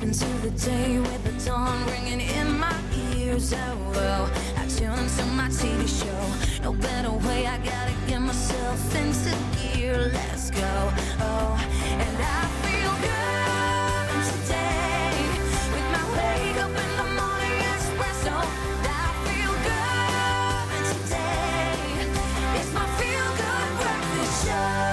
into the day with the dawn ringing in my ears. Oh, well, I tune into my TV show. No better way, I gotta get myself into gear. Let's go. Oh, and I feel good today with my wake up in the morning espresso. I feel good today. It's my feel good breakfast show.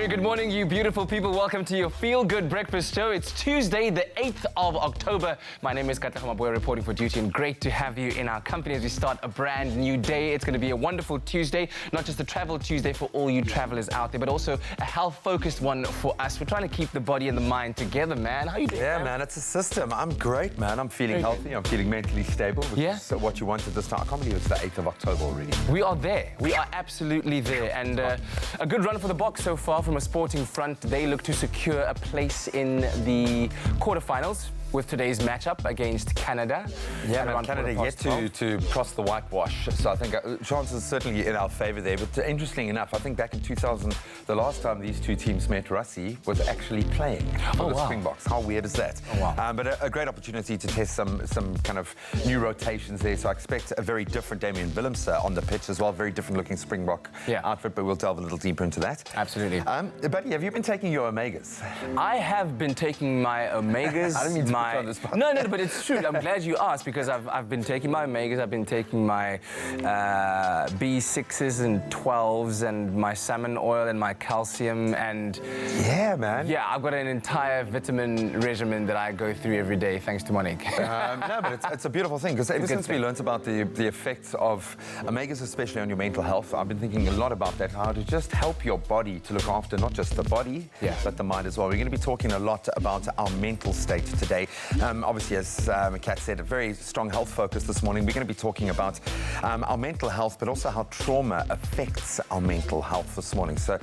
Good morning, you beautiful people. Welcome to your Feel Good Breakfast Show. It's Tuesday, the 8th of October. My name is Katlego Maboya, reporting for duty, and great to have you in our company as we start a brand new day. It's going to be a wonderful Tuesday, not just a travel Tuesday for all you travelers out there, but also a health-focused one for us. We're trying to keep the body and the mind together, man. How you doing? Yeah, man, it's a system. I'm great, man. I'm feeling healthy. I'm feeling mentally stable, which is what you wanted this time. I can't believe it's the 8th of October already. We are there. We are absolutely there. And a good run for the Boks so far from a sporting front. They look to secure a place in the quarterfinals with today's matchup against Canada. Yeah, man, Canada yet to cross the whitewash. So I think chances certainly in our favour there. But interestingly enough, I think back in 2000, the last time these two teams met, Rassie was actually playing for the Springboks. How weird is that? Oh, wow. But a great opportunity to test some kind of new rotations there. So I expect a very different Damian Willemse on the pitch as well. Very different looking Springbok outfit, but we'll delve a little deeper into that. Absolutely. Buddy, have you been taking your omegas? I have been taking my omegas. I didn't mean to put you on the spot. No, but it's true. I'm glad you asked, because I've been taking my omegas. I've been taking my B6s and 12s and my salmon oil and my calcium and... Yeah, man. Yeah, I've got an entire vitamin regimen that I go through every day, thanks to Monique. No, but it's a beautiful thing, because ever since we learned about the effects of omegas, especially on your mental health, I've been thinking a lot about that, how to just help your body to look after not just the body, but the mind as well. We're going to be talking a lot about our mental state today. Obviously, as Kat said, a very strong health focus this morning. We're going to be talking about our mental health, but also how trauma affects our mental health this morning. So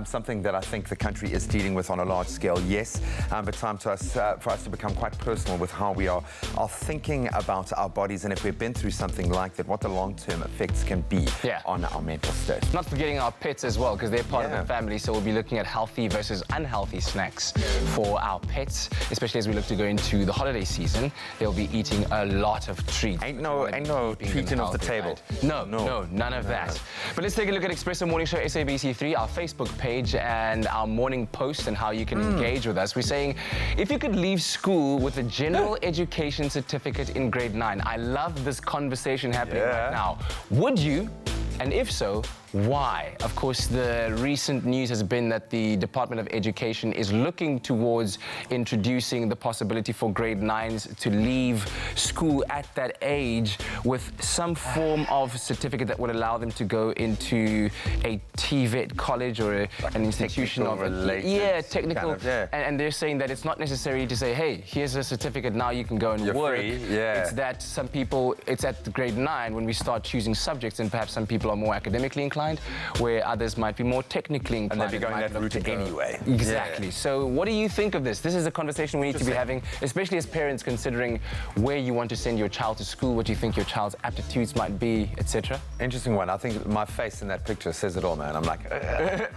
something that I think the country is dealing with on a large scale, yes, but time for us to become quite personal with how we are thinking about our bodies, and if we've been through something like that, what the long-term effects can be on our mental state. Not forgetting our pets as well, because they're part of the family, so we'll be looking at healthy versus unhealthy snacks for our pets, especially as we look to go into the holiday season. They'll be eating a lot of treats. Ain't no treating off the table. Right? No, none of that. But let's take a look at Expresso Morning Show SABC3, our Facebook page, and our morning post, and how you can engage with us. We're saying, if you could leave school with a general education certificate in grade 9, I love this conversation happening right now. Would you? And if so, why? Of course, the recent news has been that the Department of Education is looking towards introducing the possibility for grade 9s to leave school at that age with some form of certificate that would allow them to go into a TVET college or an institution of technical. And they're saying that it's not necessary to say, hey, here's a certificate, now you can go and work. It's that some people, it's at the grade 9 when we start choosing subjects, and perhaps some people are more academically inclined, where others might be more technically inclined. And they'd be going that route anyway. Exactly. So what do you think of this? This is a conversation we need to be having, especially as parents, considering where you want to send your child to school, what you think your child's aptitudes might be, etc. Interesting one. I think my face in that picture says it all, man. I'm like, I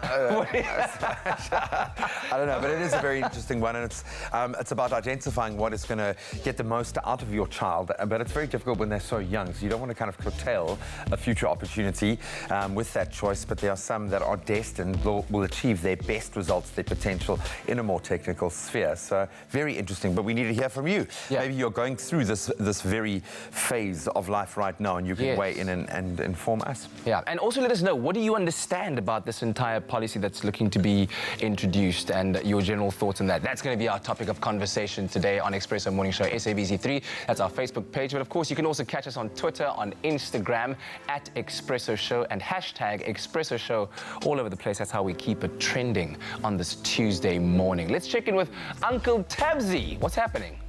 don't know, but it is a very interesting one, and it's about identifying what is going to get the most out of your child, but it's very difficult when they're so young, so you don't want to kind of curtail a future opportunity with that choice, but there are some that are destined will achieve their best results, their potential in a more technical sphere. So very interesting, but we need to hear from you. Maybe you're going through this very phase of life right now, and you can weigh in and inform us. And also let us know, what do you understand about this entire policy that's looking to be introduced, and your general thoughts on that. That's going to be our topic of conversation today on Expresso Morning Show SABC3. That's our Facebook page, but of course you can also catch us on Twitter, on Instagram at Expresso Show, and hashtag Expresso Show all over the place. That's how we keep it trending on this Tuesday morning. Let's check in with Uncle Tabsy. What's happening?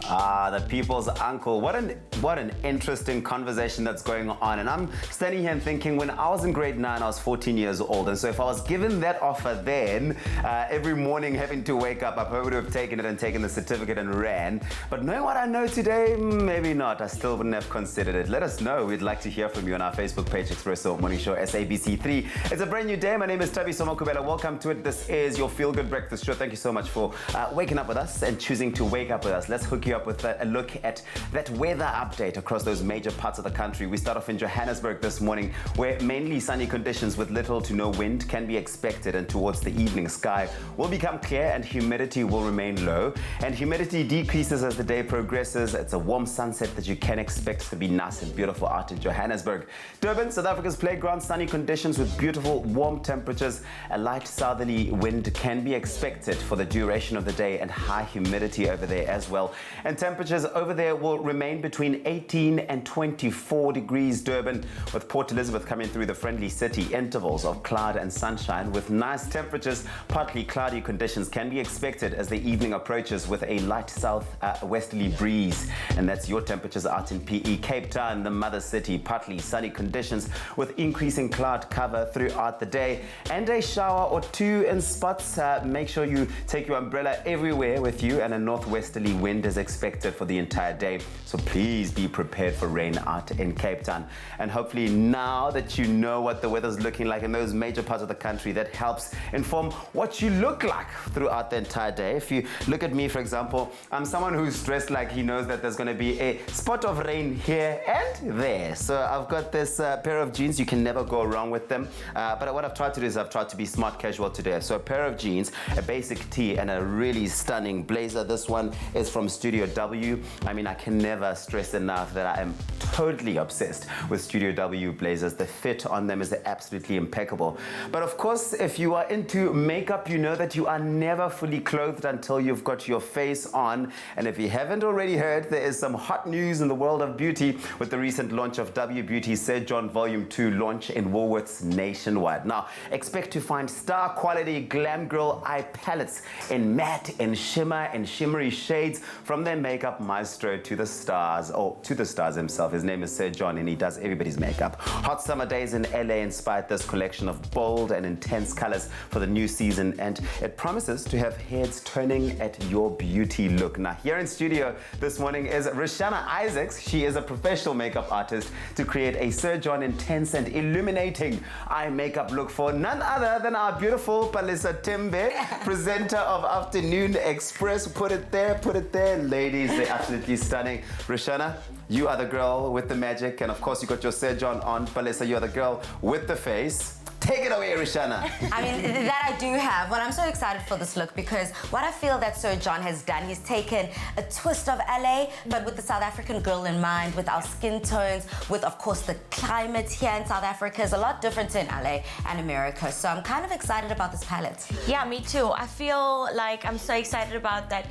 The people's uncle. What a what an interesting conversation that's going on. And I'm standing here and thinking, when I was in grade 9, I was 14 years old. And so if I was given that offer then, every morning having to wake up, I probably would have taken it and taken the certificate and ran. But knowing what I know today, maybe not. I still wouldn't have considered it. Let us know. We'd like to hear from you on our Facebook page, Expresso Morning Show SABC3. It's a brand new day. My name is Tabi Somakubela. Welcome to it. This is your Feel Good Breakfast Show. Thank you so much for waking up with us and choosing to wake up with us. Let's hook you up with a look at that weather update across those major parts of the country. We start off in Johannesburg this morning, where mainly sunny conditions with little to no wind can be expected, and towards the evening sky will become clear and humidity will remain low. And humidity decreases as the day progresses. It's a warm sunset that you can expect to be nice and beautiful out in Johannesburg. Durban, South Africa's playground, sunny conditions with beautiful warm temperatures. A light southerly wind can be expected for the duration of the day, and high humidity over there as well. And temperatures over there will remain between 18 and 24 degrees. Durban, with Port Elizabeth coming through the friendly city. Intervals of cloud and sunshine with nice temperatures. Partly cloudy conditions can be expected as the evening approaches with a light south-westerly breeze. And that's your temperatures out in PE. Cape Town, the mother city, partly sunny conditions with increasing cloud cover throughout the day, and a shower or two in spots. Make sure you take your umbrella everywhere with you, and a northwesterly wind is expected for the entire day. So please be prepared for rain out in Cape Town. And hopefully now that you know what the weather's looking like in those major parts of the country, that helps inform what you look like throughout the entire day. If you look at me, for example, I'm someone who's dressed like he knows that there's going to be a spot of rain here and there. So I've got this pair of jeans. You can never go wrong with them. But what I've tried to do is I've tried to be smart casual today. So a pair of jeans, a basic tee, and a really stunning blazer. This one is from Studio W. I mean, I can never stress enough that I am totally obsessed with Studio W blazers. The fit on them is absolutely impeccable. But of course, if you are into makeup, you know that you are never fully clothed until you've got your face on. And if you haven't already heard, there is some hot news in the world of beauty with the recent launch of W Beauty's Sir John Volume 2 launch in Woolworths nationwide. Now, expect to find star quality glam girl eye palettes in matte, in shimmer, and shimmery shades from their makeup maestro to the stars, or to the stars himself. His name is Sir John, and he does everybody's makeup. Hot summer days in LA inspired this collection of bold and intense colors for the new season, and it promises to have heads turning at your beauty look. Now, here in studio this morning is Rishana Isaacs. She is a professional makeup artist to create a Sir John intense and illuminating eye makeup look for none other than our beautiful Palisa Tembe, presenter of Afternoon Express. Put it there, ladies. They're absolutely stunning. Rishana, you are the girl with the magic, and of course you got your Sir John on. Palisa, you are the girl with the face. Take it away, Rishana. I mean, that I do have. Well, I'm so excited for this look because what I feel that Sir John has done, he's taken a twist of LA, but with the South African girl in mind, with our skin tones, with, of course, the climate here in South Africa is a lot different in LA and America. So I'm kind of excited about this palette. Yeah, me too. I feel like I'm so excited about that.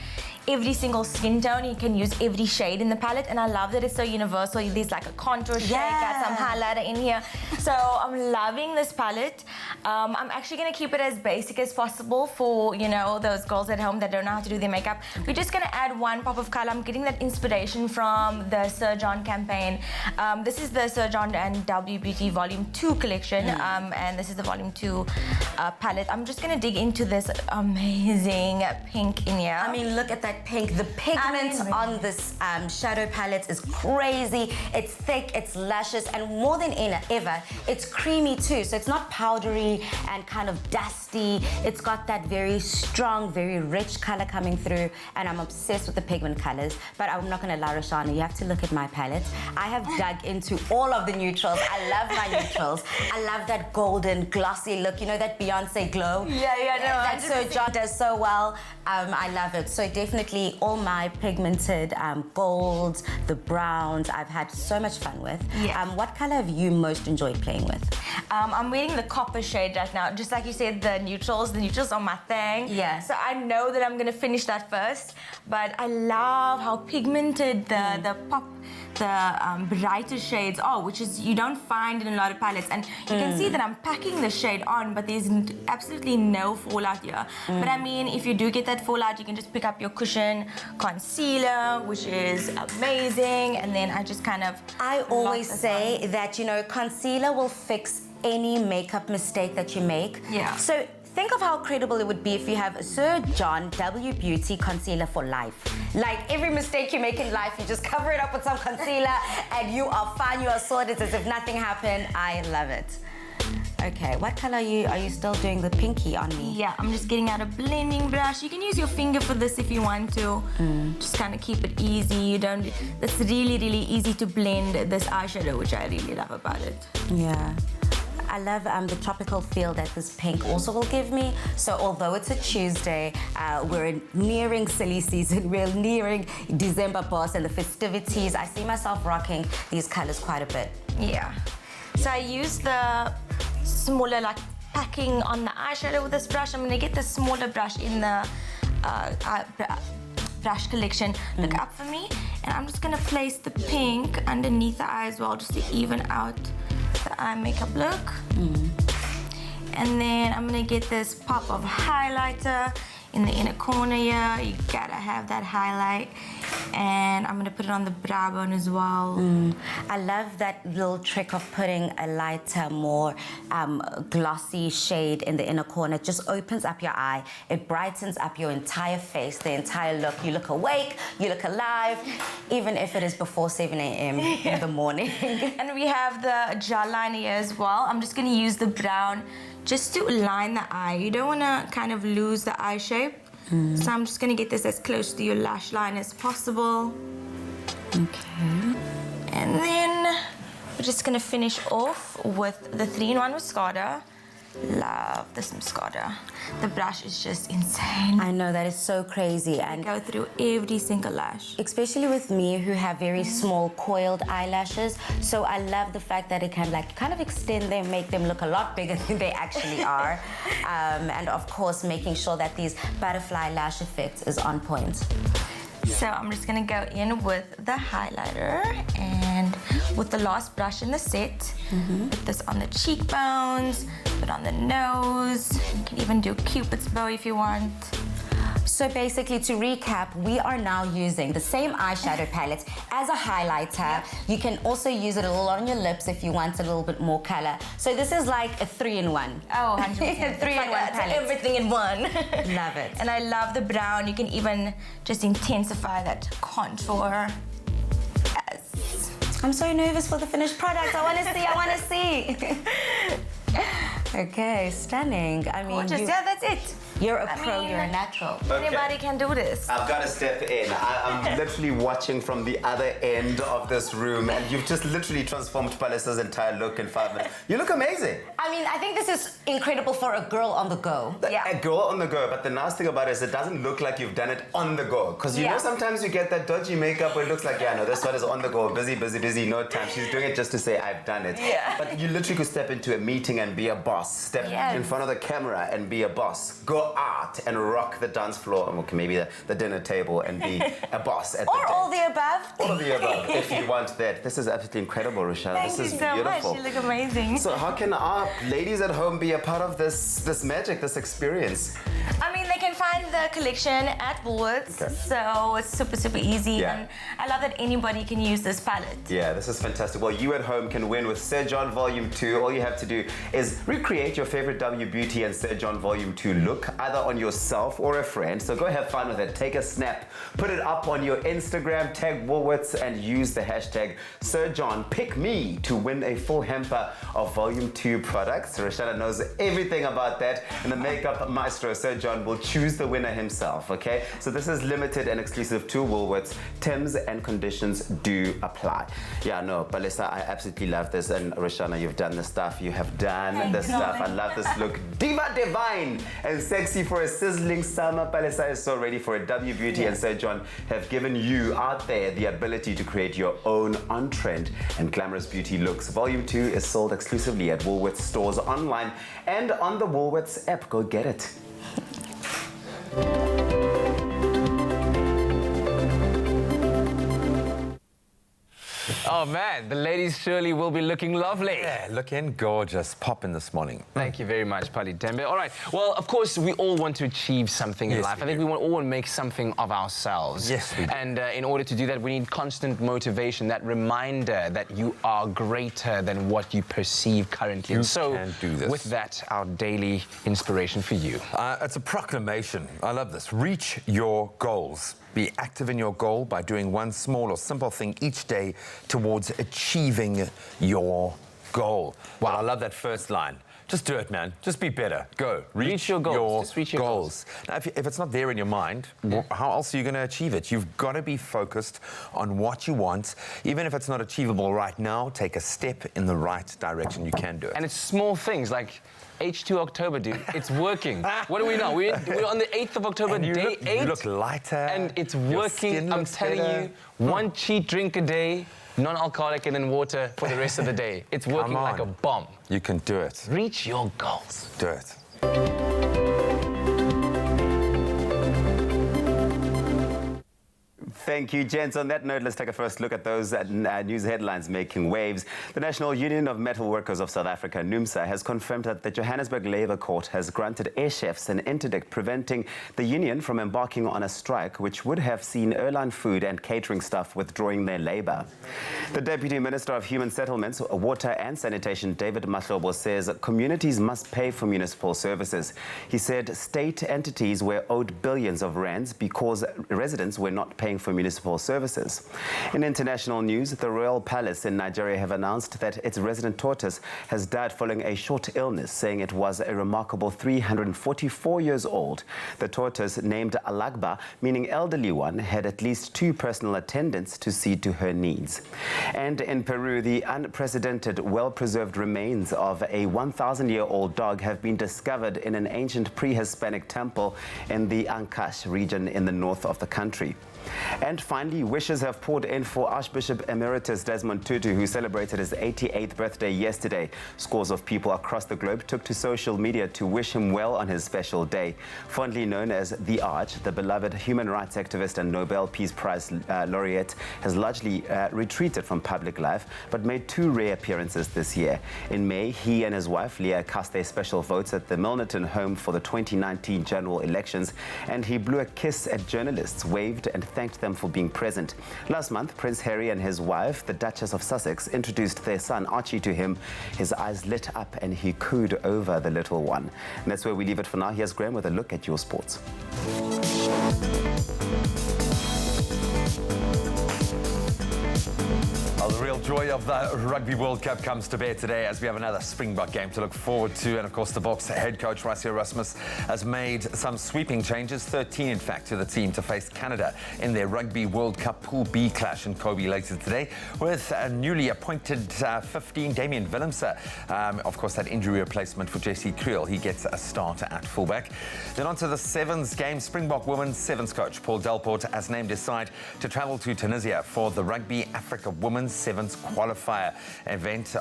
Every single skin tone, you can use every shade in the palette, and I love that it's so universal. There's like a contour shade, got some highlighter in here. So I'm loving this palette. I'm actually gonna keep it as basic as possible for, you know, those girls at home that don't know how to do their makeup. We're just gonna add one pop of color. I'm getting that inspiration from the Sir John campaign. This is the Sir John and W Beauty Volume 2 collection, and this is the Volume 2 palette. I'm just gonna dig into this amazing pink in here. I mean, look at that pink. The pigment on this shadow palette is crazy. It's thick, it's luscious, and more than ever, it's creamy too. So it's not powdery and kind of dusty. It's got that very strong, very rich color coming through, and I'm obsessed with the pigment colors. But I'm not gonna lie, Roshana, you have to look at my palette. I have dug into all of the neutrals. I love my neutrals. I love that golden, glossy look. You know, that Beyonce glow? Yeah, no, that Sir John does so well. I love it. So definitely all my pigmented golds, the browns, I've had so much fun with. Yeah. What color have you most enjoyed playing with? I'm wearing the copper shade right now. Just like you said, the neutrals are my thing. Yeah. So I know that I'm gonna finish that first. But I love how pigmented the brighter shades are, which is you don't find in a lot of palettes. And you can see that I'm packing the shade on, but there's absolutely no fallout here. But I mean, if you do get that fallout, you can just pick up your cushion concealer, which is amazing. And then I just kind of... I always say that, you know, concealer will fix any makeup mistake that you make. Yeah. So think of how credible it would be if you have Sir John W Beauty Concealer for life. Like every mistake you make in life, you just cover it up with some concealer and you are fine, you are sorted as if nothing happened. I love it. Okay, what color are you still doing the pinky on me? Yeah, I'm just getting out a blending brush. You can use your finger for this if you want to. Just kind of keep it easy. It's really, really easy to blend this eyeshadow, which I really love about it. Yeah. I love the tropical feel that this pink also will give me. So although it's a Tuesday, we're nearing silly season, we're nearing December boss and the festivities. I see myself rocking these colors quite a bit. Yeah. So I use the smaller, like packing on the eyeshadow with this brush. I'm gonna get the smaller brush in the brush collection. Look up for me. And I'm just gonna place the pink underneath the eye as well, just to even out the eye makeup look. And then I'm gonna get this pop of highlighter in the inner corner here. You gotta have that highlight. And I'm gonna put it on the brow bone as well. I love that little trick of putting a lighter, more glossy shade in the inner corner. It just opens up your eye. It brightens up your entire face, the entire look. You look awake, you look alive, even if it is before 7 a.m. in the morning. And we have the jawline here as well. I'm just gonna use the brown just to line the eye. You don't wanna kind of lose the eye shape. So I'm just gonna get this as close to your lash line as possible. Okay. And then we're just gonna finish off with the 3-in-1 mascara. Love this mascara. The brush is just insane. I know, that is so crazy. And Go through every single lash. especially with me, who have very small coiled eyelashes, so I love the fact that it can like kind of extend them, make them look a lot bigger than they actually are. And of course, making sure that these butterfly lash effects is on point. So I'm just gonna go in with the highlighter and with the last brush in the set, put this on the cheekbones, put on the nose. You can even do Cupid's bow if you want. So basically, to recap, we are now using the same eyeshadow palette as a highlighter. You can also use it a little on your lips if you want a little bit more color. So this is like a 3-in-1. Oh, 100%. 3-in-1 palette. Everything in one. Love it. And I love the brown. You can even just intensify that contour. Yes. I'm so nervous for the finished product. I want to see. Okay, stunning. I mean, Gorgeous. Yeah, that's it. you're a I pro, mean, you're a natural. Anybody can do this. I've got to step in. I'm literally watching from the other end of this room, and you've just literally transformed Palisa's entire look in 5 minutes. You look amazing. I mean, I think this is incredible for a girl on the go. Yeah. A girl on the go, but the nice thing about it is it doesn't look like you've done it on the go. Because you know sometimes you get that dodgy makeup where it looks like, yeah, no, this one is on the go, busy, busy, busy, no time. She's doing it just to say, I've done it. Yeah. But you literally could step into a meeting and be a boss. Step in front of the camera and be a boss. Go out and rock the dance floor, and maybe the dinner table, and be a boss at the Or all dance. the above. All of the above, if you want that. This is absolutely incredible, Rochelle. Thank This you is so beautiful. much. You look amazing. So how can our ladies at home be a part of this magic, this experience? I mean, they can find the collection at Woolworths, so it's super, super easy. Yeah. And I love that anybody can use this palette. Yeah, this is fantastic. Well, you at home can win with Sir John Volume 2. All you have to do is recreate your favorite W Beauty and Sir John Volume 2 look, either on yourself or a friend. So go have fun with it. Take a snap, put it up on your Instagram, tag Woolworths, and use the hashtag Sir John Pick Me to win a full hamper of Volume 2 products. Rochelle knows everything about that, and the makeup maestro, Sir John, will choose the winner himself, okay? So this is limited and exclusive to Woolworths. Terms and conditions do apply. Yeah, no, Balisa, I absolutely love this, and Roshana, you've done the stuff. You have done the stuff. I love this look. Diva Divine and sexy. sexy for a sizzling summer. Palesa is so ready for a W Beauty and Sir John have given you out there the ability to create your own on-trend and glamorous beauty looks. Volume 2 is sold exclusively at Woolworths stores online and on the Woolworths app. Go get it. Oh man, the ladies surely will be looking lovely. Yeah, looking gorgeous. Popping this morning. Thank you very much, Pali Dembe. All right. Well, of course, we all want to achieve something in life. I think we all want to make something of ourselves. Yes, we do. And in order to do that, we need constant motivation, that reminder that you are greater than what you perceive currently. You and so, can do this. with that, our daily inspiration for you. It's a proclamation. I love this. Reach your goals. Be active in your goal by doing one small or simple thing each day towards achieving your goal. Wow, I love that first line. Just do it, man. Just be better. Go. Reach your goals. Your Just reach your goals. Now, if it's not there in your mind, how else are you going to achieve it? You've got to be focused on what you want. Even if it's not achievable right now, take a step in the right direction. You can do it. And it's small things like H2 October, dude. It's working. What do we know? We're on the 8th of October, And day 8. You look lighter. And it's your working. skin I'm looks telling better. you, one cheat drink a day, non-alcoholic, and then water for the rest of the day. It's working Come like a on. bomb. You can do it. Reach your goals. Do it. Thank you, gents. On that note, let's take a first look at those news headlines making waves. The National Union of Metal Workers of South Africa, NUMSA, has confirmed that the Johannesburg Labour Court has granted air chefs an interdict preventing the union from embarking on a strike, which would have seen airline food and catering staff withdrawing their labour. The Deputy Minister of Human Settlements, Water and Sanitation, David Mahlobo, says communities must pay for municipal services. He said state entities were owed billions of rands because residents were not paying for municipal services. In international news, the Royal Palace in Nigeria have announced that its resident tortoise has died following a short illness, saying it was a remarkable 344 years old. The tortoise, named Alagba, meaning elderly one, had at least 2 personal attendants to see to her needs. And in Peru, the unprecedented, well-preserved remains of a 1,000-year-old dog have been discovered in an ancient pre-Hispanic temple in the Ancash region in the north of the country. And finally, wishes have poured in for Archbishop Emeritus Desmond Tutu, who celebrated his 88th birthday yesterday. Scores of people across the globe took to social media to wish him well on his special day. Fondly known as the Arch, the beloved human rights activist and Nobel Peace Prize laureate has largely retreated from public life, but made 2 rare appearances this year. In May, he and his wife, Leah, cast their special votes at the Milnerton home for the 2019 general elections, and he blew a kiss at journalists, waved and thanked them for being present. Last month, Prince Harry and his wife, the Duchess of Sussex, introduced their son Archie to him. His eyes lit up and he cooed over the little one. And that's where we leave it for now. Here's Graham with a look at your sports. Well, the real joy of the Rugby World Cup comes to bear today as we have another Springbok game to look forward to. And of course, the Boks head coach, Rassie Erasmus, has made some sweeping changes, 13 in fact, to the team to face Canada in their Rugby World Cup Pool B clash in Kobe later today, with a newly appointed 15, Damian Willemse. Of course, that injury replacement for Jesse Kriel. He gets a start at fullback. Then on to the Sevens game. Springbok Women's Sevens coach Paul Delport has named his side to travel to Tunisia for the Rugby Africa Women's Sevens qualifier event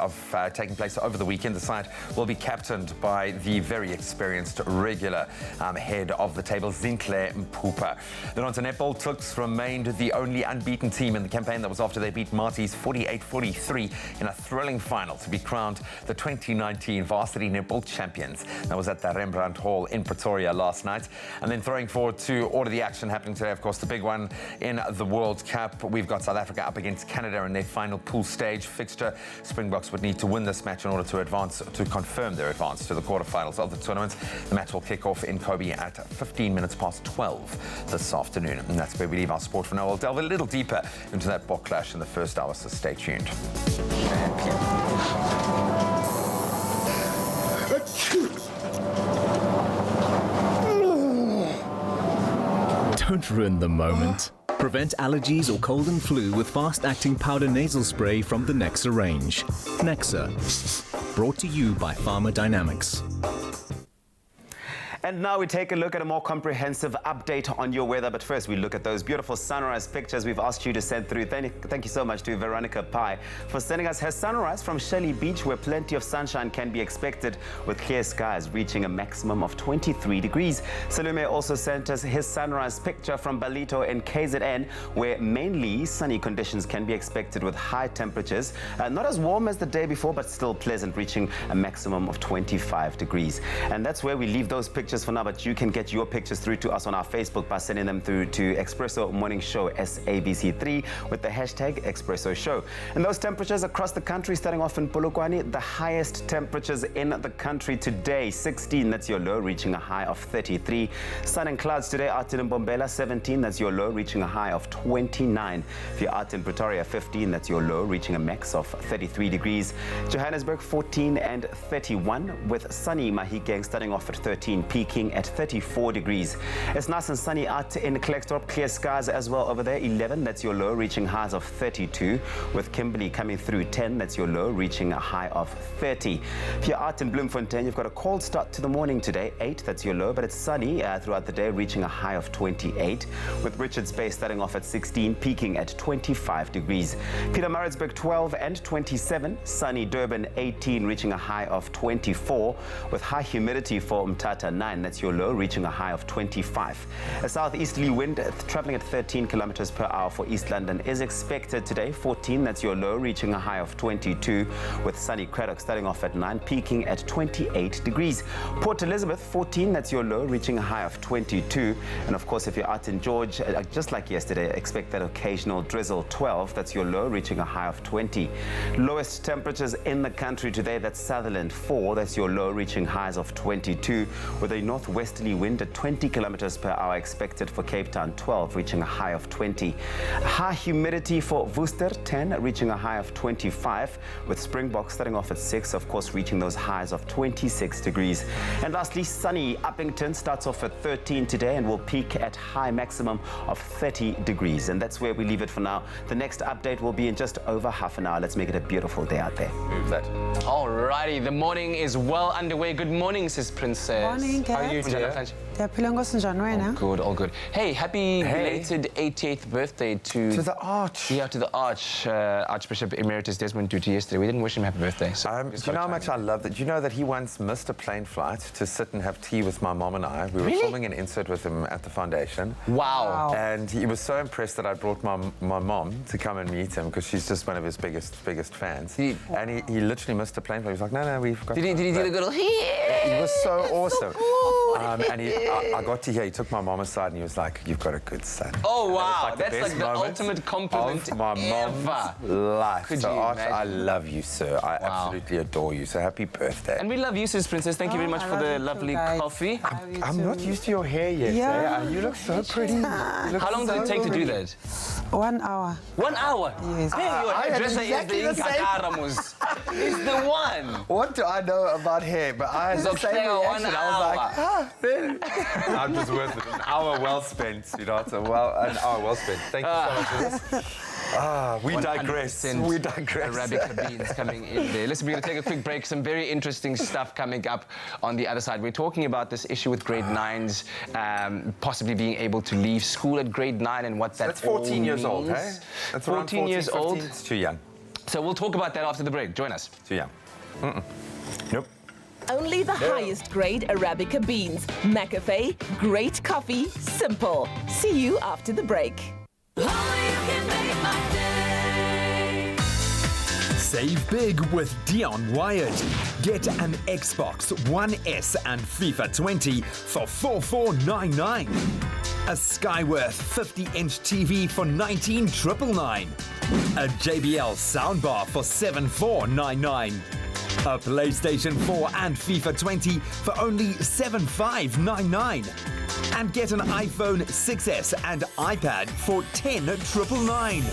taking place over the weekend. The side will be captained by the very experienced regular head of the table, Zinhle Mpupa. Then on to netball. Tuks remained the only unbeaten team in the campaign. That was after they beat Marties 48-43 in a thrilling final to be crowned the 2019 Varsity Netball Champions. That was at the Rembrandt Hall in Pretoria last night. And then throwing forward to all of the action happening today, of course, the big one in the World Cup. We've got South Africa up against Canada in their final pool stage fixture. Springboks would need to win this match in order to advance, to confirm their advance to the quarterfinals of the tournament. The match will kick off in Kobe at 15 minutes past 12 this afternoon. And that's where we leave our sport for now. We'll delve a little deeper into that Bok clash in the first hour, so stay tuned. Don't ruin the moment. Prevent allergies or cold and flu with fast-acting powder nasal spray from the Nexa range. Nexa, brought to you by Pharma Dynamics. And now we take a look at a more comprehensive update on your weather. But first, we look at those beautiful sunrise pictures we've asked you to send through. Thank you so much to Veronica Pie for sending us her sunrise from Shelley Beach, where plenty of sunshine can be expected with clear skies reaching a maximum of 23 degrees. Salome also sent us his sunrise picture from Balito in KZN, where mainly sunny conditions can be expected with high temperatures. Not as warm as the day before, but still pleasant, reaching a maximum of 25 degrees. And that's where we leave those pictures for now, but you can get your pictures through to us on our Facebook by sending them through to Expresso Morning Show SABC3 with the hashtag Expresso Show. And those temperatures across the country, starting off in Polokwane, the highest temperatures in the country today, 16, that's your low, reaching a high of 33. Sun and clouds today out in Mbombela, 17, that's your low, reaching a high of 29. If you're out in Pretoria, 15, that's your low, reaching a max of 33 degrees. Johannesburg, 14 and 31, with sunny Mahikeng starting off at 13, peaking at 34 degrees. It's nice and sunny out in Klerksdorp, clear skies as well over there, 11, that's your low, reaching highs of 32, with Kimberley coming through 10, that's your low, reaching a high of 30. If you're out in Bloemfontein, you've got a cold start to the morning today, 8, that's your low, but it's sunny throughout the day, reaching a high of 28, with Richards Bay starting off at 16, peaking at 25 degrees. Pietermaritzburg, 12 and 27, sunny Durban, 18, reaching a high of 24, with high humidity for Mthatha, 9, that's your low, reaching a high of 25. A southeasterly wind traveling at 13 kilometers per hour for East London is expected today, 14, that's your low, reaching a high of 22, with sunny Craddock starting off at 9, peaking at 28 degrees. Port Elizabeth, 14, that's your low, reaching a high of 22. And of course, if you're out in George, just like yesterday, expect that occasional drizzle, 12, that's your low, reaching a high of 20. Lowest temperatures in the country today, that's Sutherland, 4, that's your low, reaching highs of 22, with a northwesterly wind at 20 kilometers per hour expected for Cape Town, 12, reaching a high of 20. High humidity for Worcester, 10, reaching a high of 25, with Springbok starting off at 6, of course, reaching those highs of 26 degrees. And lastly, sunny Uppington starts off at 13 today and will peak at high maximum of 30 degrees. And that's where we leave it for now. The next update will be in just over half an hour. Let's make it a beautiful day out there. Move that. Alrighty, the morning is well underway. Good morning, Sis Princess. Morning, How are you, Kat. dear? Good. All good. Hey, happy belated 88th birthday to the Arch. Yeah, to the Archbishop Emeritus Desmond Tutu yesterday. We didn't wish him happy birthday. So Do you know how much I love that? Do you know that he once missed a plane flight to sit and have tea with my mom and I? We were filming an insert with him at the foundation. Wow. And he was so impressed that I brought my mom to come and meet him because she's just one of his biggest fans. And he literally missed a plane flight. He was like, no, we've got... Did he do the good? He was so awesome. And I got to hear, he took my mom aside and he was like, you've got a good son. Oh, wow. And That's best like the moment ultimate compliment of my mom's life. Could so you Arch, I imagine? love you, sir. I absolutely adore you. So happy birthday. And we love you, Sis Princess. Thank you very much for the lovely coffee. I'm not used to your hair yet. Yeah. Eh? You look so pretty. You look How long did it take to do that? 1 hour. 1 hour? Yes. Hey, your I am hairdresser exactly is the the same. Inkataramus. Is the one. What do I know about hair? But I had the same Zokuhleka 1 reaction. I was like, then. I'm just worth it. An hour well spent, sweetheart. An hour well spent. Thank you so much for this. We digress. 100% We digress. Arabica beans coming in there. Listen, we're going to take a quick break. Some very interesting stuff coming up on the other side. We're talking about this issue with grade 9s possibly being able to leave school at grade 9 and what that That's 14 years old, means. hey? That's 14 around years 15. old. It's too young. So we'll talk about that after the break. Join us. Too young. Nope. Only the highest grade Arabica beans. McAfee, great coffee, simple. See you after the break. Only you can make my day. Save big with Dion Wired. Get an Xbox One S and FIFA 20 for 4499. A Skyworth 50-inch TV for 19,999. A JBL soundbar for 7499. A PlayStation 4 and FIFA 20 for only 7599. And get an iPhone 6S and iPad for 10,999.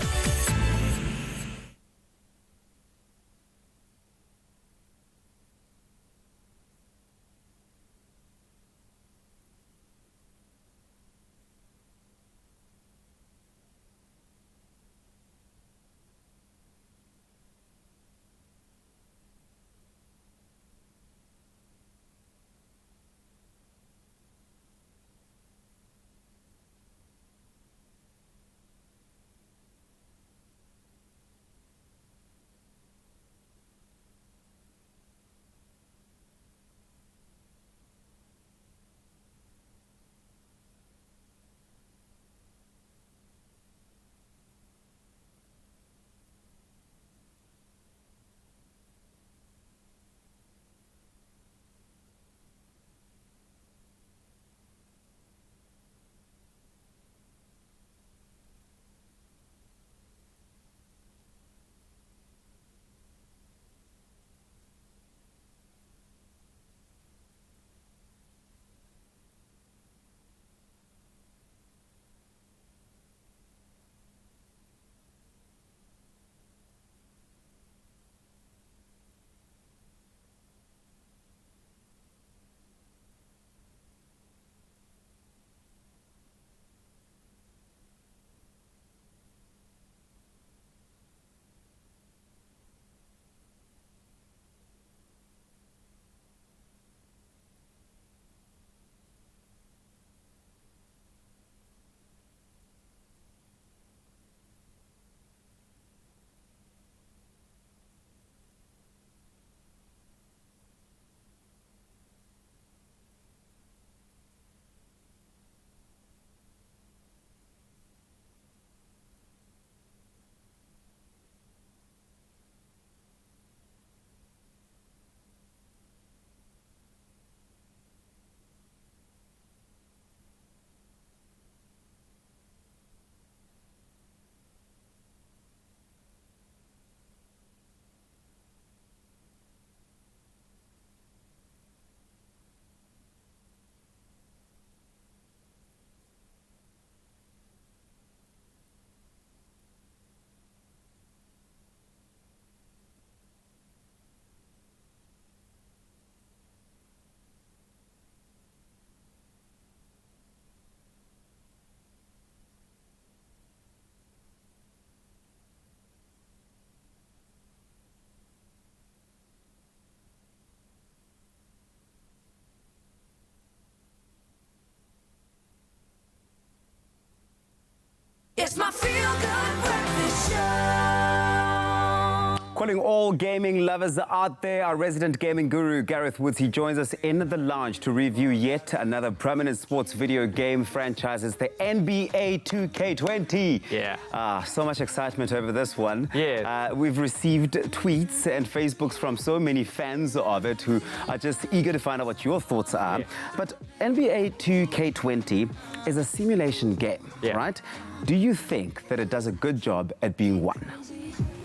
Calling all gaming lovers out there, our resident gaming guru, Gareth Woods, he joins us in the lounge to review yet another prominent sports video game franchise. It's the NBA 2K20. Yeah. So much excitement over this one. Yeah. We've received tweets and Facebooks from so many fans of it who are just eager to find out what your thoughts are. Yeah. But NBA 2K20 is a simulation game, Yeah. right? Do you think that it does a good job at being one?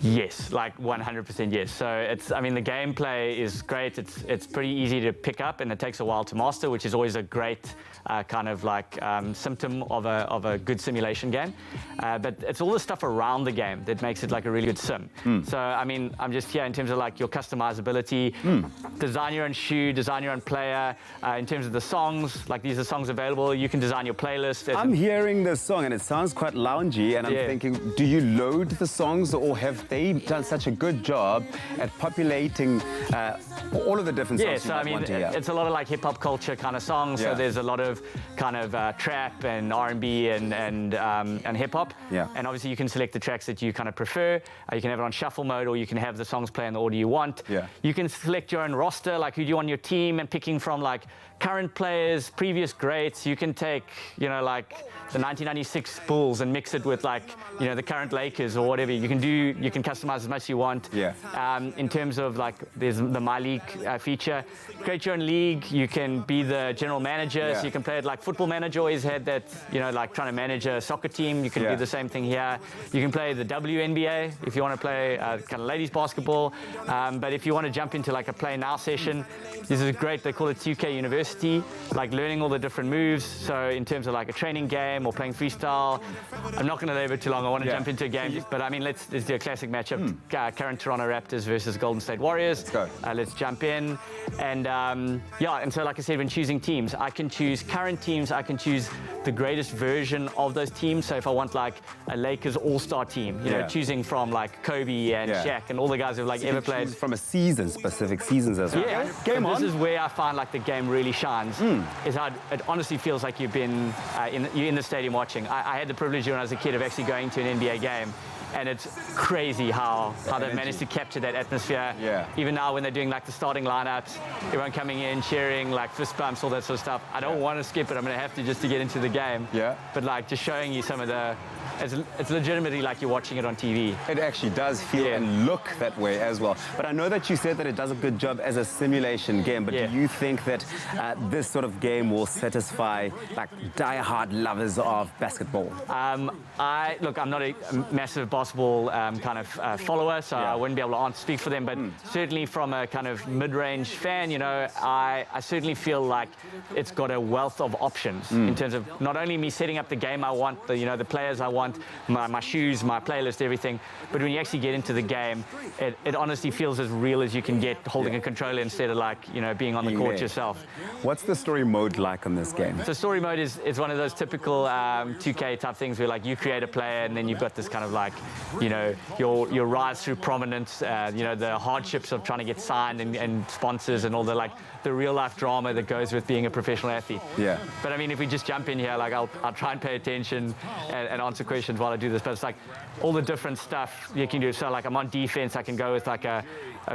Yes, like 100% yes. So I mean, the gameplay is great. It's pretty easy to pick up, and it takes a while to master, which is always a great kind of like symptom of a good simulation game. But it's all the stuff around the game that makes it like a really good sim. So I mean, I'm just here in terms of like your customizability, design your own shoe, design your own player. In terms of the songs, like these are songs available. You can design your playlist. I'm hearing this song and it sounds quite loungy, and I'm thinking, do you load the songs, or have they done such a good job at populating all of the different songs? Yeah, so I mean, it's a lot of like hip hop culture kind of songs. So there's a lot of kind of trap and R&B and hip hop. Yeah. And obviously you can select the tracks that you kind of prefer. You can have it on shuffle mode, or you can have the songs play in the order you want. Yeah. You can select your own roster, like who do you want on your team, and picking from like current players, previous greats. You can take, you know, like the 1996 Bulls and mix it with like, you know, the current Lakers or whatever. You can customize as much as you want. Yeah. In terms of like, there's the My League feature. Create your own league. You can be the general manager. So you can play it like Football Manager always had that, you know, like trying to manage a soccer team. You can do the same thing here. You can play the WNBA if you want to play kind of ladies basketball. But if you want to jump into like a play now session, this is great. They call it 2K University, like learning all the different moves. So in terms of like a training game or playing freestyle, I'm not going to labor too long. I want to jump into a game, but I mean, let's do a classic matchup. Current Toronto Raptors versus Golden State Warriors. Let's go. Let's jump in. And and so like I said, when choosing teams, I can choose current teams. I can choose the greatest version of those teams. So if I want like a Lakers all-star team, you know, choosing from like Kobe and Shaq and all the guys who've like ever played. From a season, specific seasons as well. Yeah, Game on. This is where I find like the game really shines. Is how it honestly feels like you've been you're in the stadium watching. I had the privilege when I was a kid of actually going to an NBA game. And it's crazy how they've managed to capture that atmosphere. Yeah. Even now when they're doing like the starting lineups, everyone coming in, cheering, like fist bumps, all that sort of stuff. I don't want to skip it. I'm going to have to just to get into the game. Yeah. But like just showing you some of the, it's legitimately like you're watching it on TV. It actually does feel and look that way as well. But I know that you said that it does a good job as a simulation game, but do you think that this sort of game will satisfy like die-hard lovers of basketball? I'm not a massive basketball kind of follower, so I wouldn't be able to speak for them, but certainly from a kind of mid-range fan, you know, I certainly feel like it's got a wealth of options in terms of not only me setting up the game I want, the players I want, my shoes, my playlist, everything, but when you actually get into the game, it honestly feels as real as you can get holding a controller instead of like, you know, being on the court yourself. What's the story mode like on this game? So story mode is one of those typical 2K type things where like you create a player and then you've got this kind of like, you know, your rise through prominence, you know, the hardships of trying to get signed and sponsors and all the like the real life drama that goes with being a professional athlete. Yeah. But I mean, if we just jump in here, like I'll try and pay attention and answer questions while I do this, but it's like all the different stuff you can do. So like I'm on defense, I can go with like a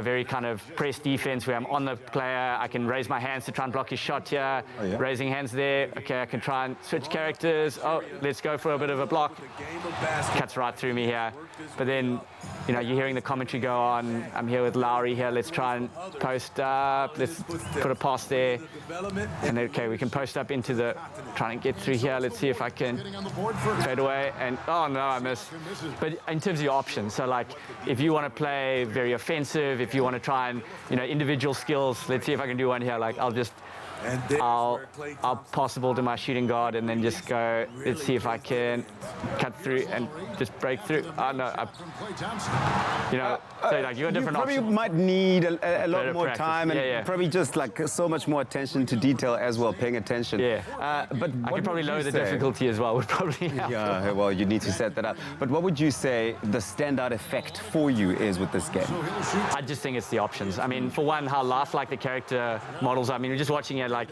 very kind of press defense where I'm on the player. I can raise my hands to try and block his shot here. Raising hands there. Okay, I can try and switch characters. Oh, let's go for a bit of a block. Cuts right through me here. But then, you know, you're hearing the commentary go on. I'm here with Lowry here. Let's try and post up. Let's put a pass there. And then, okay, we can post up into the, try and get through here. Let's see if I can fade away. And, oh no, I missed. But in terms of your options, so like if you want to play very offensive, if you want to try and, you know, individual skills, let's see if I can do one here. Like I'll pass the ball to my shooting guard and then just go, let's see if I can cut through and just break through. Oh no, you know, so like you got different options. You probably might need a lot more practice. time and probably just like so much more attention to detail as well, paying attention. Yeah. But I could probably lower the difficulty as well. Would probably help. Yeah, well, you need to set that up. But what would you say the standout effect for you is with this game? I just think it's the options. I mean, for one, how lifelike the character models are. I mean, we're just watching it then like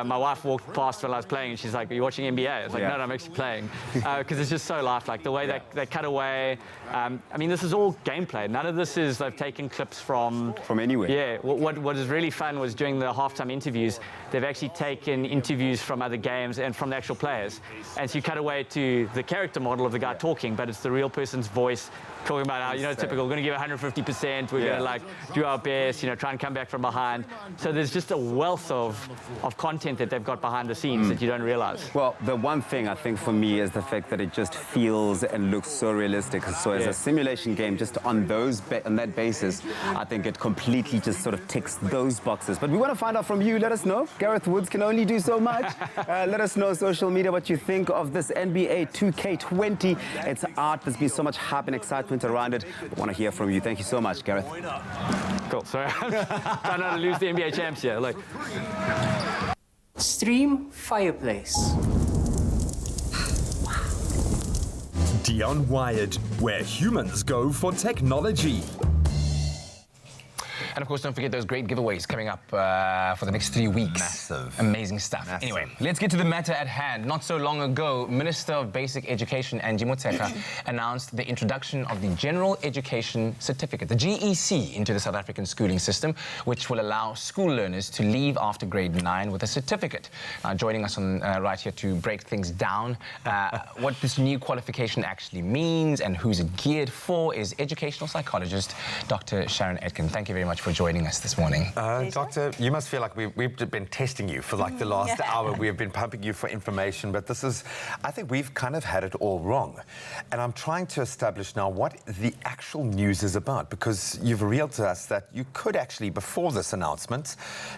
my wife walked past when I was playing and she's like, "Are you watching NBA?" I was like, "No, I'm actually playing," because it's just so lifelike. The way they cut away. I mean, this is all gameplay. None of this is they've taken clips from anywhere. Yeah. What is really fun was during the halftime interviews, they've actually taken interviews from other games and from the actual players, and so you cut away to the character model of the guy talking, but it's the real person's voice talking about how, typical, we're going to give 150%, we're going to like do our best, try and come back from behind. So there's just a wealth of content that they've got behind the scenes that you don't realize. Well, the one thing I think for me is the fact that it just feels and looks so realistic. So as a simulation game, just on that basis, I think it completely just sort of ticks those boxes. But we want to find out from you. Let us know. Gareth Woods can only do so much. Let us know social media what you think of this NBA 2K20. It's art. There's been so much hype and excitement around it. I want to hear from you. Thank you so much, Gareth. Cool. Sorry, I'm trying not to lose the NBA champs here. Like, Stream Fireplace. Dion Wired, where humans go for technology. And of course, don't forget those great giveaways coming up for the next 3 weeks. Massive. Amazing stuff. Massive. Anyway, let's get to the matter at hand. Not so long ago, Minister of Basic Education Angie Motshekga announced the introduction of the General Education Certificate, the GEC, into the South African schooling system, which will allow school learners to leave after grade 9 with a certificate. Now, joining us on right here to break things down, what this new qualification actually means and who's it geared for is educational psychologist Dr. Sharon Etkin. Thank you very much for joining us this morning. Doctor, you must feel like we've been testing you for like the last hour. We've been pumping you for information, but I think we've kind of had it all wrong. And I'm trying to establish now what the actual news is about, because you've revealed to us that you could actually, before this announcement,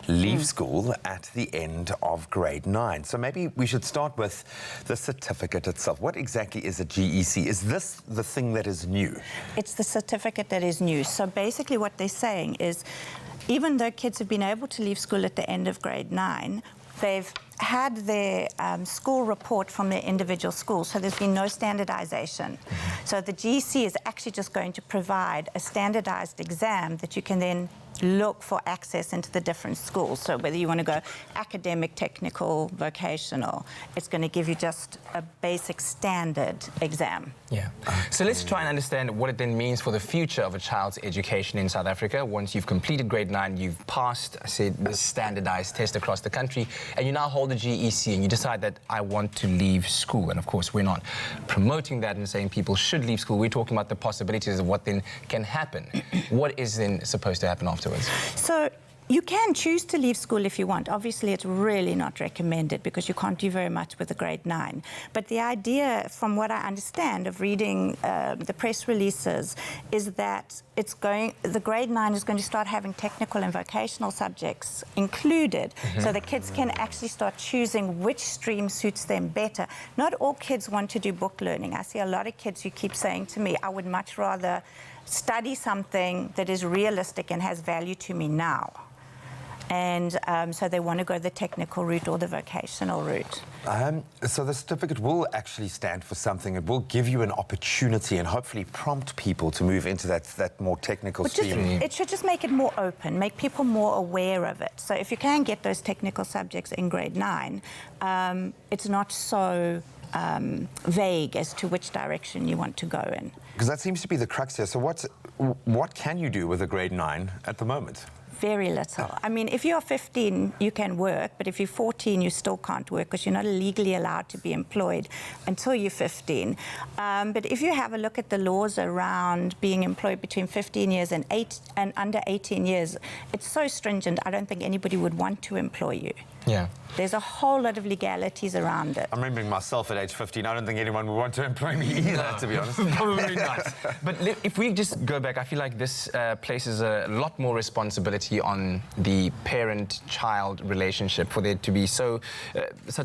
leave school at the end of grade 9. So maybe we should start with the certificate itself. What exactly is a GEC? Is this the thing that is new? It's the certificate that is new. So basically what they're saying is, even though kids have been able to leave school at the end of grade 9, they've had their school report from their individual schools, so there's been no standardization. So the GEC is actually just going to provide a standardized exam that you can then look for access into the different schools. So whether you want to go academic, technical, vocational, it's going to give you just a basic standard exam. Yeah. So let's try and understand what it then means for the future of a child's education in South Africa. Once you've completed grade 9, you've passed, say, the standardized test across the country, and you now hold the GEC and you decide that I want to leave school. And of course, we're not promoting that and saying people should leave school. We're talking about the possibilities of what then can happen. What is then supposed to happen afterwards? So you can choose to leave school if you want. Obviously, it's really not recommended because you can't do very much with a grade 9. But the idea, from what I understand of reading the press releases, is that the grade 9 is going to start having technical and vocational subjects included, so the kids can actually start choosing which stream suits them better. Not all kids want to do book learning. I see a lot of kids who keep saying to me, I would much rather study something that is realistic and has value to me now. And so they want to go the technical route or the vocational route. So the certificate will actually stand for something. It will give you an opportunity and hopefully prompt people to move into that more technical stream. It should just make it more open, make people more aware of it. So if you can get those technical subjects in grade 9, it's not so vague as to which direction you want to go in. Because that seems to be the crux here. So what can you do with a grade 9 at the moment? Very little. I mean, if you're 15, you can work, but if you're 14, you still can't work because you're not legally allowed to be employed until you're 15. But if you have a look at the laws around being employed between 15 years and under 18 years, it's so stringent, I don't think anybody would want to employ you. Yeah. There's a whole lot of legalities around it. I'm remembering myself at age 15. I don't think anyone would want to employ me either, to be honest. Probably not. But if we just go back, I feel like this places a lot more responsibility on the parent-child relationship for there to be such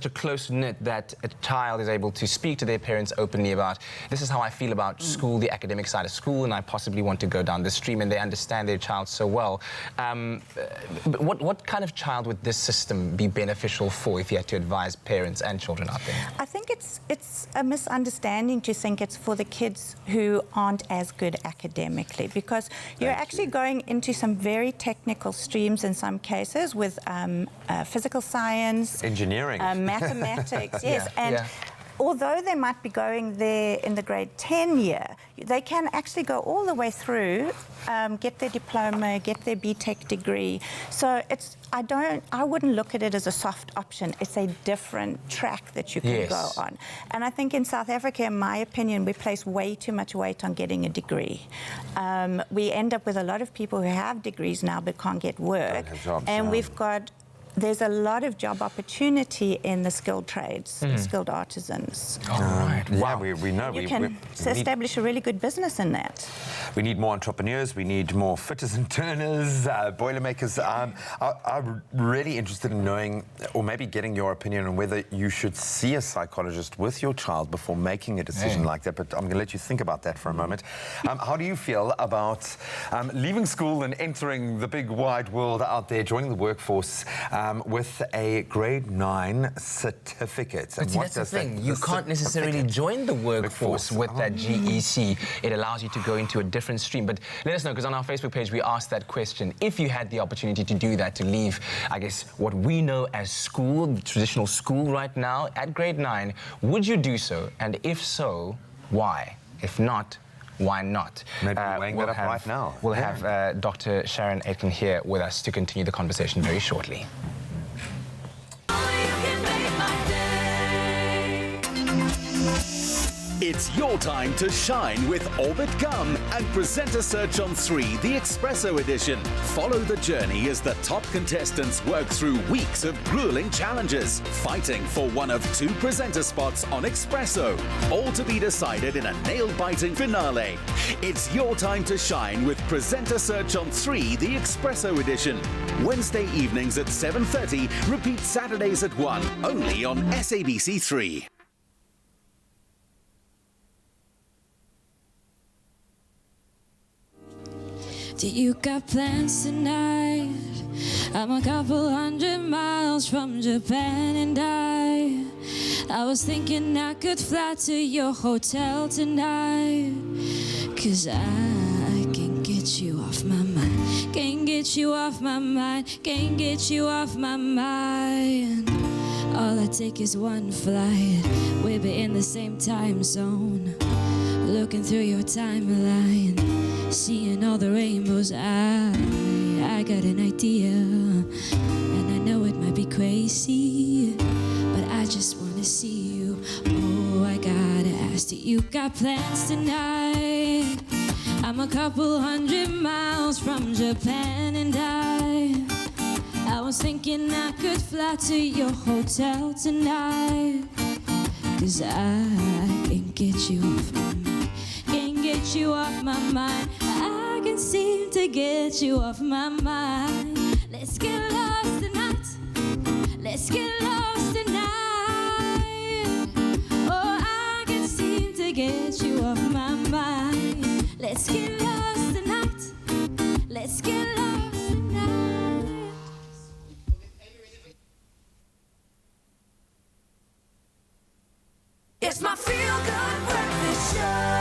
a close-knit that a child is able to speak to their parents openly about, this is how I feel about school, the academic side of school, and I possibly want to go down this stream, and they understand their child so well. But what kind of child would this system be beneficial for if you had to advise parents and children out there? I think it's a misunderstanding to think it's for the kids who aren't as good academically, because you're actually going into some very technical technical streams in some cases with physical science, engineering, mathematics, yes, although they might be going there in the grade 10 year, they can actually go all the way through, get their diploma, get their BTEC degree. So I wouldn't look at it as a soft option. It's a different track that you can go on. And I think in South Africa, in my opinion, we place way too much weight on getting a degree. We end up with a lot of people who have degrees now but can't get work. And there's a lot of job opportunity in the skilled trades, skilled artisans. Right. Wow. We know. You can establish a really good business in that. We need more entrepreneurs. We need more fitters and turners, boilermakers. I'm really interested in knowing, or maybe getting your opinion on whether you should see a psychologist with your child before making a decision like that. But I'm going to let you think about that for a moment. How do you feel about leaving school and entering the big wide world out there, joining the workforce with a grade 9 certificate? But see, that's the thing. You can't necessarily join the workforce with that GEC. It allows you to go into a different stream. But let us know, because on our Facebook page, we asked that question. If you had the opportunity to do that, to leave, I guess, what we know as school, the traditional school right now, at grade 9, would you do so? And if so, why? If not, why not? Maybe weighing that up right now. We'll have Dr. Sharon Aitken here with us to continue the conversation very shortly. It's your time to shine with Orbit Gum and Presenter Search on 3, the Expresso edition. Follow the journey as the top contestants work through weeks of grueling challenges, fighting for one of 2 presenter spots on Expresso, all to be decided in a nail-biting finale. It's your time to shine with Presenter Search on 3, the Expresso edition. Wednesday evenings at 7:30, repeat Saturdays at 1, only on SABC3. Do you got plans tonight? I'm a couple 100 miles from Japan and I was thinking I could fly to your hotel tonight, 'cause I can get you off my mind. Can't get you off my mind. Can't get you off my mind. All I take is one flight. We'll be in the same time zone. Looking through your timeline, seeing all the rainbows. I got an idea, and I know it might be crazy, but I just wanna see you. Oh, I gotta ask, do you got plans tonight? I'm a couple 100 miles from Japan and I was thinking I could fly to your hotel tonight, 'cause I can get you off my mind. Can't get you off my mind. I can seem to get you off my mind. Let's get lost tonight. Let's get lost tonight. Oh, I can seem to get you off my mind. Let's get lost tonight. Let's get lost tonight. It's my feel-good breakfast show.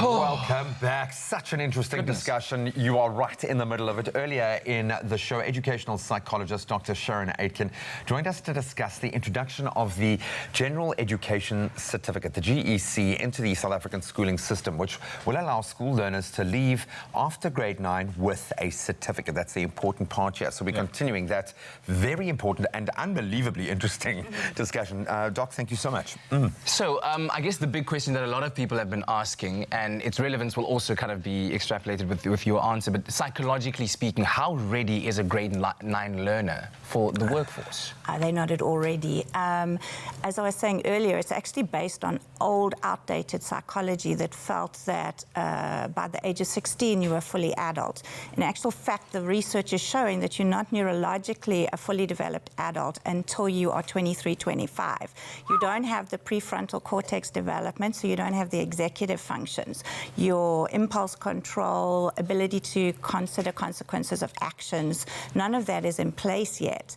Welcome back. Such an interesting discussion. You are right in the middle of it. Earlier in the show, educational psychologist Dr. Sharon Aitken joined us to discuss the introduction of the General Education Certificate, the GEC, into the South African schooling system, which will allow school learners to leave after grade 9 with a certificate. That's the important part here. So we're continuing that very important and unbelievably interesting discussion. Doc, thank you so much. So I guess the big question that a lot of people have been asking, and its relevance will also kind of be extrapolated with your answer, but psychologically speaking, how ready is a grade 9 learner for the workforce? Are they not already? As I was saying earlier, it's actually based on old, outdated psychology that felt that by the age of 16 you were fully adult. In actual fact, the research is showing that you're not neurologically a fully developed adult until you are 23, 25. You don't have the prefrontal cortex development, so you don't have the executive functions. emotions, your impulse control, ability to consider consequences of actions. None of that is in place yet,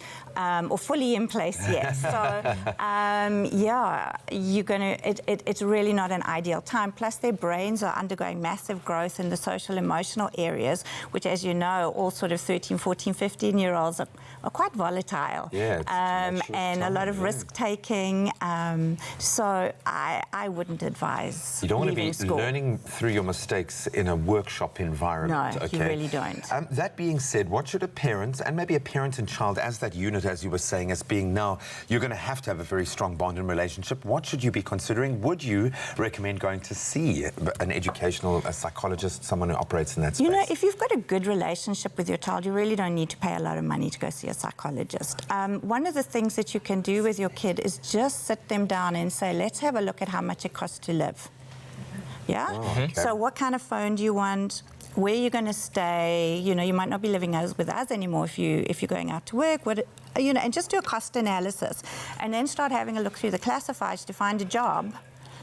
or fully in place yet. So, yeah, it's really not an ideal time. Plus, their brains are undergoing massive growth in the social emotional areas, which, as you know, all sort of 13, 14, 15-year-olds are quite volatile. Yeah, and a lot of risk-taking. So I wouldn't advise You don't want to be leaving school. learning through your mistakes in a workshop environment. No, okay? you really don't. That being said, what should a parent, and maybe a parent and child as that unit, as you were saying, as being now, you're going to have a very strong bond and relationship. What should you be considering? Would you recommend going to see an educational psychologist, someone who operates in that space? You know, if you've got a good relationship with your child, you really don't need to pay a lot of money to go see a psychologist. One of the things that you can do with your kid is just sit them down and say, let's have a look at how much it costs to live. Yeah? Oh, okay. So what kind of phone do you want? Where you're going to stay? You know, you might not be living with us anymore if you're going out to work. You know, and just do a cost analysis, and then start having a look through the classifieds to find a job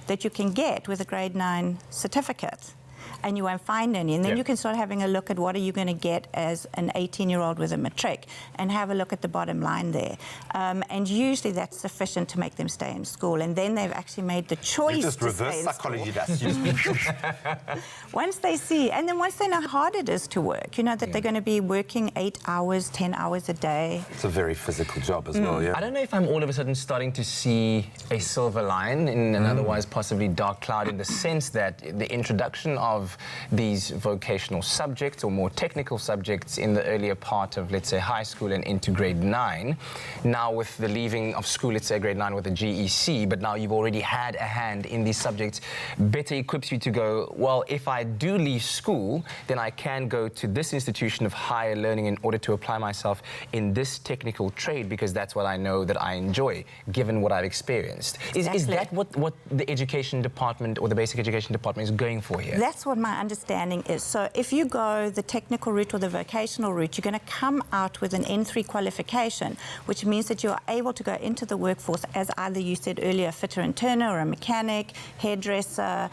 that you can get with a grade 9 certificate. And you won't find any. And then you can start having a look at what are you going to get as an 18-year-old with a matric, and have a look at the bottom line there. And usually that's sufficient to make them stay in school. And then they've actually made the choice You just to reverse stay in psychology, school. that's Once they see, and then once they know how hard it is to work, you know, that they're going to be working 8 hours, 10 hours a day. It's a very physical job as well, yeah. I don't know if I'm all of a sudden starting to see a silver line in an otherwise possibly dark cloud, in the sense that the introduction of these vocational subjects or more technical subjects in the earlier part of, let's say, high school and into grade 9. Now with the leaving of school, let's say grade 9 with a GEC, but now you've already had a hand in these subjects, better equips you to go, well, if I do leave school, then I can go to this institution of higher learning in order to apply myself in this technical trade, because that's what I know that I enjoy, given what I've experienced. Is that what the education department or the basic education department is going for here? That's what my understanding is. So if you go the technical route or the vocational route, you're going to come out with an N3 qualification, which means that you're able to go into the workforce as either, you said earlier, a fitter and turner, or a mechanic, hairdresser,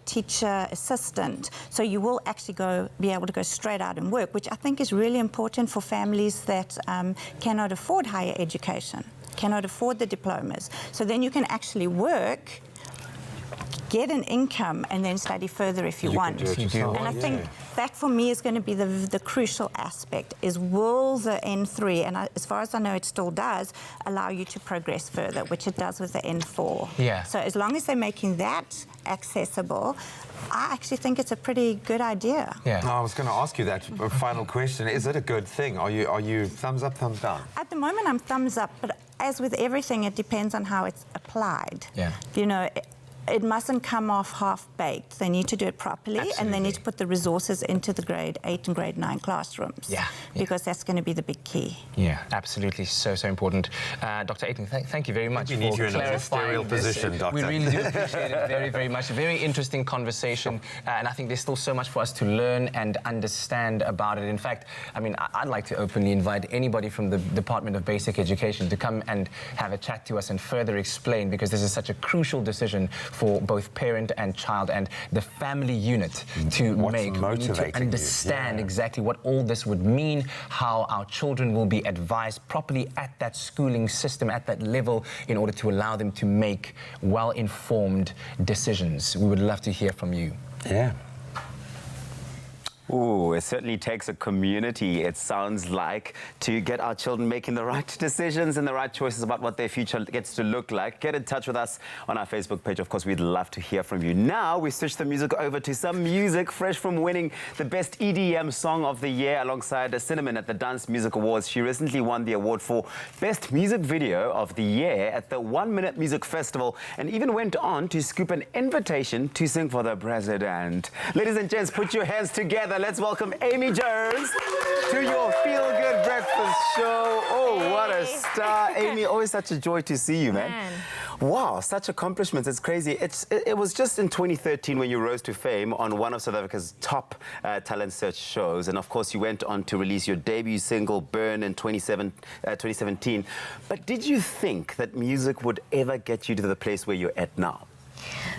teacher, assistant. So you will actually be able to go straight out and work, which I think is really important for families that cannot afford higher education, cannot afford the diplomas. So then you can actually work, get an income, and then study further if you want. And I think that for me is going to be the crucial aspect, is will the N3, and as far as I know it still does, allow you to progress further, which it does with the N4. Yeah. So as long as they're making that accessible, I actually think it's a pretty good idea. Yeah. No, I was going to ask you that final question. Is it a good thing? Are you thumbs up, thumbs down? At the moment, I'm thumbs up, but as with everything, it depends on how it's applied. Yeah. You know, it mustn't come off half-baked. They need to do it properly. Absolutely. And they need to put the resources into the grade 8 and grade 9 classrooms. Yeah. Because that's going to be the big key. Yeah, absolutely. So important. Dr. Aiton, thank you very much for need you in a clarifying this. position, Doctor. We really do appreciate it very, very much. A very interesting conversation. And I think there's still so much for us to learn and understand about it. In fact, I mean, I'd like to openly invite anybody from the Department of Basic Education to come and have a chat to us and further explain, because this is such a crucial decision for both parent and child and the family unit to make. We need to understand exactly what all this would mean, how our children will be advised properly at that schooling system, at that level, in order to allow them to make well-informed decisions. We would love to hear from you. Yeah. Ooh, it certainly takes a community, it sounds like, to get our children making the right decisions and the right choices about what their future gets to look like. Get in touch with us on our Facebook page. Of course, we'd love to hear from you. Now, we switch the music over to some music fresh from winning the Best EDM Song of the Year alongside Cinnamon at the Dance Music Awards. She recently won the award for Best Music Video of the Year at the 1 Minute Music Festival, and even went on to scoop an invitation to sing for the president. Ladies and gents, put your hands together. Let's welcome Amy Jones to your Feel Good Breakfast Show. Oh, what a star. Amy, always such a joy to see you, man. Wow, such accomplishments. It's crazy. It was just in 2013 when you rose to fame on one of South Africa's top talent search shows. And of course, you went on to release your debut single, Burn, in 2017. But did you think that music would ever get you to the place where you're at now?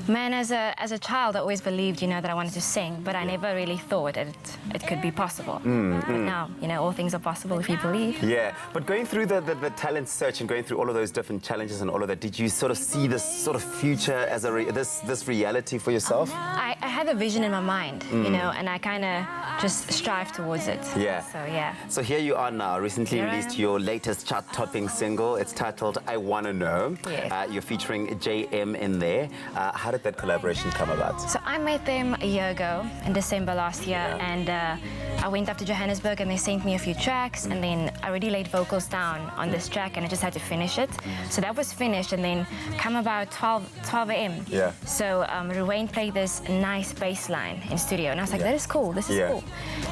Man, as a child, I always believed, that I wanted to sing, but I never really thought it could be possible. But now, all things are possible if you believe. Yeah, but going through the talent search and going through all of those different challenges and all of that, did you sort of see this sort of future as this reality for yourself? I had a vision in my mind, and I kind of just strive towards it. Yeah. So, yeah. So here you are now, recently released your latest chart-topping single. It's titled I Wanna Know. Yes. You're featuring JM in there. How did that collaboration come about? So I met them a year ago, in December last year, and I went up to Johannesburg and they sent me a few tracks, and then I already laid vocals down on this track and I just had to finish it. So that was finished, and then come about 12 a.m. Yeah. So Ruane played this nice bass line in studio, and I was like, that is cool, this is cool.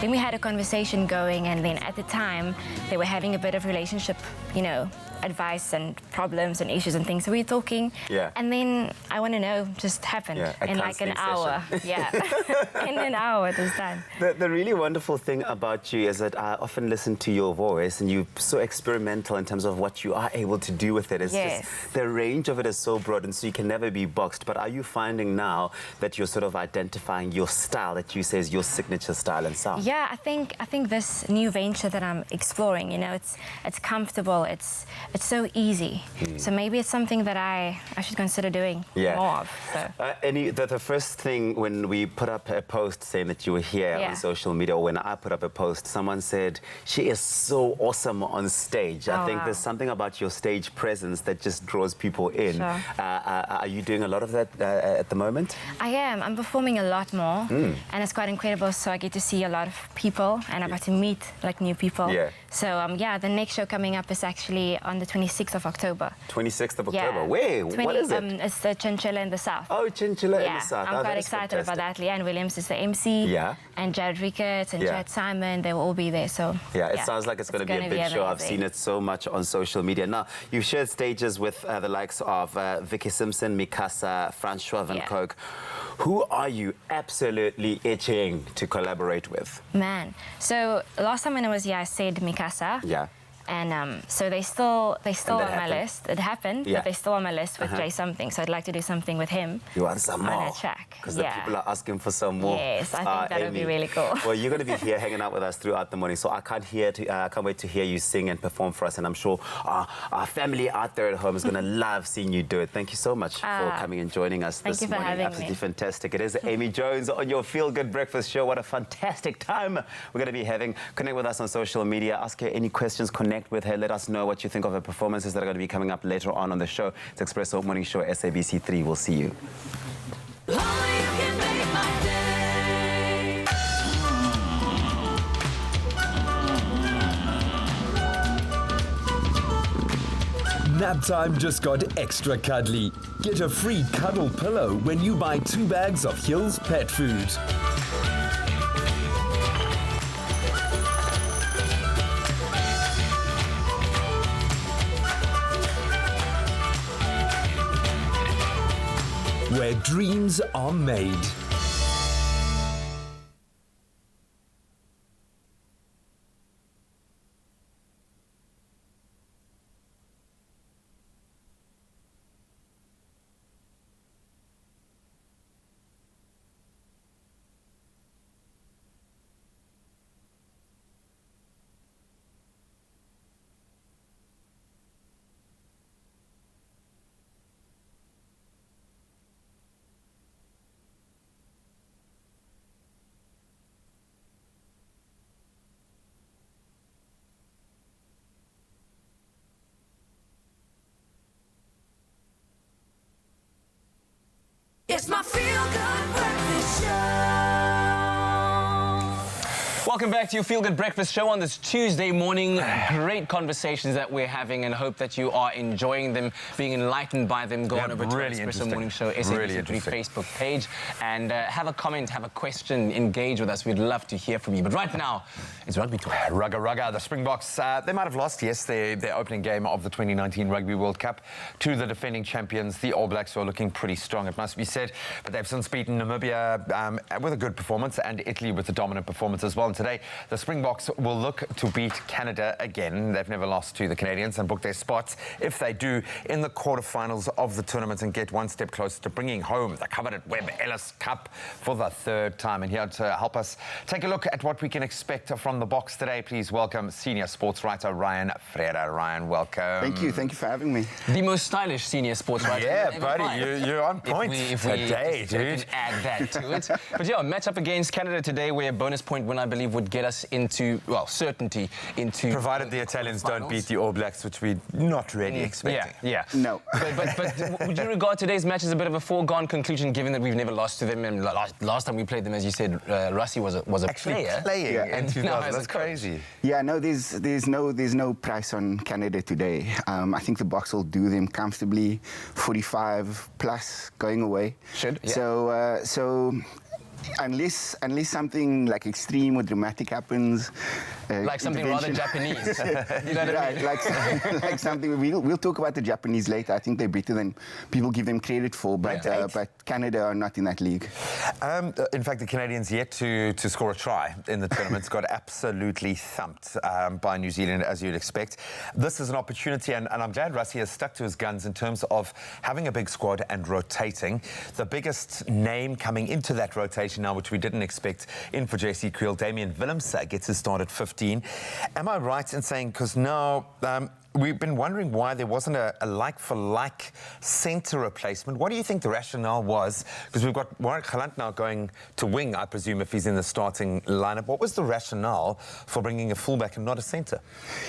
Then we had a conversation going, and then at the time they were having a bit of relationship, advice and problems and issues and things. So we were talking, and then I Wanna Know just happened in like an hour. Yeah, in an hour this time. The really wonderful thing about you is that I often listen to your voice, and you're so experimental in terms of what you are able to do with it. It's just the range of it is so broad, and so you can never be boxed. But are you finding now that you're sort of identifying your style that you say is your signature style and sound? Yeah, I think this new venture that I'm exploring, it's comfortable, it's so easy. So maybe it's something that I should consider doing more of. So. The first thing when we put up a post saying that you were here on social media, or when I put up a post, someone said, she is so awesome on stage. I think there's something about your stage presence that just draws people in. Sure. Are you doing a lot of that at the moment? I am. I'm performing a lot more, and it's quite incredible. So I get to see a lot of people, and I get to meet like new people. Yeah. So the next show coming up is actually on the 26th of October. 26th of October. Where? What is it? It's the Chinchilla in the South. Oh, Chinchilla in the South. I'm quite excited about that. Leanne Williams is the MC. Yeah. And Jared Ricketts and Chad Simon, they will all be there. So it sounds like it's going to be a big show. I've seen it so much on social media. Now, you've shared stages with the likes of Vicky Simpson, Mikasa, Francois Van Coke. Who are you absolutely itching to collaborate with? Man, so last time when I was here, I said Mikasa. Yeah. And so they still on my list. It happened, but they're still on my list with Jay Something. So I'd like to do something with him. You want some more? On a track. Because the people are asking for some more. Yes, I think that would be really cool. Well, you're going to be here hanging out with us throughout the morning. So I can't wait to hear you sing and perform for us. And I'm sure our family out there at home is going to love seeing you do it. Thank you so much for coming and joining us this morning. Thank you for having Absolutely me. fantastic. It is Amy Jones on your Feel Good Breakfast Show. What a fantastic time we're going to be having. Connect with us on social media. Ask her any questions. Connect with her. Let us know what you think of the performances that are going to be coming up later on the show. It's Expresso Morning Show, SABC 3. We'll see you. Nap time just got extra cuddly. Get a free cuddle pillow when you buy 2 bags of Hill's pet food. Where dreams are made. It's my Feel Good Breakfast Show. Welcome back to your Feel Good Breakfast Show on this Tuesday morning. Great conversations that we're having, and hope that you are enjoying them, being enlightened by them. Go on over to Expresso Morning Show, SABC3 Facebook page, and have a comment, have a question, engage with us. We'd love to hear from you. But right now, it's rugby talk. Rugga, the Springboks, they might have lost yesterday, their opening game of the 2019 Rugby World Cup to the defending champions, the All Blacks, who are looking pretty strong, it must be said. But they've since beaten Namibia with a good performance, and Italy with a dominant performance as well. And today, the Springboks will look to beat Canada again. They've never lost to the Canadians and book their spots, if they do, in the quarterfinals of the tournament and get one step closer to bringing home the coveted Webb Ellis Cup for the third time. And here to help us take a look at what we can expect from the Boks today, please welcome senior sports writer Ryan Frere. Ryan, welcome. Thank you for having me. The most stylish senior sports writer. Yeah, buddy, you're on point today, dude. Add that to it. But yeah, match up against Canada today, where a bonus point win, I believe, would get us into, well, certainty into... Provided the Italians don't beat the All Blacks, which we're not really expecting. Yeah. No. But would you regard today's match as a bit of a foregone conclusion, given that we've never lost to them? And last time we played them, as you said, Rassie was a actually player. Playing in 2000. That's coach. Crazy. Yeah, no, there's no price on Canada today. I think the Boks will do them comfortably, 45 plus going away. Should, yeah. So unless something like extreme or dramatic happens, like something rather Japanese. You know what I mean? like something. We'll talk about the Japanese later. I think they're better than people give them credit for, but Canada are not in that league. In fact, the Canadians yet to score a try in the tournament. Got absolutely thumped by New Zealand, as you'd expect. This is an opportunity, and I'm glad Rassie has stuck to his guns in terms of having a big squad and rotating. The biggest name coming into that rotation now, which we didn't expect, in for JC Kriel, Damian Willems gets his start at 15. Am I right in saying, because now we've been wondering why there wasn't a like-for-like centre replacement. What do you think the rationale was? Because we've got Warwick Galant now going to wing, I presume, if he's in the starting lineup. What was the rationale for bringing a fullback and not a centre?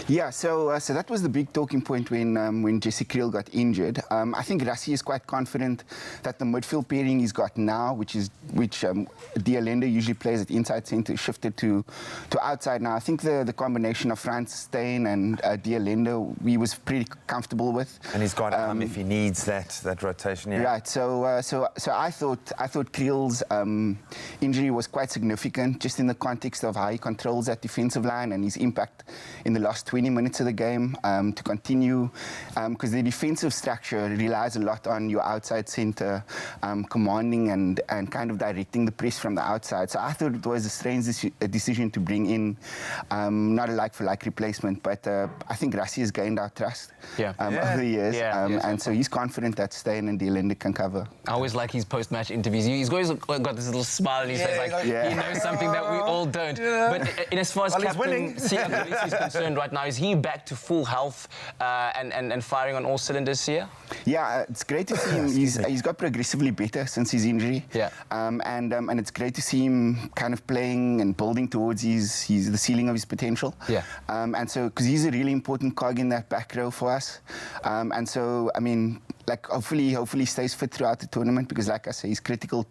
Yeah, so that was the big talking point when JC Kriel got injured. I think Rassie is quite confident that the midfield pairing he's got now, which D'Alenda usually plays at inside centre, shifted to outside now. I think the combination of Frans Steyn and D'Alenda he was pretty comfortable with, and he's got if he needs that rotation. Yeah. Right. So I thought Kriel's injury was quite significant, just in the context of how he controls that defensive line and his impact in the last 20 minutes of the game to continue, because the defensive structure relies a lot on your outside centre commanding and kind of directing the press from the outside. So I thought it was a strange decision to bring in not a like-for-like replacement, but I think Rassie has gained our trust over the years, and so he's confident that Steyn and D'Alenda can cover. I always like his post-match interviews. He's always got this little smile on his face, like he knows something that we all don't. But in as far as Captain Siya Kolisi is concerned right now, is he back to full health and firing on all cylinders here? Yeah, it's great to see him. He's got progressively better since his injury. Yeah. And it's great to see him kind of playing and building towards the ceiling of his potential. Yeah. And so, because he's a really important cog in that back row for us. And so, I mean, like hopefully stays fit throughout the tournament, because like I say, he's critical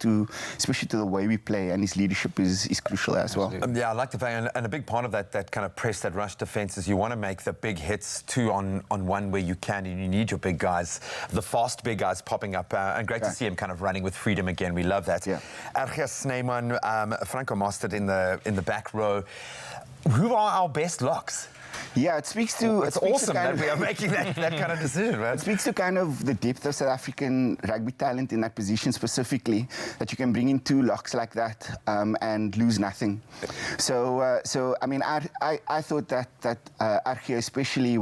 especially to the way we play, and his leadership is crucial as well. Yeah, I like the play, and a big part of that kind of press, that rush defence, is you want to make the big hits 2 on 1 where you can, and you need your big guys, the fast big guys popping up, and great to see him kind of running with freedom again. We love that. Yeah. Argia Snyman, Franco Mostert in the back row. Who are our best locks? Yeah, it speaks to... It's awesome that we are making that kind of decision, right? It speaks to kind of the depth of South African rugby talent in that position specifically, that you can bring in 2 locks like that and lose nothing. So I mean, I thought that Argia especially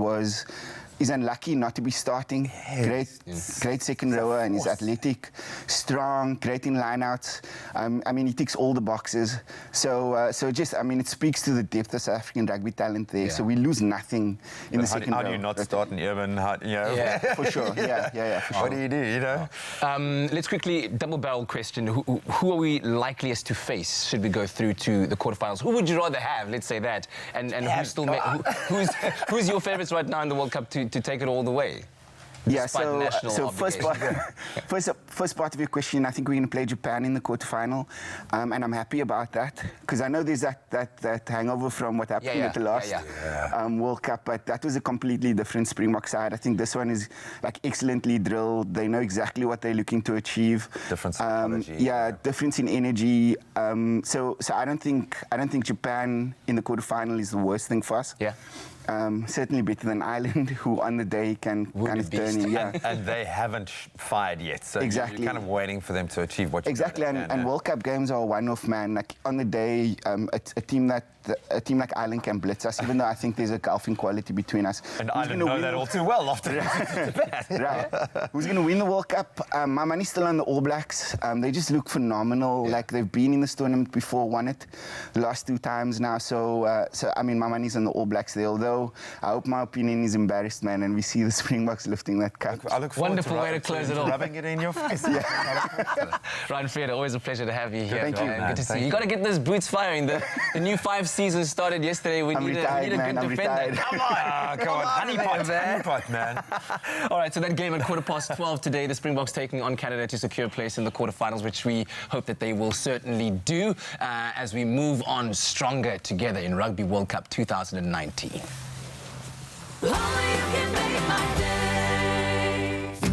is unlucky not to be starting. Great second rower, and he's athletic, strong, great in lineouts. I mean, he ticks all the boxes. So just, I mean, it speaks to the depth of South African rugby talent there. Yeah. So we lose nothing in the second row. How do you not start in Irvin? Yeah, for sure. Yeah. For sure. What do you do? You know. Let's quickly double-barrel question: Who are we likeliest to face? Should we go through to the quarterfinals? Who would you rather have? Let's say that, and who's your favourites right now in the World Cup to take it all the way? Yeah, so first part of your question, I think we're going to play Japan in the quarterfinal, and I'm happy about that, because I know there's that hangover from what happened at the last World Cup, but that was a completely different Springbok side. I think this one is like excellently drilled. They know exactly what they're looking to achieve. Difference in energy. Difference in energy. So I don't think Japan in the quarterfinal is the worst thing for us. Yeah. certainly better than Ireland, who on the day can kind of turn in. Yeah. And they haven't fired yet, so Exactly. you're kind of waiting for them to achieve what you Exactly, and World Cup games are a one-off, man. Like on the day, a team like Ireland can blitz us, even though I think there's a gulfing quality between us. And Ireland know that all too well after Right. Who's going to win the World Cup? My money's still on the All Blacks. They just look phenomenal. Yeah. Like they've been in this tournament before, won it the last 2 times now. So I mean, my money's on the All Blacks there. Although I hope my opinion is embarrassed, man, and we see the Springboks lifting that cup. I look forward Wonderful way to close it off. Rubbing it in your face. Ryan Fred, always a pleasure to have you here. Thank you. Man. Good to see you. You got to get those boots firing. The new 5 seasons started yesterday. We need a good defender. Come on. Come on. Honeypot, man. All right, so that game at 12:15 today, the Springboks taking on Canada to secure a place in the quarterfinals, which we hope that they will certainly do as we move on stronger together in Rugby World Cup 2019.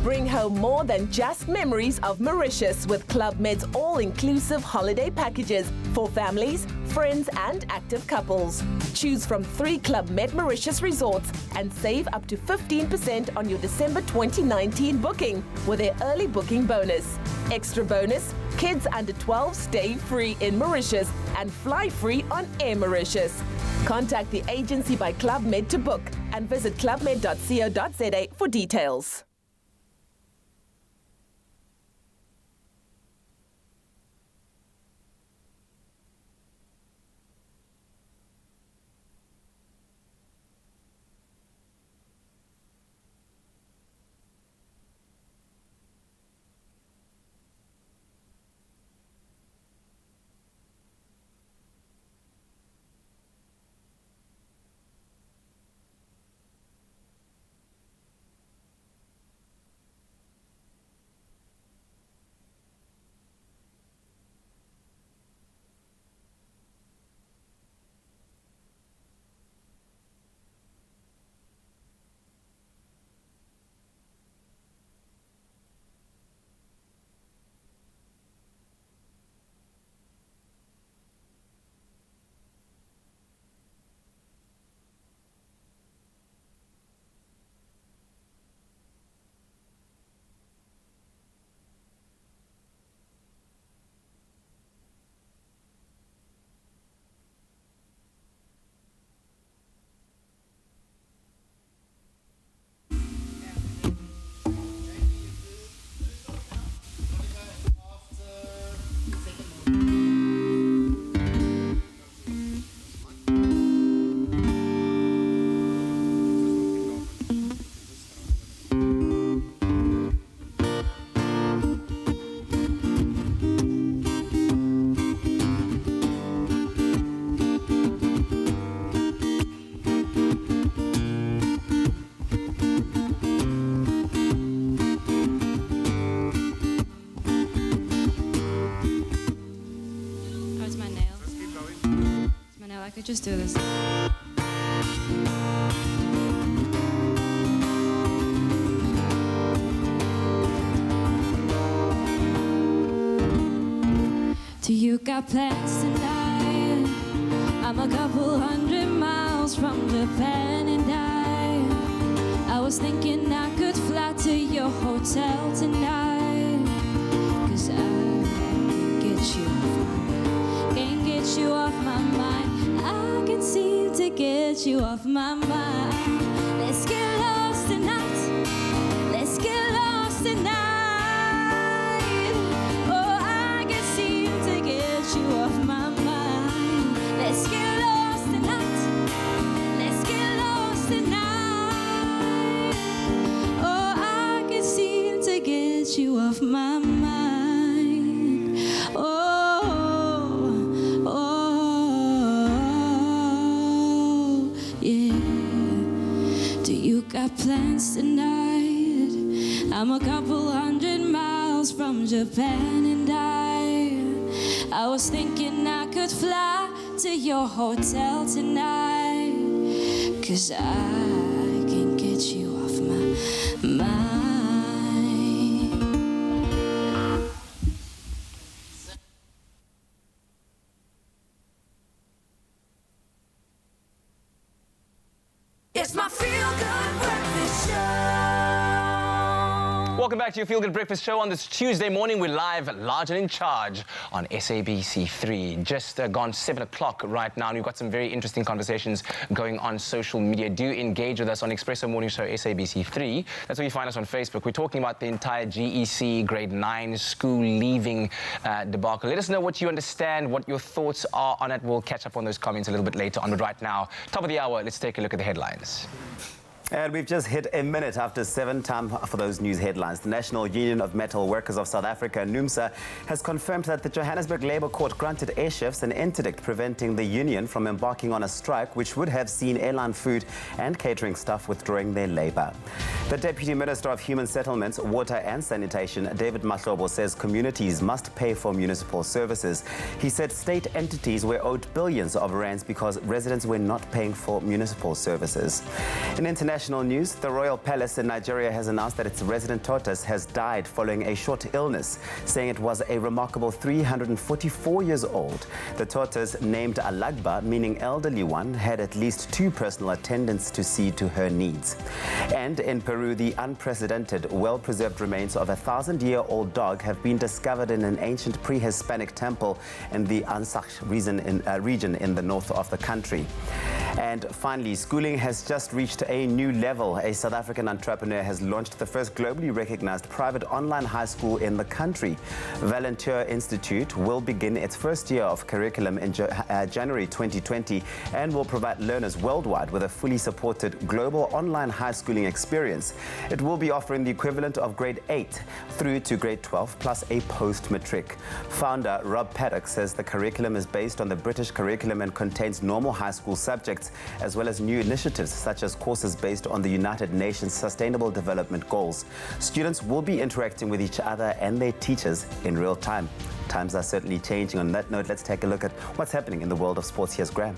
Bring home more than just memories of Mauritius with Club Med's all-inclusive holiday packages for families, friends and active couples. Choose from 3 Club Med Mauritius resorts and save up to 15% on your December 2019 booking with their early booking bonus. Extra bonus, kids under 12 stay free in Mauritius and fly free on Air Mauritius. Contact the agency by Club Med to book and visit clubmed.co.za for details. Just do this. Do you got plans tonight? I'm a couple 100 miles from Japan and I was thinking I could fly to your hotel tonight. 'Cause I can't get you off my mind. I can seem to get you off my mind. Let's get lost tonight. Let's get lost tonight. Oh, I can seem to get you off my mind. Let's get lost tonight. Let's get lost tonight. Oh, I can seem to get you off my mind. Got plans tonight. I'm a couple 100 miles from Japan and I was thinking I could fly to your hotel tonight. 'Cause I can get you off my mind. welcome back to your Feel Good Breakfast Show. On this Tuesday morning, we're live, large and in charge on SABC3. Just gone 7 o'clock right now, and we've got some very interesting conversations going on social media. Do engage with us on Expresso Morning Show SABC3. That's where you find us on Facebook. We're talking about the entire GEC grade 9 school leaving debacle. Let us know what you understand, what your thoughts are on it. We'll catch up on those comments a little bit later on. But right now, top of the hour, let's take a look at the headlines. And we've just hit a minute after 7. Time for those news headlines. The National Union of Metal Workers of South Africa, NUMSA, has confirmed that the Johannesburg Labour Court granted air chefs an interdict preventing the union from embarking on a strike, which would have seen airline food and catering staff withdrawing their labour. The Deputy Minister of Human Settlements, Water and Sanitation, David Mahlobo, says communities must pay for municipal services. He said state entities were owed billions of rands because residents were not paying for municipal services. In international news, the Royal Palace in Nigeria has announced that its resident tortoise has died following a short illness, saying it was a remarkable 344 years old. The tortoise, named Alagba, meaning elderly one, had at least 2 personal attendants to see to her needs. And in Peru, the unprecedented, well-preserved remains of a 1,000-year-old dog have been discovered in an ancient pre-Hispanic temple in the Ancash region in the north of the country. And finally, schooling has just reached a new level. A South African entrepreneur has launched the first globally recognized private online high school in the country. Volunteer Institute will begin its first year of curriculum in January 2020 and will provide learners worldwide with a fully supported global online high schooling experience. It will be offering the equivalent of grade 8 through to grade 12 plus a post-matric. Founder Rob Paddock says the curriculum is based on the British curriculum and contains normal high school subjects as well as new initiatives such as courses based on the United Nations Sustainable Development Goals. Students will be interacting with each other and their teachers in real time. Times are certainly changing. On that note, let's take a look at what's happening in the world of sports. Here's Graham.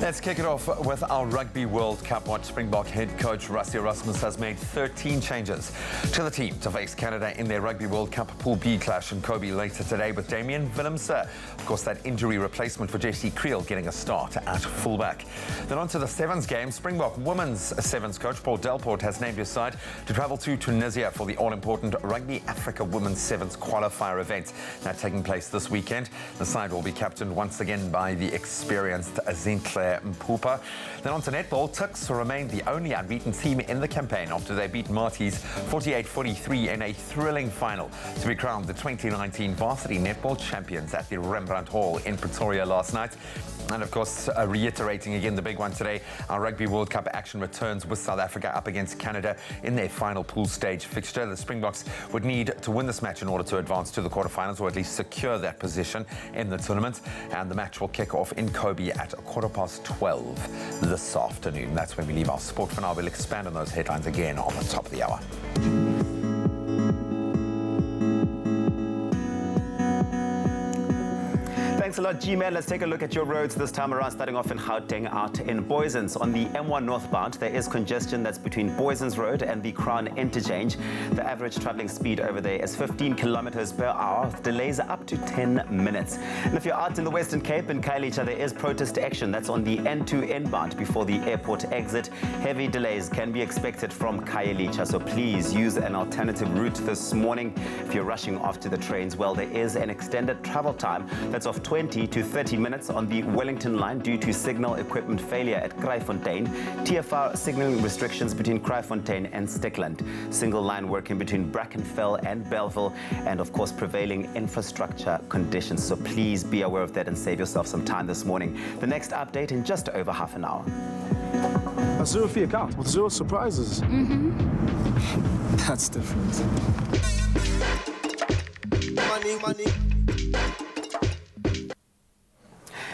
Let's kick it off with our Rugby World Cup watch. Springbok head coach Rassie Erasmus has made 13 changes to the team to face Canada in their Rugby World Cup Pool B clash in Kobe later today, with Damian Willemse, of course, that injury replacement for Jesse Creel, getting a start at fullback. Then on to the Sevens game. Springbok women's Sevens coach Paul Delport has named his side to travel to Tunisia for the all-important Rugby Africa Women's Sevens qualifier event. Now taking place this weekend. The side will be captained once again by the experienced Zinhle Mpupa. Then on to netball. Tuks remained the only unbeaten team in the campaign after they beat Marties 48-43 in a thrilling final to be crowned the 2019 varsity netball champions at the Rembrandt Hall in Pretoria last night. And of course, reiterating again the big one today, our Rugby World Cup action returns with South Africa up against Canada in their final pool stage fixture. The Springboks would need to win this match in order to advance to the quarterfinals, or at least secure that position in the tournament. And the match will kick off in Kobe at 12:15 this afternoon. That's when we leave our sport for now. We'll expand on those headlines again on the top of the hour. Thanks a lot, G-Man. Let's take a look at your roads this time around, starting off in Gauteng, out in Boysens. On the M1 northbound, there is congestion that's between Boysens Road and the Crown Interchange. The average traveling speed over there is 15 kilometers per hour. Delays are up to 10 minutes. And if you're out in the Western Cape in Khayelitsha, there is protest action. That's on the N2 inbound before the airport exit. Heavy delays can be expected from Khayelitsha, so please use an alternative route this morning. If you're rushing off to the trains, well, there is an extended travel time that's of 20 to 30 minutes on the Wellington line due to signal equipment failure at Kraaifontein. TFR signaling restrictions between Kraaifontein and Stickland. Single line working between Brackenfell and Belleville, and of course prevailing infrastructure conditions. So please be aware of that and save yourself some time this morning. The next update in just over half an hour. A zero-fee account with 0 surprises. That's different. Money.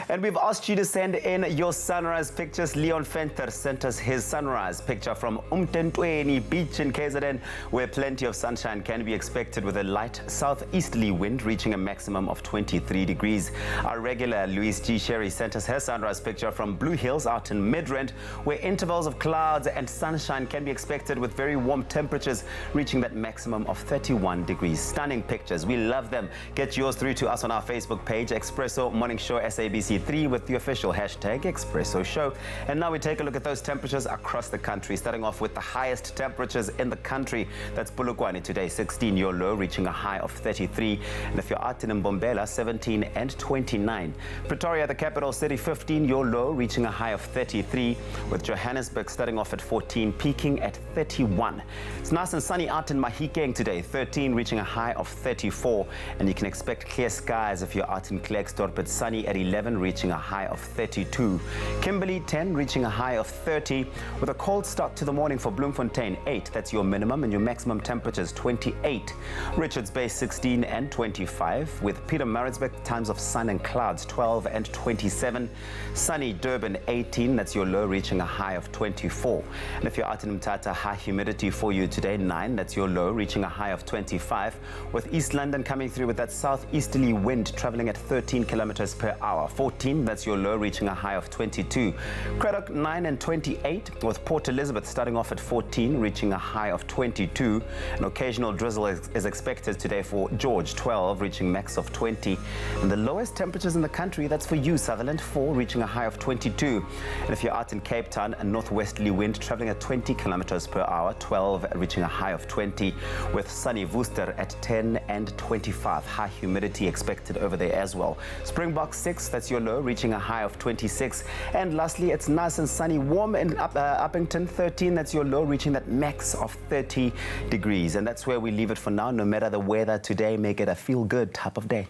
And we've asked you to send in your sunrise pictures. Leon Fenter sent us his sunrise picture from Umtentweni Beach in KZN, where plenty of sunshine can be expected with a light southeasterly wind reaching a maximum of 23 degrees. Our regular Louise G. Sherry sent us her sunrise picture from Blue Hills out in Midrand, where intervals of clouds and sunshine can be expected with very warm temperatures reaching that maximum of 31 degrees. Stunning pictures. We love them. Get yours through to us on our Facebook page, Expresso Morning Show SABC 2023 with the official hashtag Expresso Show. And now we take a look at those temperatures across the country, starting off with the highest temperatures in the country. That's Polokwane today, 16, your low, reaching a high of 33. And if you're out in Mbombela, 17 and 29. Pretoria, the capital city, 15, your low, reaching a high of 33. With Johannesburg starting off at 14, peaking at 31. It's nice and sunny out in Mahikeng today, 13, reaching a high of 34. And you can expect clear skies if you're out in Klerksdorp. It's sunny at 11, reaching a high of 32. Kimberley, 10, reaching a high of 30. With a cold start to the morning for Bloemfontein, 8. That's your minimum, and your maximum temperatures 28. Richards Bay, 16 and 25. With Pietermaritzburg, times of sun and clouds, 12 and 27. Sunny Durban, 18. That's your low, reaching a high of 24. And if you're out in Mthatha, high humidity for you today, 9. That's your low, reaching a high of 25. With East London coming through with that southeasterly wind traveling at 13 kilometers per hour, 14. That's your low, reaching a high of 22. Craddock, 9 and 28. With Port Elizabeth starting off at 14, reaching a high of 22. An occasional drizzle is expected today for George, 12, reaching max of 20. And the lowest temperatures in the country, that's for you, Sutherland, 4, reaching a high of 22. And if you're out in Cape Town, a northwesterly wind traveling at 20 kilometers per hour, 12, reaching a high of 20. With sunny Worcester at 10 and 25. High humidity expected over there as well. Springbok, 6, that's your low, reaching a high of 26. And lastly, it's nice and sunny, warm in Uppington, 13, that's your low, reaching that max of 30 degrees. And that's where we leave it for now. No matter the weather today, make it a feel-good type of day.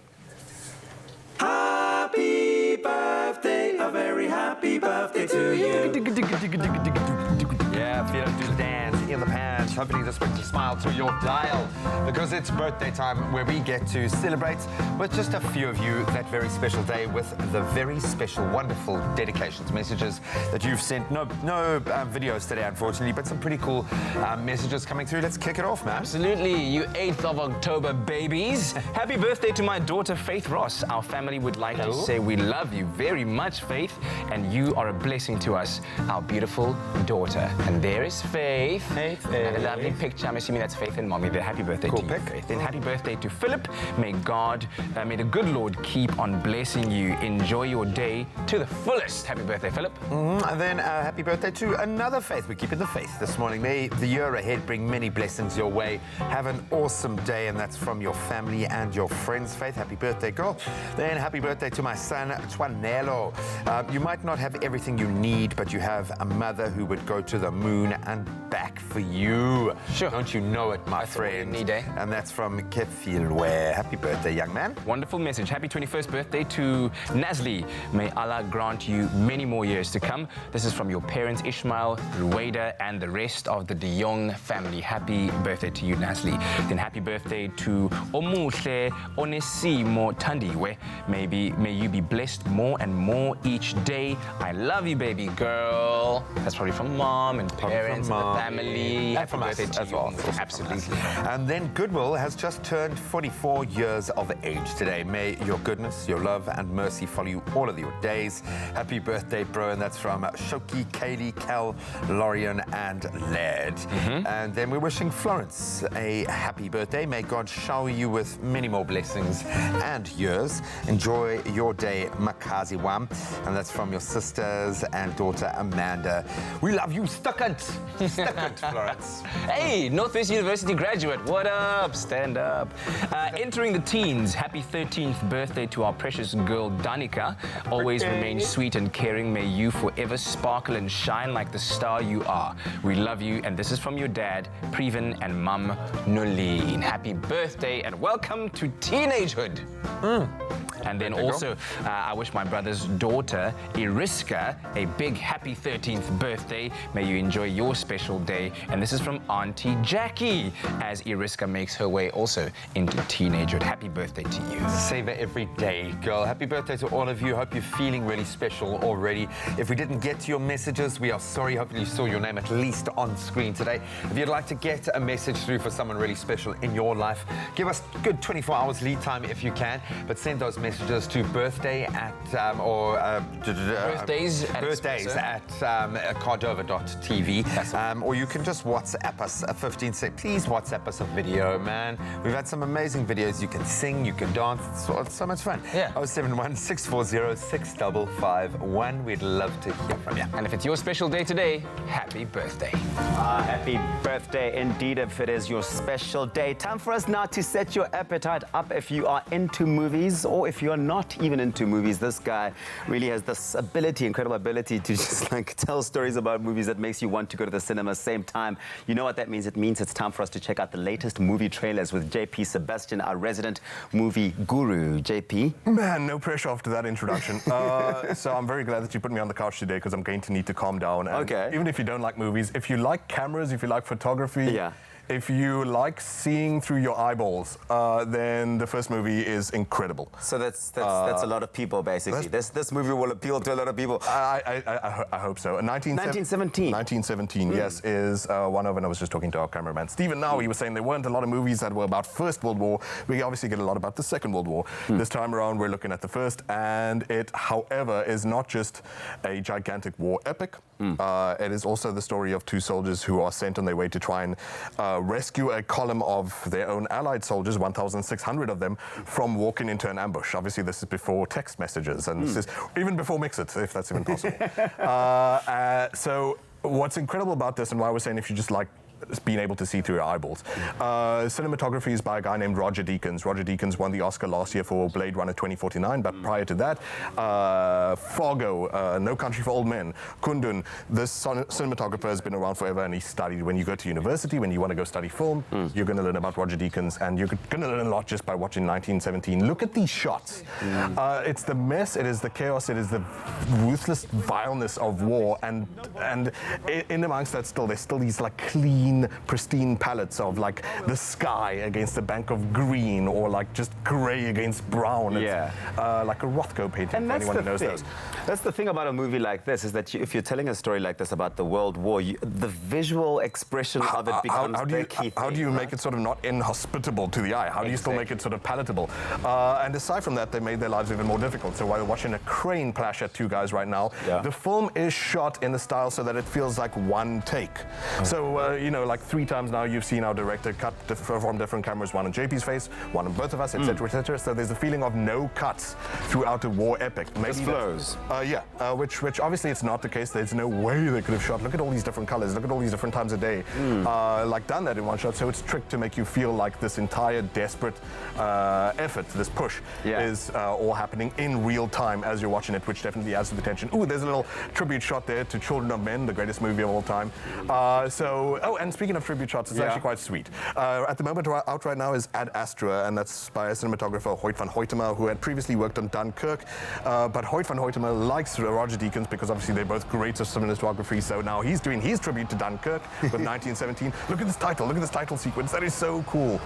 Happy birthday, a very happy birthday to you. Yeah, feel it, do the dance in the pants. Hopefully this brings a smile to your dial, because it's birthday time where we get to celebrate with just a few of you that very special day with the very special, wonderful dedications, messages that you've sent. No videos today, unfortunately, but some pretty cool messages coming through. Let's kick it off, man. Absolutely, you 8th of October babies. Happy birthday to my daughter, Faith Ross. Our family would like to say we love you very much, Faith, and you are a blessing to us, our beautiful daughter. And there is Faith. Faith. And a lovely picture. I'm assuming that's Faith and Mommy. There. Happy birthday to you, Faith. Then happy birthday to Philip. May the good Lord keep on blessing you. Enjoy your day to the fullest. Happy birthday, Philip. And then happy birthday to another Faith. We're keeping the faith this morning. May the year ahead bring many blessings your way. Have an awesome day, and that's from your family and your friends, Faith. Happy birthday, girl. Then happy birthday to my son, Twanelo. You might not have everything you need, but you have a mother who would go to the moon and back for you. Sure. Don't you know it, my friend? Need, eh? And that's from Kefilwe. Happy birthday, young man. Wonderful message. Happy 21st birthday to Nazli. May Allah grant you many more years to come. This is from your parents, Ishmael, Rueda, and the rest of the De Jong family. Happy birthday to you, Nazli. Then happy birthday to Omuhle Onesimo Tandiwe. May you be blessed more and more each day. I love you, baby girl. That's probably from mom and parents and the family. And from us as well. Absolutely. And then Goodwill has just turned 44 years of age today. May your goodness, your love, and mercy follow you all of your days. Happy birthday, bro. And that's from Shoki, Kaylee, Kel, Lorian, and Laird. And then we're wishing Florence a happy birthday. May God shower you with many more blessings and years. Enjoy your day, Makazi Wam. And that's from your sisters and daughter Amanda. We love you, Stuckant, Florence. Hey, Northwest University graduate, what up? Stand up. Entering the teens, happy 13th birthday to our precious girl, Danica. Always remain sweet and caring. May you forever sparkle and shine like the star you are. We love you, and this is from your dad, Preven, and mum, Nolene. Happy birthday, and welcome to teenagehood. And then also, I wish my brother's daughter, Iriska, a big happy 13th birthday. May you enjoy your special day. And this is from Auntie Jackie, as Iriska makes her way also into teenagehood. Happy birthday to you. Savor every day, girl. Happy birthday to all of you. Hope you're feeling really special already. If we didn't get to your messages, we are sorry. Hopefully you saw your name at least on screen today. If you'd like to get a message through for someone really special in your life, give us a good 24 hours lead time if you can, but send those messages to birthdays at cardova.tv, or you can just WhatsApp us a 15 sec. Please WhatsApp us a video, man. We've had some amazing videos. You can sing, you can dance. It's so much fun. Yeah. 071-640-6551. We'd love to hear from you. And if it's your special day today, happy birthday. Happy birthday indeed if it is your special day. Time for us now to set your appetite up if you are into movies or if you're not even into movies. This guy really has this incredible ability to just like tell stories about movies that makes you want to go to the cinema same time. You know what that means? It means it's time for us to check out the latest movie trailers with JP Sebastian, our resident movie guru. JP? Man, no pressure after that introduction. So I'm very glad that you put me on the couch today because I'm going to need to calm down. And even if you don't like movies, if you like cameras, if you like photography, if you like seeing through your eyeballs, then the first movie is incredible. So that's a lot of people, basically. This movie will appeal to a lot of people. I hope so. 1917. 1917, yes, is one of, and I was just talking to our cameraman, Stephen, now he was saying there weren't a lot of movies that were about First World War. We obviously get a lot about the Second World War. This time around, we're looking at the first, and it, however, is not just a gigantic war epic. It is also the story of two soldiers who are sent on their way to try and rescue a column of their own allied soldiers, 1,600 of them, from walking into an ambush. Obviously, this is before text messages, and this is even before Mix-It, if that's even possible. So what's incredible about this, and why I was saying if you just like being able to see through your eyeballs. Cinematography is by a guy named Roger Deakins. Roger Deakins won the Oscar last year for Blade Runner 2049, but prior to that, Fargo, No Country for Old Men, Kundun. This cinematographer has been around forever, and he studied. When you go to university, when you want to go study film, you're going to learn about Roger Deakins, and you're going to learn a lot just by watching 1917. Look at these shots. It's the mess, it is the chaos, it is the ruthless vileness of war, and in amongst that there's still these like clean, pristine palettes of like the sky against the bank of green, or like just grey against brown. It's, like a Rothko painting, and for anyone who knows those. That's the thing about a movie like this, is that if you're telling a story like this about the World War, the visual expression of it becomes the key thing. How do you make it sort of not inhospitable to the eye? How do you still make it sort of palatable? And aside from that, they made their lives even more difficult. So while you're watching a crane clash at two guys right now, the film is shot in the style so that it feels like one take. So, you know, like 3 times now you've seen our director cut from different cameras, one on JP's face, one on both of us, etc., etc. So there's a feeling of no cuts throughout a war epic. Maybe just flows. Which obviously it's not the case. There's no way they could have shot. Look at all these different colors. Look at all these different times a day. Like done that in one shot. So it's tricked to make you feel like this entire desperate effort, this push, is all happening in real time as you're watching it, which definitely adds to the tension. Ooh, there's a little tribute shot there to Children of Men, the greatest movie of all time. And speaking of tribute shots, it's actually quite sweet. At the moment, out right now is Ad Astra, and that's by a cinematographer, Hoyt van Hoytema, who had previously worked on Dunkirk. But Hoyt van Hoytema likes Roger Deakins because obviously they're both great at cinematography, so now he's doing his tribute to Dunkirk with 1917. Look at this title, look at this title sequence, that is so cool.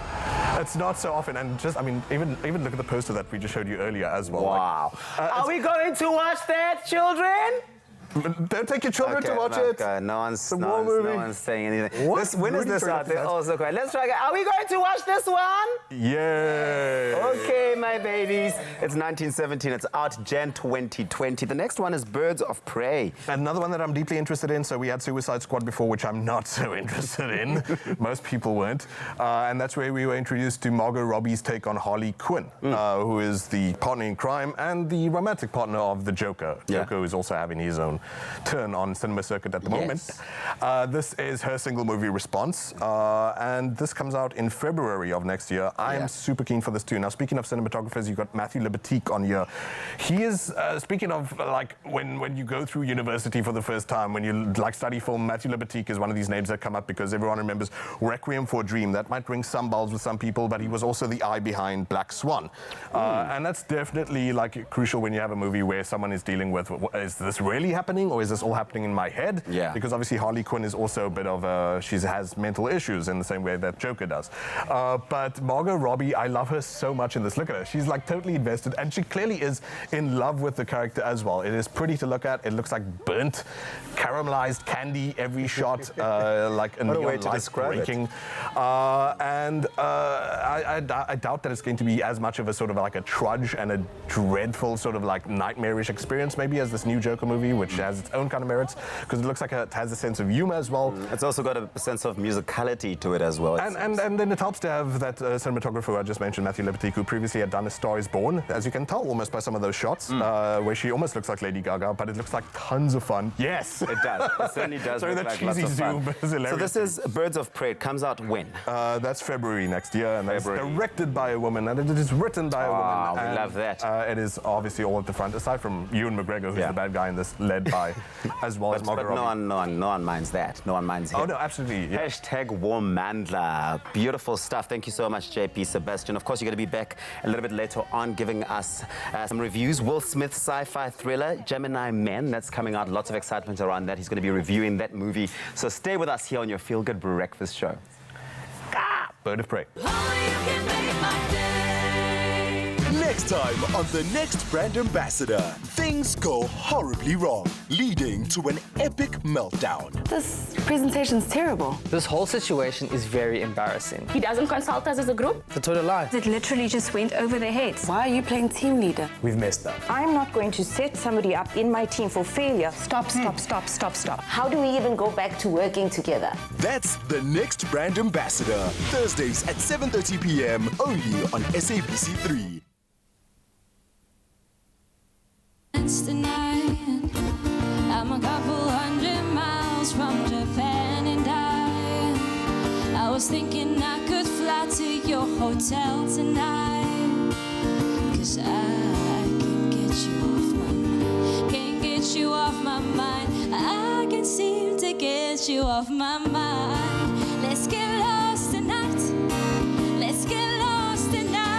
It's not so often, and just, I mean, even look at the poster that we just showed you earlier as well. Wow. Are we going to watch that, children? Don't take your children to watch it. No one's saying anything. When is this out? They're also quiet. Let's try again. Are we going to watch this one? Yeah. Okay, my babies. It's 1917. It's out Jan 2020. The next one is Birds of Prey. Another one that I'm deeply interested in. So we had Suicide Squad before, which I'm not so interested in. Most people weren't. And that's where we were introduced to Margot Robbie's take on Harley Quinn, who is the partner in crime and the romantic partner of the Joker. Joker is also having his own turn on cinema circuit at the moment. This is her single movie Response, and this comes out in February of next year. I am super keen for this too. Now, speaking of cinematographers, you've got Matthew Libatique on here. He is, speaking of like when you go through university for the first time, when you like study film, Matthew Libatique is one of these names that come up because everyone remembers Requiem for a Dream. That might ring some bells with some people, but he was also the eye behind Black Swan. And that's definitely like crucial when you have a movie where someone is dealing with, is this really happening? Or is this all happening in my head? Because obviously Harley Quinn is also a bit of she has mental issues in the same way that Joker does. But Margot Robbie, I love her so much in this. Look at her. She's like totally invested, and she clearly is in love with the character as well. It is pretty to look at. It looks like burnt, caramelized candy every shot, like a neon light breaking. And I doubt that it's going to be as much of a sort of like a trudge and a dreadful sort of like nightmarish experience maybe as this new Joker movie, which has its own kind of merits because it looks like it has a sense of humor as well. It's also got a sense of musicality to it as well. And then it helps to have that cinematographer who I just mentioned, Matthew Liverty, who previously had done A Star Is Born, as you can tell almost by some of those shots, where she almost looks like Lady Gaga, but it looks like tons of fun. Yes! It does. It certainly does. Sorry, look that like cheesy lots of fun. zoom is hilarious. So this is Birds of Prey. It comes out when? That's February next year, and it's directed by a woman, and it is written by a woman. We love that. It is obviously all at the front, aside from Ewan McGregor, who's the bad guy in this, led by, as well as Margot Robbie. But no one minds that. No one minds him. Oh, no, absolutely. Yeah. Hashtag warm mandla. Beautiful stuff. Thank you so much, JP Sebastian. Of course, you're going to be back a little bit later on giving us some reviews. Will Smith's sci-fi thriller, Gemini Man, that's coming out. Lots of excitement around that. He's going to be reviewing that movie. So stay with us here on your Feel Good Breakfast Show. Bird of Prey. Next time on The Next Brand Ambassador, things go horribly wrong, leading to an epic meltdown. This presentation's terrible. This whole situation is very embarrassing. He doesn't consult us as a group? It's a total lie. It literally just went over their heads. Why are you playing team leader? We've messed up. I'm not going to set somebody up in my team for failure. Stop. How do we even go back to working together? That's The Next Brand Ambassador, Thursdays at 7:30 p.m. only on SABC3. Tonight, I'm a couple hundred miles from Japan, and I was thinking I could fly to your hotel tonight, 'cause I can get you off my mind, can't get you off my mind, I can seem to get you off my mind. Let's get lost tonight, let's get lost tonight.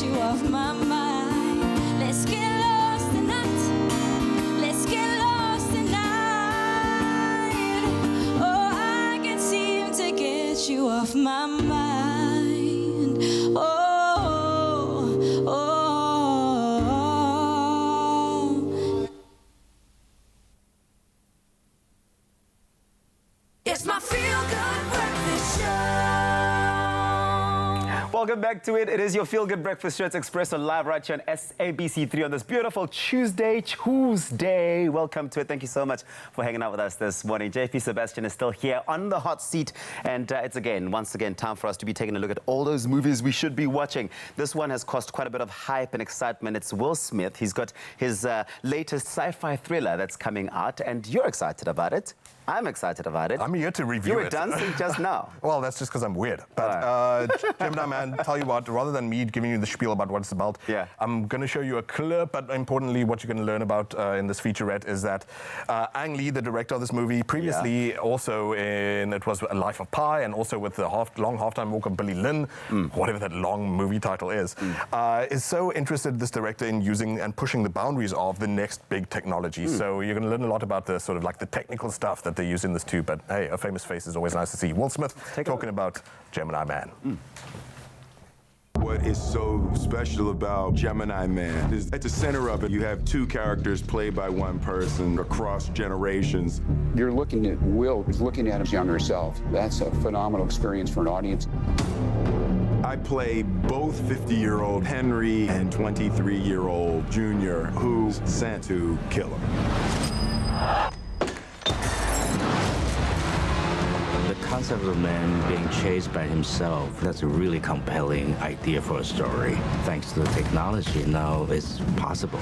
You off my mind. Let's get lost tonight. Let's get lost tonight. Oh, I can seem to get you off my mind. It's my Feel Good Breakfast Show. Welcome back to it. It is your Feel Good Breakfast Show. It's Expresso live right here on SABC3 on this beautiful Tuesday. Welcome to it. Thank you so much for hanging out with us this morning. JP Sebastian is still here on the hot seat, and it's once again time for us to be taking a look at all those movies we should be watching. This one has caused quite a bit of hype and excitement. It's Will Smith. He's got his latest sci-fi thriller that's coming out, and you're excited about it. I'm excited about it. I'm here to review it. You were dancing just now. Well, that's just because I'm weird. But Gemini Man, tell you what, rather than me giving you the spiel about what it's about, I'm going to show you a clip, but importantly, what you're going to learn about in this featurette is that Ang Lee, the director of this movie, previously also it was A Life of Pi, and also with the long halftime walk of Billy Lynn, whatever that long movie title is so interested, this director, in using and pushing the boundaries of the next big technology. So you're going to learn a lot about the sort of like the technical stuff that they use in this too, but hey, a famous face is always nice to see. Will Smith talking about Gemini Man. What is so special about Gemini Man is at the center of it, you have two characters played by one person across generations. You're looking at Will, who's looking at his younger self. That's a phenomenal experience for an audience. I play both 50-year-old Henry and 23-year-old Junior, who's sent to kill him. The concept of a man being chased by himself, that's a really compelling idea for a story. Thanks to the technology, now it's possible.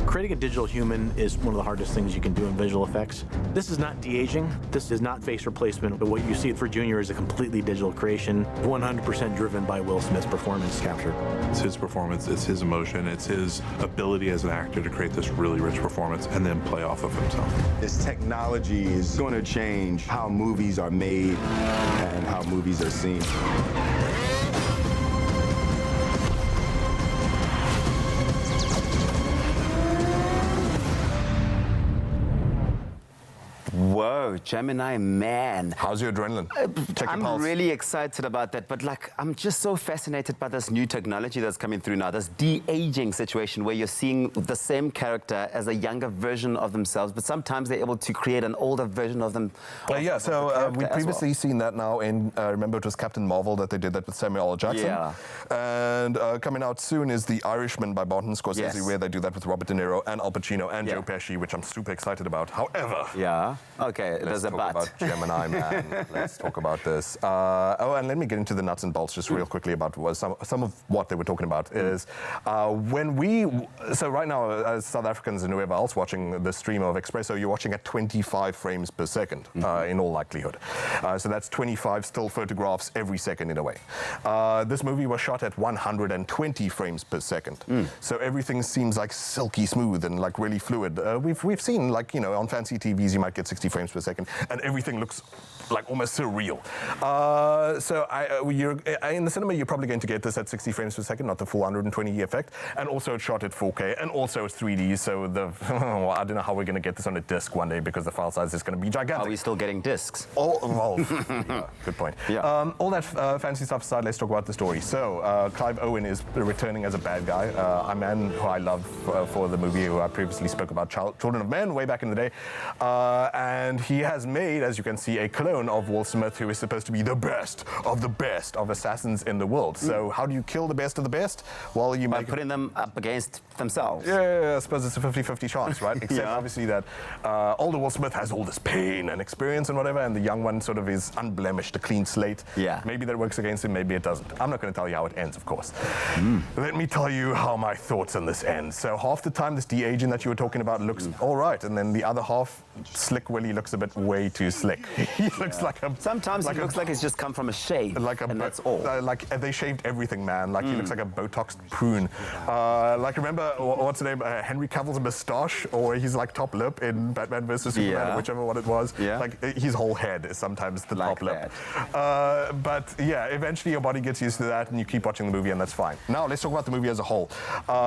Creating a digital human is one of the hardest things you can do in visual effects. This is not de-aging. This is not face replacement. But what you see for Junior is a completely digital creation, 100% driven by Will Smith's performance capture. It's his performance, it's his emotion, it's his ability as an actor to create this really rich performance and then play off of himself. This technology is going to change how movies are made and how movies are seen. Whoa, Gemini Man. How's your adrenaline? I'm really excited about that, but like, I'm just so fascinated by this new technology that's coming through now, this de-aging situation where you're seeing the same character as a younger version of themselves, but sometimes they're able to create an older version of them. Yeah, so we've previously seen that now in, remember it was Captain Marvel that they did that with Samuel L. Jackson. Yeah. And coming out soon is The Irishman by Martin Scorsese, where they do that with Robert De Niro and Al Pacino and Joe Pesci, which I'm super excited about. However, there's a but. About Gemini Man. Let's talk about this. And let me get into the nuts and bolts just real quickly about some of what they were talking about is so right now as South Africans and whoever else watching the stream of Expresso, you're watching at 25 frames per second in all likelihood. So that's 25 still photographs every second in a way. This movie was shot at 120 frames per second. So everything seems like silky smooth and like really fluid. We've seen, like, you know, on fancy TVs you might get 60 frames per second and everything looks like almost surreal. So in the cinema you're probably going to get this at 60 frames per second, not the full 120 effect, and also it's shot at 4K and also it's 3D, so I don't know how we're going to get this on a disc one day because the file size is going to be gigantic. Are we still getting discs? Good point. All that fancy stuff aside, let's talk about the story. So Clive Owen is returning as a bad guy, a man who I love for the movie, who I previously spoke about, Children of Men, way back in the day, and he has made, as you can see, a clone of Will Smith, who is supposed to be the best of assassins in the world. So how do you kill the best of the best? Well, you by putting them up against themselves. Yeah, I suppose it's a 50-50 chance, right? Except obviously that older Will Smith has all this pain and experience and whatever, and the young one sort of is unblemished, a clean slate. Maybe that works against him, maybe it doesn't. I'm not going to tell you how it ends, of course. Let me tell you how my thoughts on this end. So half the time this de-aging that you were talking about looks all right, and then the other half, Slick Willy looks a bit way too slick. He looks like a... Sometimes it looks like it's just come from a shave, and that's all. Like they shaved everything, man. Like he looks like a Botoxed prune. Like remember, what's the name? Henry Cavill's moustache, or his like top lip in Batman vs Superman, whichever one it was. Like his whole head is sometimes the top lip. But yeah, eventually your body gets used to that and you keep watching the movie and that's fine. Now let's talk about the movie as a whole.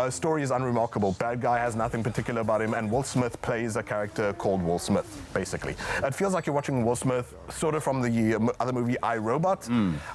Story is unremarkable. Bad guy has nothing particular about him, and Will Smith plays a character called Will Smith, basically. It feels like you're watching Will Smith sort of from the other movie I, Robot.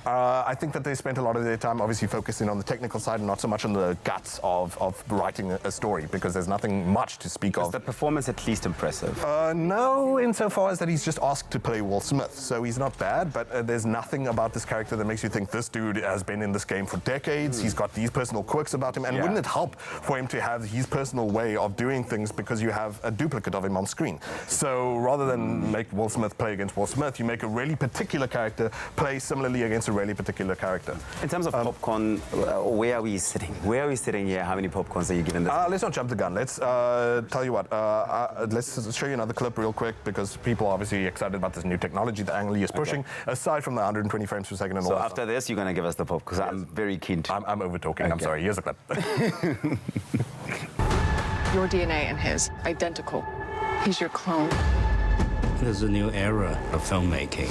I think that they spent a lot of their time obviously focusing on the technical side and not so much on the guts of writing a story, because there's nothing much to speak of. Is the performance at least impressive? No, insofar as that he's just asked to play Will Smith, so he's not bad, but there's nothing about this character that makes you think this dude has been in this game for decades. He's got these personal quirks about him, and wouldn't it help for him to have his personal way of doing things because you have a duplicate of him on screen? So rather than make Will Smith play against Will Smith, you make a really particular character play similarly against a really particular character. In terms of popcorn, where are we sitting? Where are we sitting here? How many popcorns are you giving this? Let's not jump the gun. Let's tell you what. Let's show you another clip real quick, because people are obviously excited about this new technology that Ang Lee is pushing, aside from the 120 frames per second and all that. So after this, you're going to give us the pop, because I'm very keen to. I'm over-talking. I'm sorry. Here's a clip. Your DNA and his, identical. He's your clone. There's a new era of filmmaking,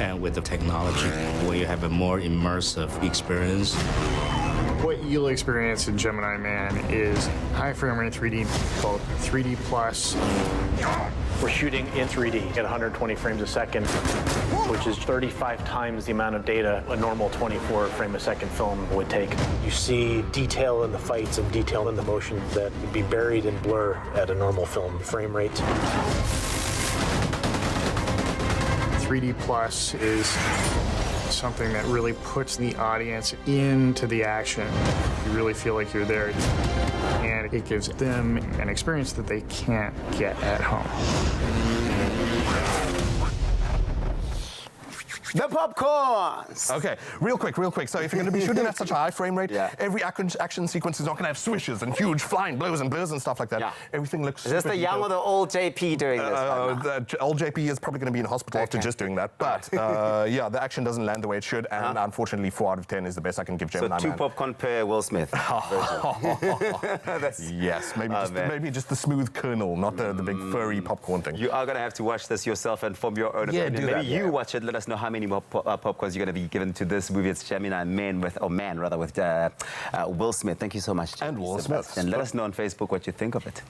and with the technology, where you have a more immersive experience. What you'll experience in Gemini Man is high frame rate 3D, both 3D plus. We're shooting in 3D at 120 frames a second, which is 35 times the amount of data a normal 24 frame a second film would take. You see detail in the fights and detail in the motion that would be buried in blur at a normal film frame rate. 3D plus is something that really puts the audience into the action. You really feel like you're there, and it gives them an experience that they can't get at home. The popcorns! Okay, real quick. So if you're going to be shooting at such a high frame rate, every action sequence is not going to have swishes and huge flying blows and blurs and stuff like that. Everything looks... Is this the young or the old JP doing this? The old JP is probably going to be in hospital after just doing that. But yeah, the action doesn't land the way it should, and unfortunately 4 out of 10 is the best I can give Gemini Man. So 2 popcorn per Will Smith. Yes, maybe just the smooth kernel, not the big furry popcorn thing. You are going to have to watch this yourself and form your own opinion. Maybe you watch it, let us know how many more popcorns you're going to be given to this movie. It's Gemini Man with Will Smith. Thank you so much. And Will Smith. And let us know on Facebook what you think of it.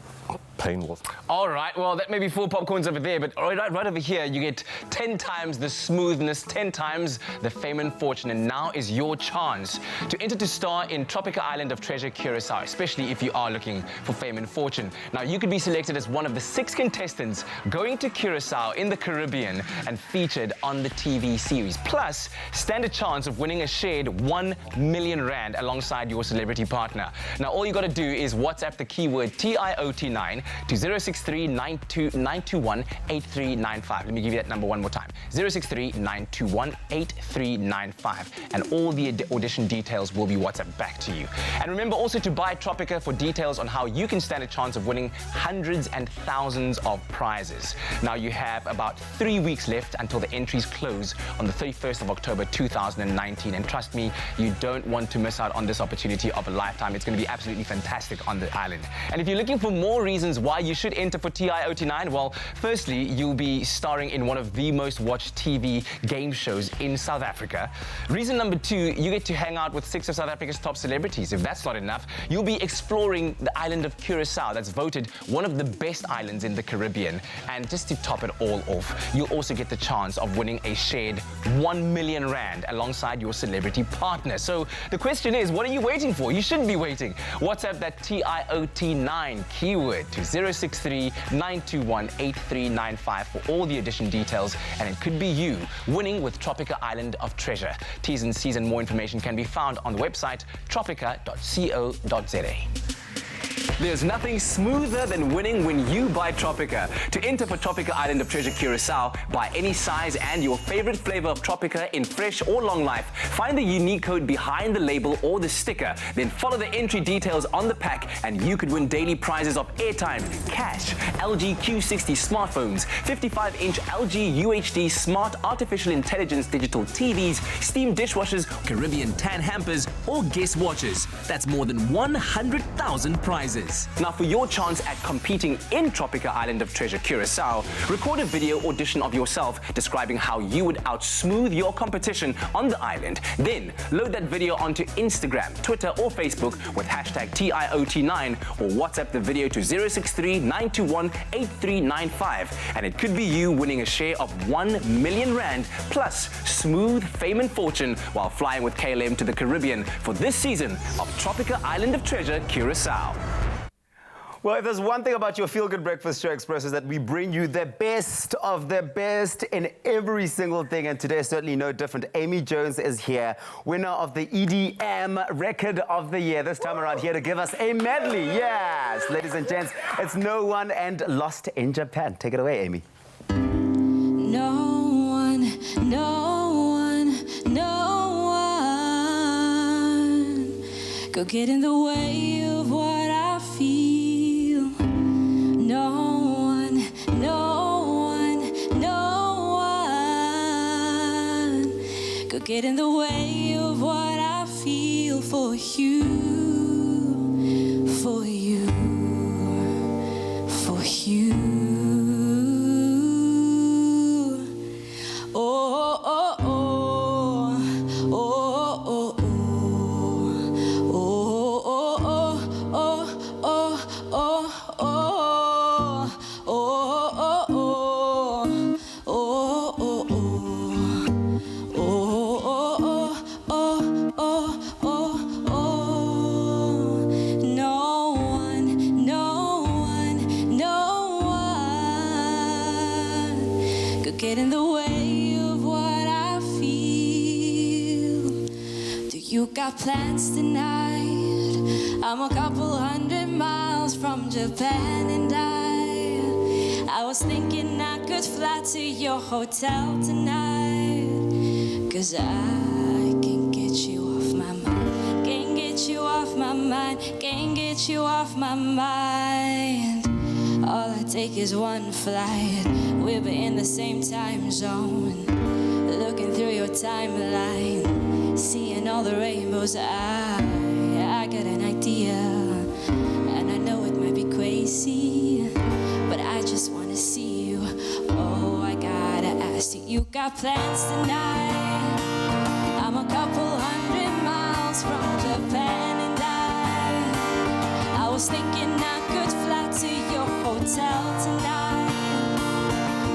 painless. All right, well, that may be 4 popcorns over there, but right over here, you get 10 times the smoothness, 10 times the fame and fortune, and now is your chance to enter to star in Tropica Island of Treasure Curacao, especially if you are looking for fame and fortune. Now, you could be selected as one of the 6 contestants going to Curacao in the Caribbean and featured on the TV series. Plus, stand a chance of winning a shared 1 million rand alongside your celebrity partner. Now, all you got to do is WhatsApp the keyword TIOT9 to 063 921 8395. Let me give you that number one more time. 063 921 8395. And all the audition details will be WhatsApp back to you. And remember also to buy Tropica for details on how you can stand a chance of winning hundreds and thousands of prizes. Now, you have about 3 weeks left until the entries close on the 31st of October 2019. And trust me, you don't want to miss out on this opportunity of a lifetime. It's going to be absolutely fantastic on the island. And if you're looking for more reasons why you should enter for TIOT9, well, firstly, you'll be starring in one of the most watched TV game shows in South Africa. Reason number 2, you get to hang out with 6 of South Africa's top celebrities. If that's not enough, you'll be exploring the island of Curacao, that's voted one of the best islands in the Caribbean. And just to top it all off, you'll also get the chance of winning a shared 1 million rand alongside your celebrity partner. So the question is, what are you waiting for? You shouldn't be waiting. WhatsApp that TIOT9 keyword to 063 921 8395 for all the audition details, and it could be you winning with Tropica Island of Treasure. T's and C's and more information can be found on the website tropica.co.za. There's nothing smoother than winning when you buy Tropica. To enter for Tropica Island of Treasure Curacao, buy any size and your favorite flavor of Tropica in fresh or long life. Find the unique code behind the label or the sticker. Then follow the entry details on the pack and you could win daily prizes of airtime, cash, LG Q60 smartphones, 55-inch LG UHD smart artificial intelligence digital TVs, steam dishwashers, Caribbean tan hampers, or guest watches. That's more than 100,000 prizes. Now, for your chance at competing in Tropica Island of Treasure Curacao, record a video audition of yourself describing how you would outsmooth your competition on the island. Then load that video onto Instagram, Twitter, or Facebook with hashtag TIOT9 or WhatsApp the video to 063 921 8395. And it could be you winning a share of 1 million rand plus smooth fame and fortune while flying with KLM to the Caribbean for this season of Tropica Island of Treasure Curacao. Well, if there's one thing about your Feel Good Breakfast Show, Expresso, is that we bring you the best of the best in every single thing, and today is certainly no different. Amy Jones is here, winner of the EDM Record of the Year, this time around here to give us a medley. Yes, ladies and gents, it's No One and Lost in Japan. Take it away, Amy. No one, no one, no one could get in the way of what I feel. No one, no one, no one could get in the way of what I feel for you, for you, for you. Oh, oh, oh, oh, oh, oh, oh, oh, oh, oh, oh. Get in the way of what I feel. Do you got plans tonight? I'm a couple 100 miles from Japan, and I was thinking I could fly to your hotel tonight, 'cause I can get you off my mind, can't get you off my mind, can't get you off my mind. All I take is one flight, we'll be in the same time zone, looking through your timeline, seeing all the rainbows. I got an idea, and I know it might be crazy, but I just wanna see you. Oh, I gotta ask you, you got plans tonight? I'm a couple 100 miles from Japan, and I was thinking I could fly to your hotel hotel tonight.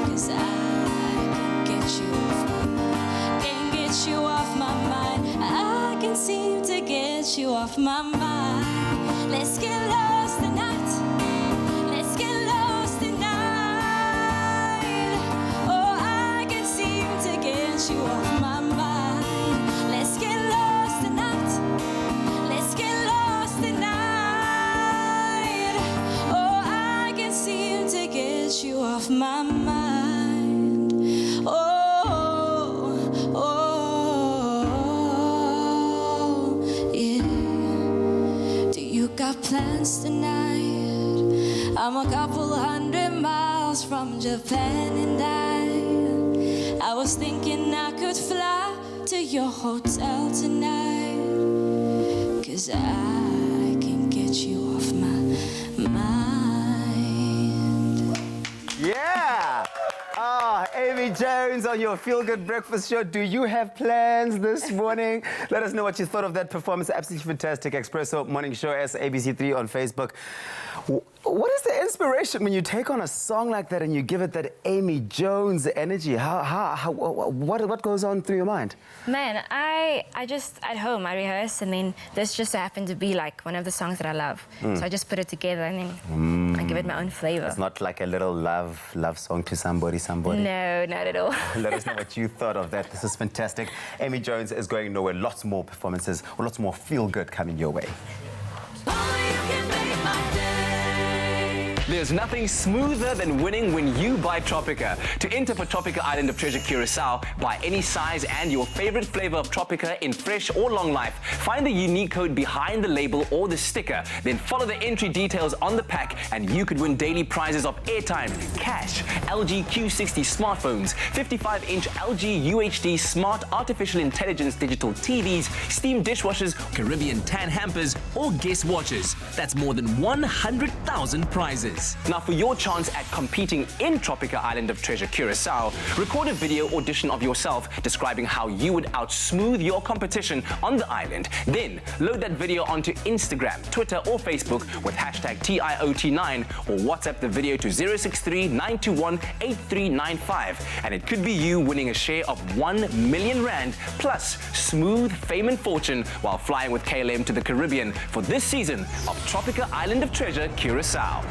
'Cause I can't get you off my mind. I can't seem to get you off my mind. Let's get lost tonight. Let's get lost tonight. Oh, I can't seem to get you off my mind. Let's get lost tonight. Let's get lost tonight. Oh, I can't seem to get you off my mind. Got plans tonight. I'm a couple 100 miles from Japan, and I was thinking I could fly to your hotel tonight. 'Cause I can get you off my mind. Yeah! Amy Jones on your Feel Good Breakfast Show. Do you have plans this morning? Let us know what you thought of that performance. Absolutely fantastic. Expresso Morning Show, SABC3 on Facebook. What is the inspiration when you take on a song like that and you give it that Amy Jones energy? What goes on through your mind? Man, I just, at home, I rehearse, and then this just happened to be like one of the songs that I love. So I just put it together and then I give it my own flavor. It's not like a little love song to somebody. No, not at all. Let us know what you thought of that. This is fantastic. Amy Jones is going nowhere. Lots more performances, or lots more feel good coming your way. There's nothing smoother than winning when you buy Tropica. To enter for Tropica Island of Treasure Curacao, buy any size and your favorite flavor of Tropica in fresh or long life. Find the unique code behind the label or the sticker. Then follow the entry details on the pack and you could win daily prizes of airtime, cash, LG Q60 smartphones, 55-inch LG UHD smart artificial intelligence digital TVs, steam dishwashers, Caribbean tan hampers, or guest watches. That's more than 100,000 prizes. Now, for your chance at competing in Tropica Island of Treasure Curacao, record a video audition of yourself describing how you would outsmooth your competition on the island. Then, load that video onto Instagram, Twitter, or Facebook with hashtag TIOT9 or WhatsApp the video to 063-921-8395. And it could be you winning a share of 1 million rand plus smooth fame and fortune while flying with KLM to the Caribbean for this season of Tropica Island of Treasure Curacao.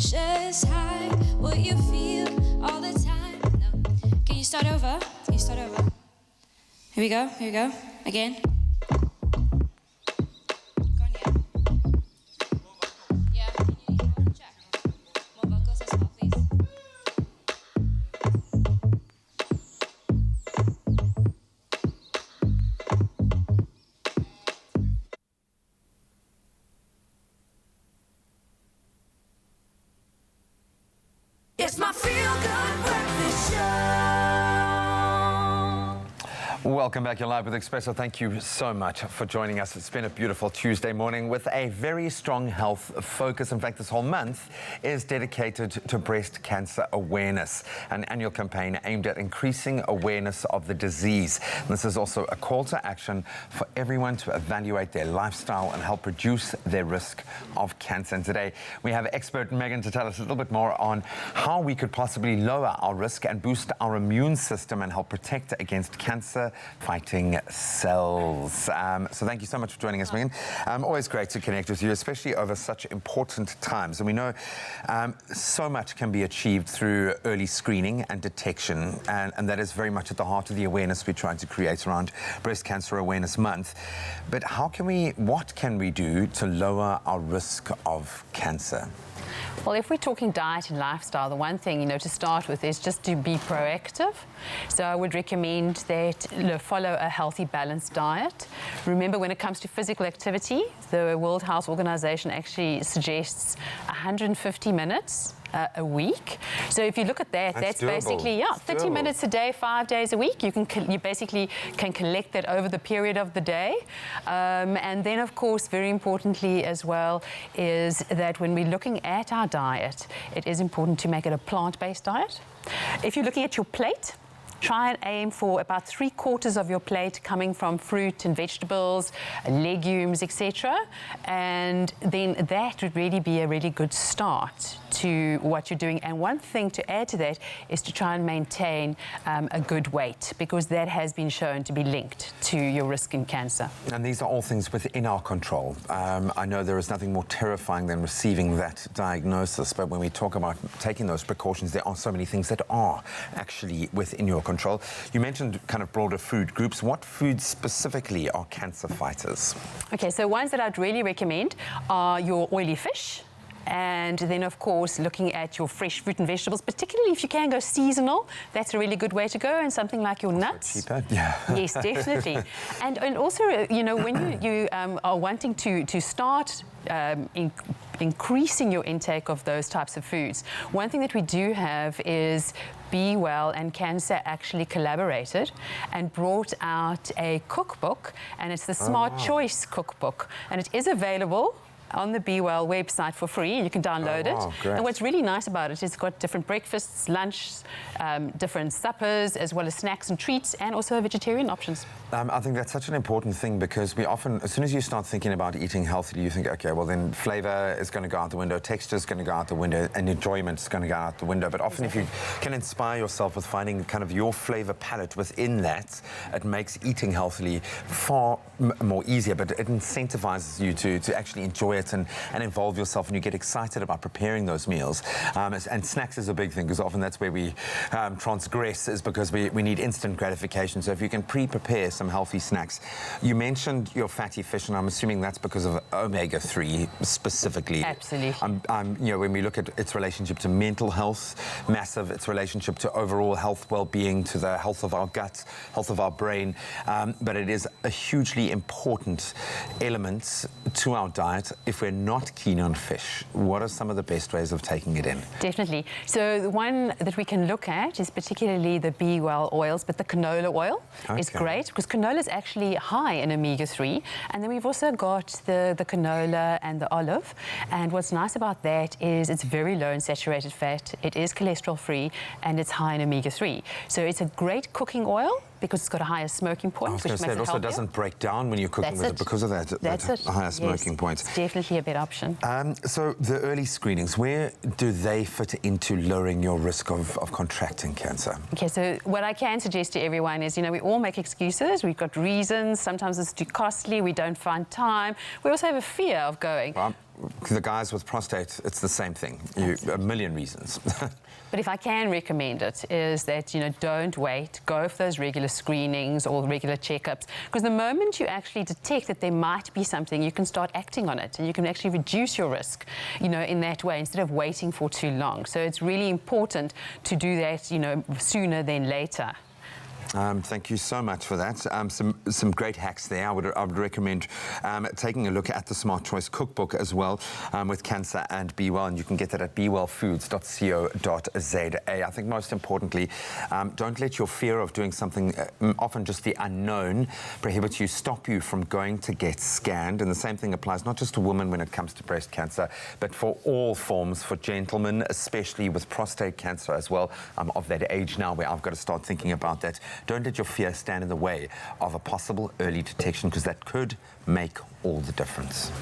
Just hide what you feel all the time. No. Can you start over? Can you start over? Here we go, again. It's my Feel Good Breakfast Show. Welcome back. You're live with Expresso. Thank you so much for joining us. It's been a beautiful Tuesday morning with a very strong health focus. In fact, this whole month is dedicated to breast cancer awareness, an annual campaign aimed at increasing awareness of the disease. And this is also a call to action for everyone to evaluate their lifestyle and help reduce their risk of cancer. And today we have expert Megan to tell us a little bit more on how we could possibly lower our risk and boost our immune system and help protect against cancer fighting cells. So thank you so much for joining us, Megan. Always great to connect with you, especially over such important times. And we know so much can be achieved through early screening and detection, and that is very much at the heart of the awareness we're trying to create around Breast Cancer Awareness Month. But what can we do to lower our risk of cancer? Well, if we're talking diet and lifestyle, the one thing, to start with is just to be proactive. So I would recommend that follow a healthy, balanced diet. Remember, when it comes to physical activity, the World Health Organization actually suggests 150 minutes a week. So if you look at that, that's basically 30 minutes a day, 5 days a week. You basically can collect that over the period of the day. And then, of course, very importantly as well, is that when we're looking at our diet, it is important to make it a plant-based diet. If you're looking at your plate, try and aim for about 3/4 of your plate coming from fruit and vegetables, legumes, etc. And then that would really be a really good start to what you're doing. And one thing to add to that is to try and maintain a good weight, because that has been shown to be linked to your risk in cancer. And these are all things within our control. I know there is nothing more terrifying than receiving that diagnosis, but when we talk about taking those precautions, there are so many things that are actually within your control. You mentioned kind of broader food groups. What foods specifically are cancer fighters? Okay, so ones that I'd really recommend are your oily fish. And then, of course, looking at your fresh fruit and vegetables, particularly if you can go seasonal, that's a really good way to go. And something like your nuts. Cheaper, yeah. Yes, definitely. and also, you know, when you are wanting to start increasing your intake of those types of foods, one thing that we do have is Be Well and Cancer actually collaborated and brought out a cookbook, and it's the Smart Choice cookbook, and it is available on the Be Well website for free. You can download it. Great. And what's really nice about it is it's got different breakfasts, lunch, different suppers, as well as snacks and treats, and also vegetarian options. I think that's such an important thing, because we often, as soon as you start thinking about eating healthily, you think, okay, well then flavor is going to go out the window, texture is going to go out the window, and enjoyment is going to go out the window. But often if you can inspire yourself with finding kind of your flavor palette within that, it makes eating healthily far more easier, but it incentivizes you to actually enjoy it and involve yourself, and you get excited about preparing those meals. And snacks is a big thing, because often that's where we transgress, is because we need instant gratification. So if you can pre-prepare some healthy snacks. You mentioned your fatty fish, and I'm assuming that's because of omega-3 specifically. Absolutely. You know, when we look at its relationship to mental health, massive, its relationship to overall health, well-being, to the health of our gut, health of our brain, but it is a hugely important element to our diet. If we're not keen on fish, what are some of the best ways of taking it in? Definitely. So the one that we can look at is particularly the Be Well oils, but the canola oil is great, because canola is actually high in omega-3. And then we've also got the canola and the olive. And what's nice about that is it's very low in saturated fat, it is cholesterol-free, and it's high in omega-3. So it's a great cooking oil, because it's got a higher smoking point, which makes it healthier. It also doesn't break down when you're cooking with it because of that higher smoking point. It's definitely a better option. So the early screenings, where do they fit into lowering your risk of contracting cancer? Okay, so what I can suggest to everyone is, you know, we all make excuses. We've got reasons. Sometimes it's too costly. We don't find time. We also have a fear of going. Well, the guys with prostate, it's the same thing. A million reasons. But if I can recommend it, is that, you know, don't wait. Go for those regular screenings or regular checkups. Because the moment you actually detect that there might be something, you can start acting on it, and you can actually reduce your risk, you know, in that way, instead of waiting for too long. So it's really important to do that, you know, sooner than later. Thank you so much for that. Some great hacks there. I would recommend taking a look at the Smart Choice cookbook as well, with Cancer and Be Well, and you can get that at bewellfoods.co.za. I think most importantly, don't let your fear of doing something, often just the unknown, prohibit you, stop you from going to get scanned. And the same thing applies not just to women when it comes to breast cancer, but for all forms, for gentlemen, especially with prostate cancer as well. I'm of that age now where I've got to start thinking about that. Don't let your fear stand in the way of a possible early detection, because that could make all the difference.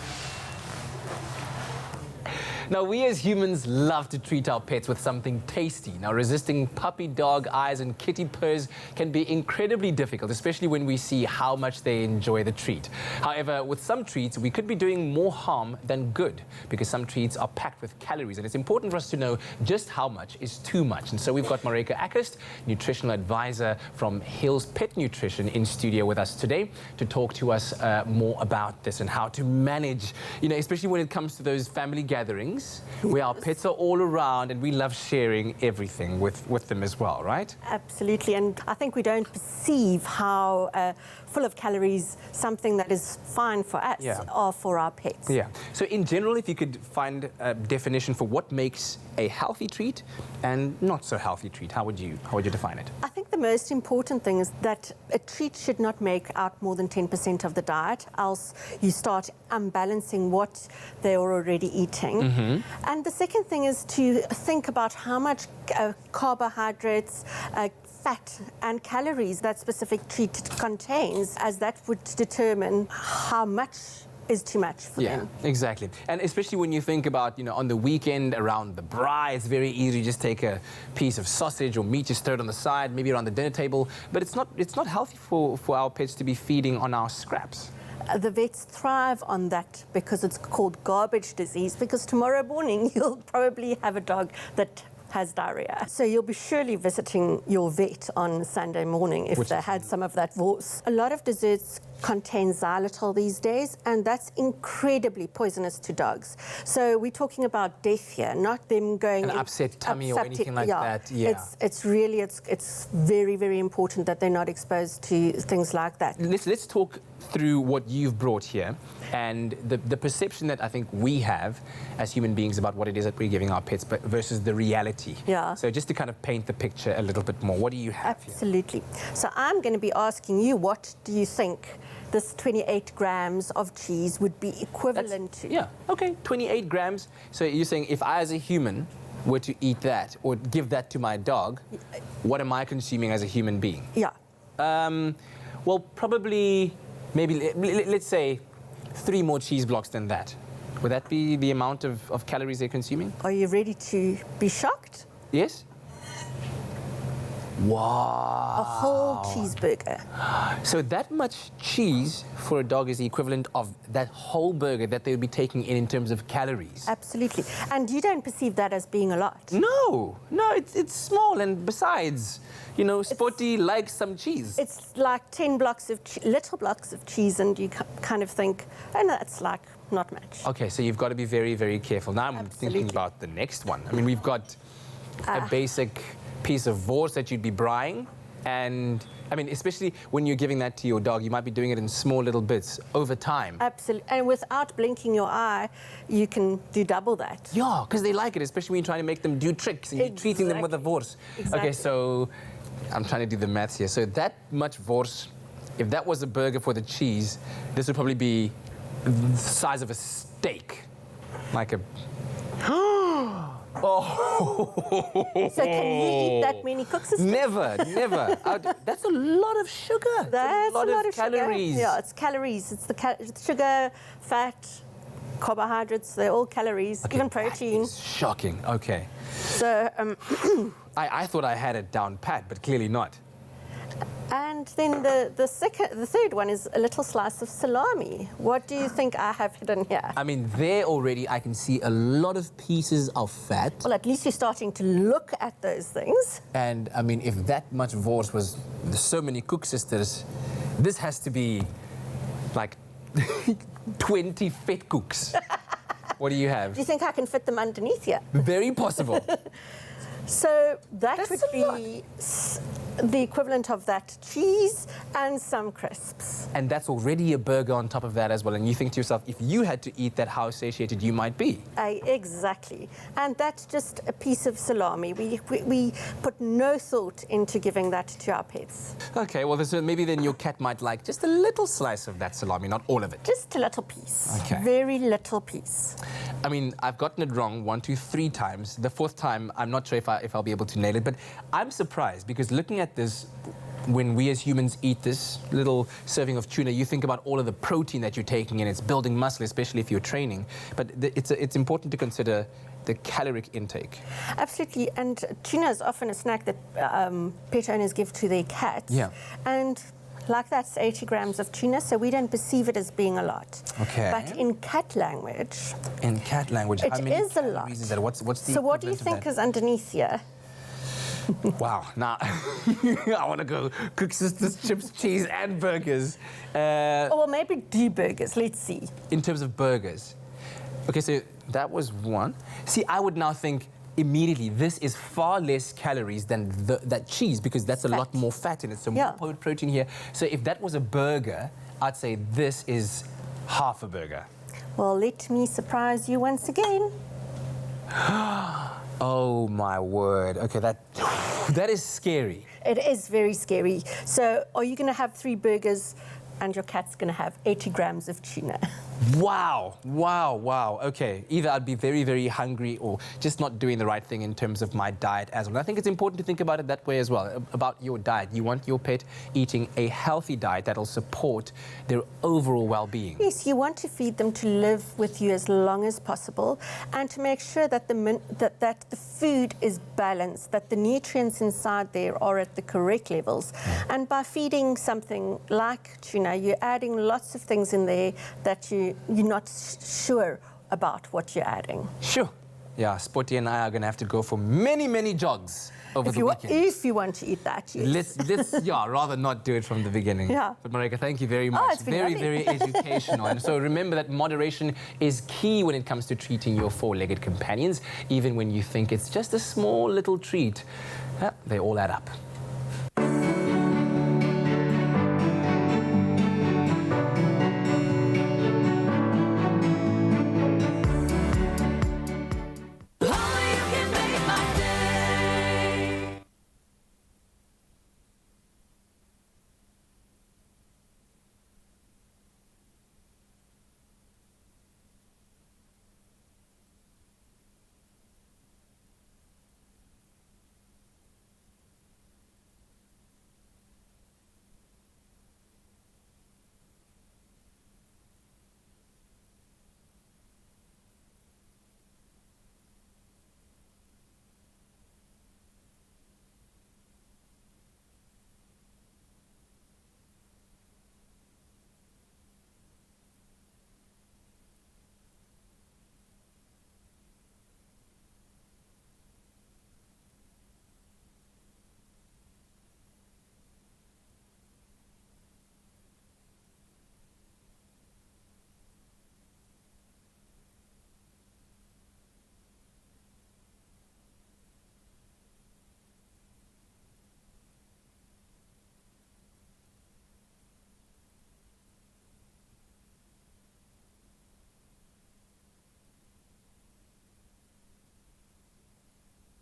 Now, we as humans love to treat our pets with something tasty. Now, resisting puppy dog eyes and kitty purrs can be incredibly difficult, especially when we see how much they enjoy the treat. However, with some treats, we could be doing more harm than good, because some treats are packed with calories, and it's important for us to know just how much is too much. And so we've got Marika Ackerst, nutritional advisor from Hills Pet Nutrition, in studio with us today to talk to us more about this and how to manage, you know, especially when it comes to those family gatherings. beings where our pets are all around and we love sharing everything with them as well, right? Absolutely, and I think we don't perceive how full of calories something that is fine for us are for our pets. Yeah. So in general, if you could find a definition for what makes a healthy treat and not so healthy treat, how would you define it? I think the most important thing is that a treat should not make out more than 10% of the diet, else you start unbalancing what they're already eating. Mm-hmm. And the second thing is to think about how much carbohydrates, fat and calories that specific treat contains, as that would determine how much is too much for them. Exactly. And especially when you think about, on the weekend around the braai, it's very easy to just take a piece of sausage or meat, just throw it on the side, maybe around the dinner table. But it's not healthy for our pets to be feeding on our scraps. The vets thrive on that because it's called garbage disease, because tomorrow morning you'll probably have a dog that has diarrhea. So you'll be surely visiting your vet on Sunday morning if they had some of that wors. A lot of desserts contain xylitol these days, and that's incredibly poisonous to dogs. So we're talking about death here, not them going an upset tummy or anything like that. Yeah. It's really very, very important that they're not exposed to things like that. Let's talk through what you've brought here and the perception that I think we have as human beings about what it is that we're giving our pets versus the reality. Yeah. So just to kind of paint the picture a little bit more, what do you have Absolutely. So I'm going to be asking you, what do you think this 28 grams of cheese would be equivalent to? Yeah, okay, 28 grams. So you're saying if I as a human were to eat that or give that to my dog, what am I consuming as a human being? Yeah. Well, probably, maybe, let's say 3 more cheese blocks than that. Would that be the amount of calories they're consuming? Are you ready to be shocked? Yes. Wow. A whole cheeseburger. So that much cheese for a dog is the equivalent of that whole burger that they would be taking in terms of calories. Absolutely. And you don't perceive that as being a lot? No, it's small, and besides, Spotty likes some cheese. It's like 10 blocks of little blocks of cheese, and you kind of think, oh, that's like not much. Okay, so you've got to be very, very careful. Now I'm thinking about the next one. I mean, we've got a basic piece of wors that you'd be braaiing, and I mean, especially when you're giving that to your dog, you might be doing it in small little bits over time. Absolutely, and without blinking your eye, you can do double that. Yeah, because they like it, especially when you're trying to make them do tricks and you're treating them with a wors. Exactly. Okay, so I'm trying to do the maths here. So that much wors, if that was a burger for the cheese, this would probably be the size of a steak, like a. Oh. So can you eat that many cooks? Never. That's a lot of sugar. That's a lot of calories. Sugar. Yeah, it's calories. It's the sugar, fat, carbohydrates. They're all calories, even protein. That is shocking. Okay. So I thought I had it down pat, but clearly not. And then the third one is a little slice of salami. What do you think I have hidden here? I mean, there already I can see a lot of pieces of fat. Well, at least you're starting to look at those things. And I mean, if that much wors was so many cook sisters, this has to be like 20 fat cooks. What do you have? Do you think I can fit them underneath here? Very possible. So that would be the equivalent of that cheese and some crisps. And that's already a burger on top of that as well. And you think to yourself, if you had to eat that, how satiated you might be. Exactly. And that's just a piece of salami. We put no thought into giving that to our pets. Okay, well, maybe then your cat might like just a little slice of that salami, not all of it. Just a little piece. Okay. Very little piece. I mean, I've gotten it wrong 1, 2, 3 times. The 4th time, I'm not sure if I'll be able to nail it. But I'm surprised because looking at this, when we as humans eat this little serving of tuna, you think about all of the protein that you're taking in. It's building muscle, especially if you're training. But it's important to consider the caloric intake. Absolutely. And tuna is often a snack that pet owners give to their cats. Yeah. And like that's 80 grams of tuna, so we don't perceive it as being a lot. Okay. But in cat language... In cat language, how many is a lot. calories is that? What's the So what do you think is underneath here? Wow, now I want to go cook sisters, chips, cheese, and burgers. Or maybe do burgers, let's see. In terms of burgers. Okay, so that was one. See, I would now think immediately this is far less calories than that cheese, because that's a lot more fat in it, so more protein here. So if that was a burger, I'd say this is half a burger. Well, let me surprise you once again. Oh my word. Okay, that is scary. It is very scary. So are you going to have 3 burgers and your cat's going to have 80 grams of tuna? Wow, wow, wow. Okay, either I'd be very, very hungry or just not doing the right thing in terms of my diet as well. I think it's important to think about it that way as well, about your diet. You want your pet eating a healthy diet that'll support their overall well-being. Yes, you want to feed them to live with you as long as possible and to make sure that that the food is balanced, that the nutrients inside there are at the correct levels. And by feeding something like tuna, you're adding lots of things in there that you're not sure about what you're adding. Sure. Yeah, Spotty and I are going to have to go for many, many jogs over the weekend. If you want to eat that, yes. Let's rather not do it from the beginning. Yeah. But Marika, thank you very much. It's been very, lovely. very educational. And so remember that moderation is key when it comes to treating your 4-legged companions. Even when you think it's just a small little treat, they all add up.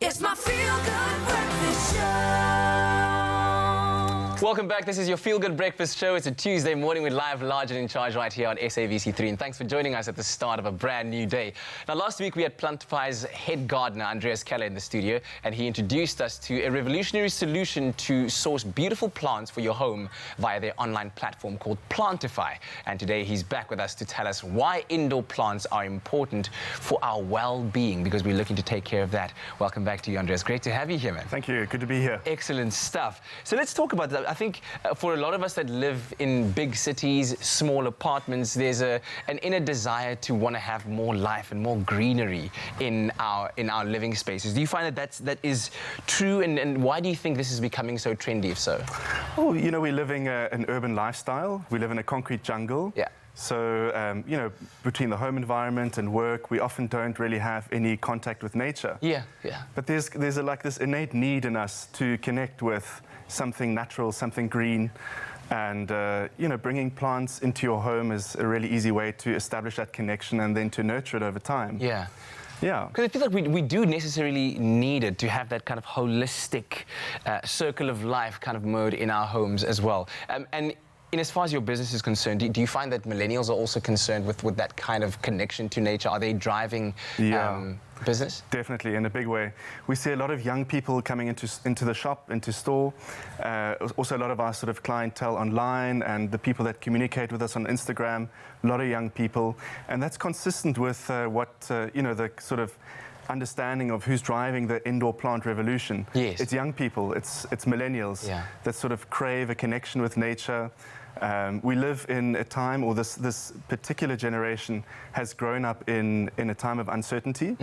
It's my feel-good breakfast show. Welcome back. This is your Feel Good Breakfast Show. It's a Tuesday morning with Live, Large and in Charge right here on SABC3. And thanks for joining us at the start of a brand new day. Now, last week we had Banoffee Pie's head gardener, Andreas Keller, in the studio, and he introduced us to a revolutionary solution to source beautiful plants for your home via their online platform called Banoffee. And today he's back with us to tell us why indoor plants are important for our well-being, because we're looking to take care of that. Welcome back to you, Andreas. Great to have you here, man. Thank you. Good to be here. Excellent stuff. So let's talk about that. I think for a lot of us that live in big cities, small apartments, there's an inner desire to want to have more life and more greenery in our living spaces. Do you find that is true, and why do you think this is becoming so trendy, if so? Oh, you know, we're living an urban lifestyle. We live in a concrete jungle. Yeah. So, you know, between the home environment and work, we often don't really have any contact with nature. Yeah, yeah. But there's like this innate need in us to connect with something natural, something green. And, you know, bringing plants into your home is a really easy way to establish that connection and then to nurture it over time. Yeah. Yeah. Because I feel like we do necessarily need it to have that kind of holistic circle of life kind of mode in our homes as well. And as far as your business is concerned, do you find that millennials are also concerned with that kind of connection to nature? Are they driving business? Definitely, in a big way. We see a lot of young people coming into the shop, into store. Also a lot of our sort of clientele online and the people that communicate with us on Instagram, a lot of young people. And that's consistent with you know, the sort of understanding of who's driving the indoor plant revolution. Yes. It's young people, it's millennials that sort of crave a connection with nature. We live in a time, or this particular generation has grown up in a time of uncertainty.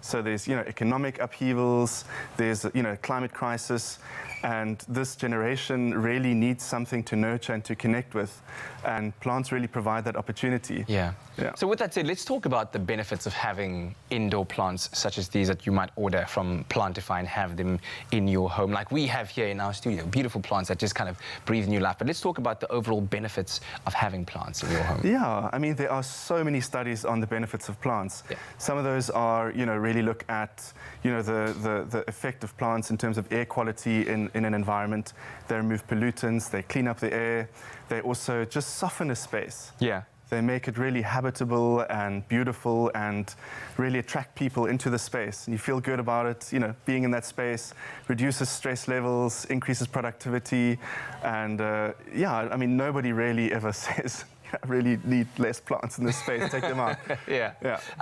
So there's, you know, economic upheavals, there's, you know, climate crisis, And this generation really needs something to nurture and to connect with. And plants really provide that opportunity. Yeah. So with that said, let's talk about the benefits of having indoor plants such as these that you might order from Plantify and have them in your home, like we have here in our studio. Beautiful plants that just kind of breathe new life. But let's talk about the overall benefits of having plants in your home. Yeah, I mean, there are so many studies on the benefits of plants. Some of those are, really look at, the effect of plants in terms of air quality in an environment. They remove pollutants, they clean up the air, they also just soften a space. Yeah. They make it really habitable and beautiful and really attract people into the space. And you feel good about it, being in that space, reduces stress levels, increases productivity. And I mean, nobody really ever says, I really need less plants in this space, take them out. Yeah.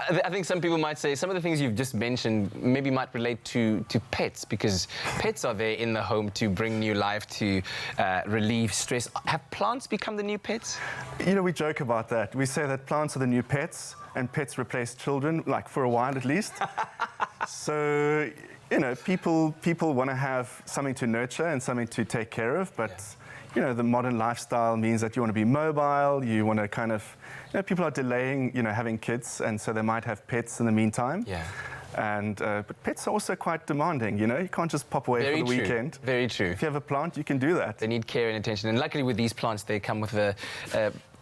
I think some people might say some of the things you've just mentioned maybe might relate to pets, because pets are there in the home to bring new life, to relieve stress. Have plants become the new pets? We joke about that. We say that plants are the new pets and pets replace children, like for a while at least. So, people want to have something to nurture and something to take care of, but the modern lifestyle means that you want to be mobile, you want to kind of, people are delaying, having kids, and so they might have pets in the meantime. Yeah. And but pets are also quite demanding, you can't just pop away for the weekend. Very true. If you have a plant, you can do that. They need care and attention, and luckily with these plants, they come with a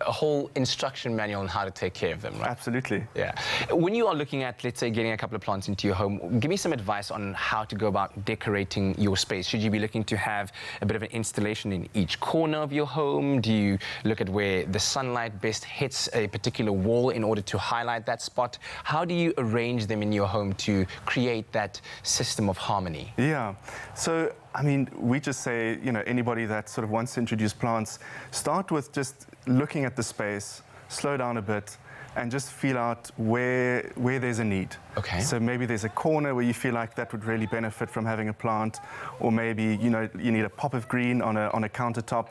whole instruction manual on how to take care of them, right? Absolutely. Yeah. When you are looking at, let's say, getting a couple of plants into your home, give me some advice on how to go about decorating your space. Should you be looking to have a bit of an installation in each corner of your home? Do you look at where the sunlight best hits a particular wall in order to highlight that spot? How do you arrange them in your home to create that system of harmony? Yeah. So, I mean, we just say, anybody that sort of wants to introduce plants, start with just looking at the space, slow down a bit, and just feel out where there's a need. Okay. So maybe there's a corner where you feel like that would really benefit from having a plant, or maybe, you need a pop of green on a countertop.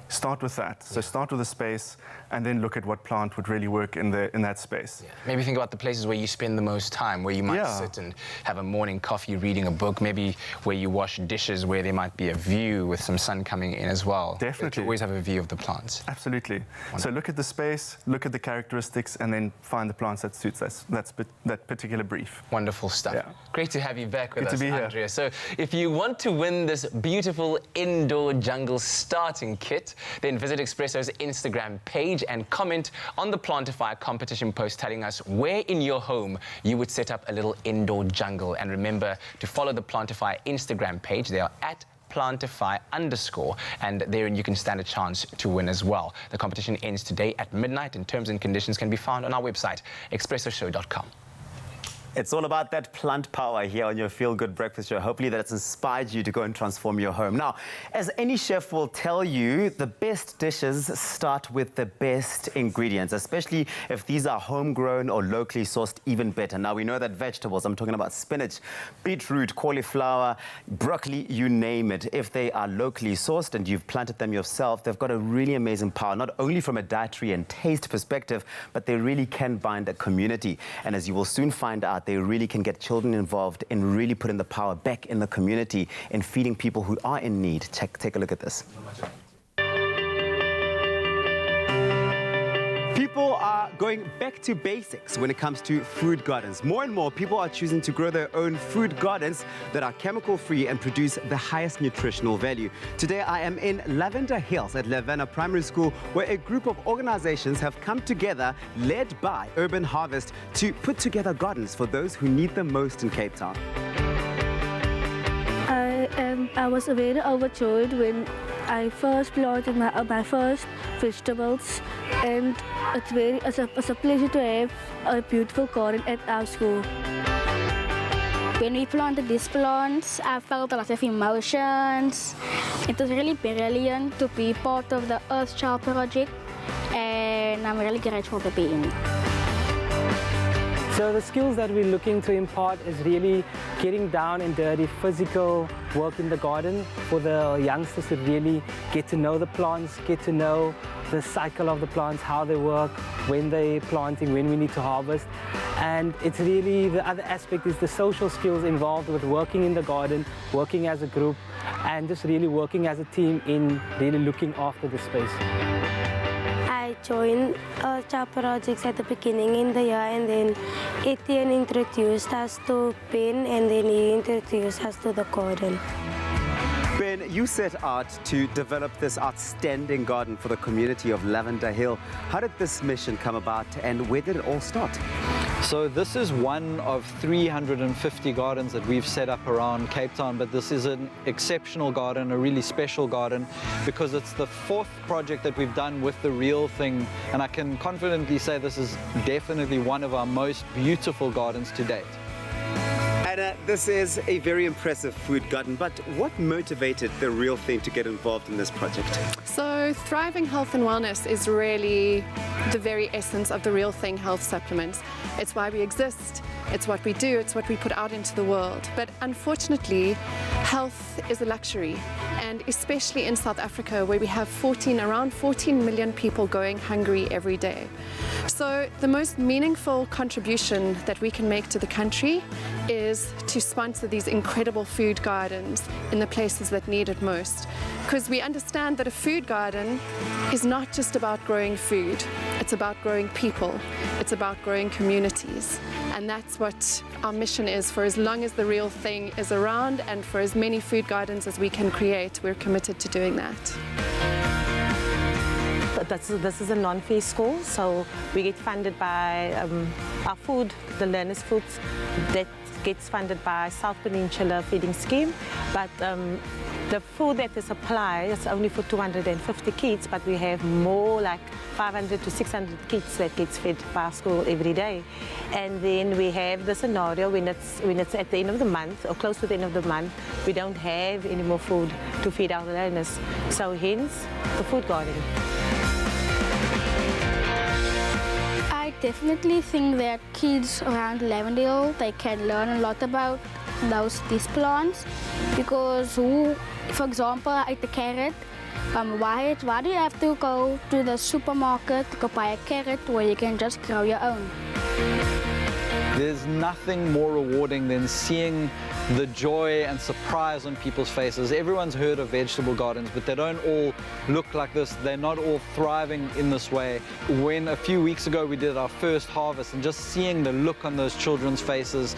Start with that. So start with the space and then look at what plant would really work in that space. Maybe think about the places where you spend the most time, where you might sit and have a morning coffee reading a book, maybe where you wash dishes, where there might be a view with some sun coming in as well. Definitely. You always have a view of the plants. Absolutely. Wonderful. So look at the space, look at the characteristics, and then find the plants that suits that particular brief. Wonderful stuff. Yeah. Great to have you back with Good us, to be here. Andrea. So if you want to win this beautiful indoor jungle starting kit, then visit Expresso's Instagram page and comment on the Plantify competition post telling us where in your home you would set up a little indoor jungle. And remember to follow the Plantify Instagram page. They are at Plantify_, and therein you can stand a chance to win as well. The competition ends today at midnight, and terms and conditions can be found on our website, expressoshow.com. It's all about that plant power here on your Feel Good Breakfast Show. Hopefully that's inspired you to go and transform your home. Now, as any chef will tell you, the best dishes start with the best ingredients, especially if these are homegrown or locally sourced, even better. Now, we know that vegetables, I'm talking about spinach, beetroot, cauliflower, broccoli, you name it. If they are locally sourced and you've planted them yourself, they've got a really amazing power, not only from a dietary and taste perspective, but they really can bind a community. And as you will soon find out, they really can get children involved and really putting the power back in the community and feeding people who are in need. Take a look at this. People are going back to basics when it comes to food gardens. More and more people are choosing to grow their own food gardens that are chemical-free and produce the highest nutritional value. Today I am in Lavender Hills at Lavender Primary School, where a group of organizations have come together, led by Urban Harvest, to put together gardens for those who need them most in Cape Town. I was very overjoyed when I first planted my first vegetables, and it's a pleasure to have a beautiful garden at our school. When we planted these plants, I felt a lot of emotions. It was really brilliant to be part of the Earth Child project, and I'm really grateful to be in it. So the skills that we're looking to impart is really getting down and dirty physical work in the garden for the youngsters to really get to know the plants, get to know the cycle of the plants, how they work, when they're planting, when we need to harvest. And it's really, the other aspect is the social skills involved with working in the garden, working as a group, and just really working as a team in really looking after the space. I joined Earth Child projects at the beginning in the year, and then Etienne introduced us to Ben, and then he introduced us to the garden. Ben, you set out to develop this outstanding garden for the community of Lavender Hill. How did this mission come about, and where did it all start? So this is one of 350 gardens that we've set up around Cape Town, but this is an exceptional garden, a really special garden, because it's the 4th project that we've done with The Real Thing, and I can confidently say this is definitely one of our most beautiful gardens to date. Anna, this is a very impressive food garden, but what motivated The Real Thing to get involved in this project? So thriving health and wellness is really the very essence of The Real Thing health supplements. It's why we exist, it's what we do, it's what we put out into the world. But unfortunately, health is a luxury, and especially in South Africa, where we have around 14 million people going hungry every day. So the most meaningful contribution that we can make to the country is to sponsor these incredible food gardens in the places that need it most. Because we understand that a food garden is not just about growing food, it's about growing people, it's about growing communities. And that's what our mission is. For as long as The Real Thing is around, and for as many food gardens as we can create, we're committed to doing that. This is a non-fee school, so we get funded by our food, the learners' foods, that gets funded by South Peninsula Feeding Scheme. But the food that is supplied is only for 250 kids, but we have more like 500 to 600 kids that gets fed by our school every day. And then we have the scenario when it's at the end of the month or close to the end of the month, we don't have any more food to feed our learners. So hence the food garden. I definitely think that kids around Lavender Hill, they can learn a lot about these plants, because for example, I eat a carrot. Why do you have to go to the supermarket to go buy a carrot where you can just grow your own? There's nothing more rewarding than seeing the joy and surprise on people's faces. Everyone's heard of vegetable gardens, but they don't all look like this. They're not all thriving in this way. When a few weeks ago we did our first harvest, and just seeing the look on those children's faces,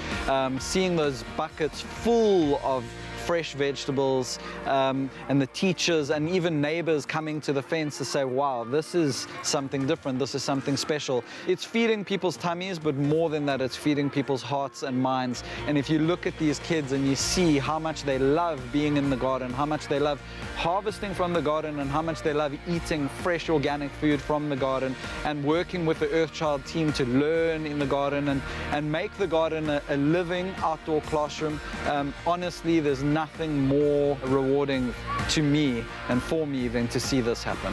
seeing those buckets full of fresh vegetables, and the teachers and even neighbors coming to the fence to say, wow, this is something different, this is something special. It's feeding people's tummies, but more than that, it's feeding people's hearts and minds. And if you look at these kids and you see how much they love being in the garden, how much they love harvesting from the garden, and how much they love eating fresh organic food from the garden, and working with the Earthchild team to learn in the garden and make the garden a living outdoor classroom, honestly, there's nothing more rewarding to me and for me than to see this happen.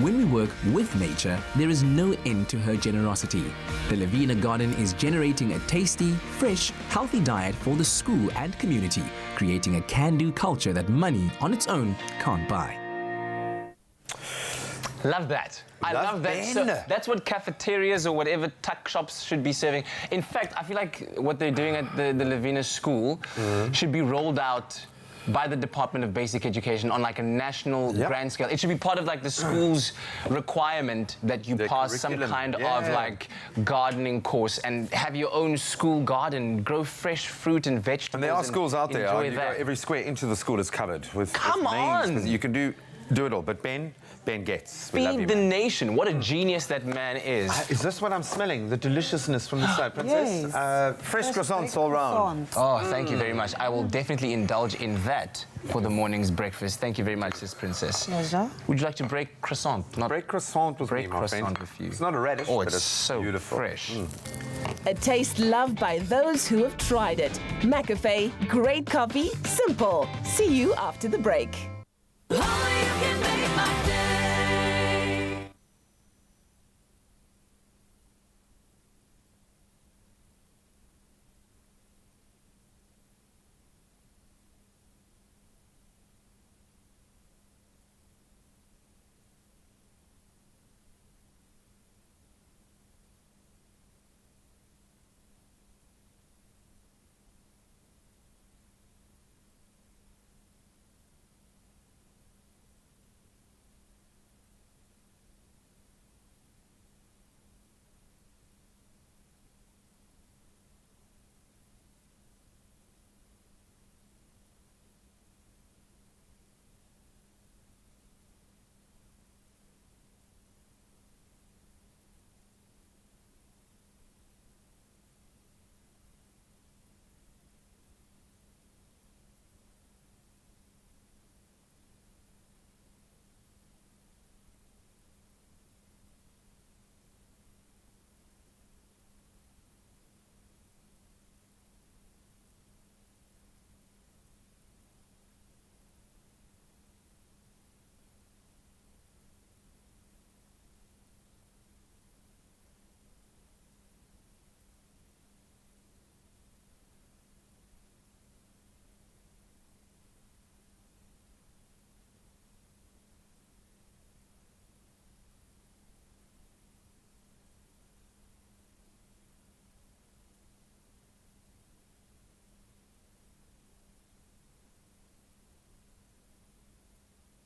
When we work with nature, there is no end to her generosity. The Lavina Garden is generating a tasty, fresh, healthy diet for the school and community, creating a can-do culture that money on its own can't buy. Love that. I love that. So that's what cafeterias or whatever tuck shops should be serving. In fact, I feel like what they're doing at the Lavina school should be rolled out by the Department of Basic Education on like a national grand scale. It should be part of like the school's requirement that you pass some kind of like gardening course and have your own school garden, grow fresh fruit and vegetables. And there are schools out there. That. Every square inch of the school is covered with Come names. on! You can do it all. But Ben gets. Feed the nation. What a genius that man is. Is this what I'm smelling? The deliciousness from the side, Princess? Yes. Fresh croissants all round. Oh, thank you very much. I will definitely indulge in that for the morning's breakfast. Thank you very much, Sis Princess. Pleasure. Would you like to break croissant? Break croissant with me, my friend. with you. It's not a radish, oh, but it's it's so beautiful. Fresh. A taste loved by those who have tried it. McAfee, great coffee, simple. See you after the break.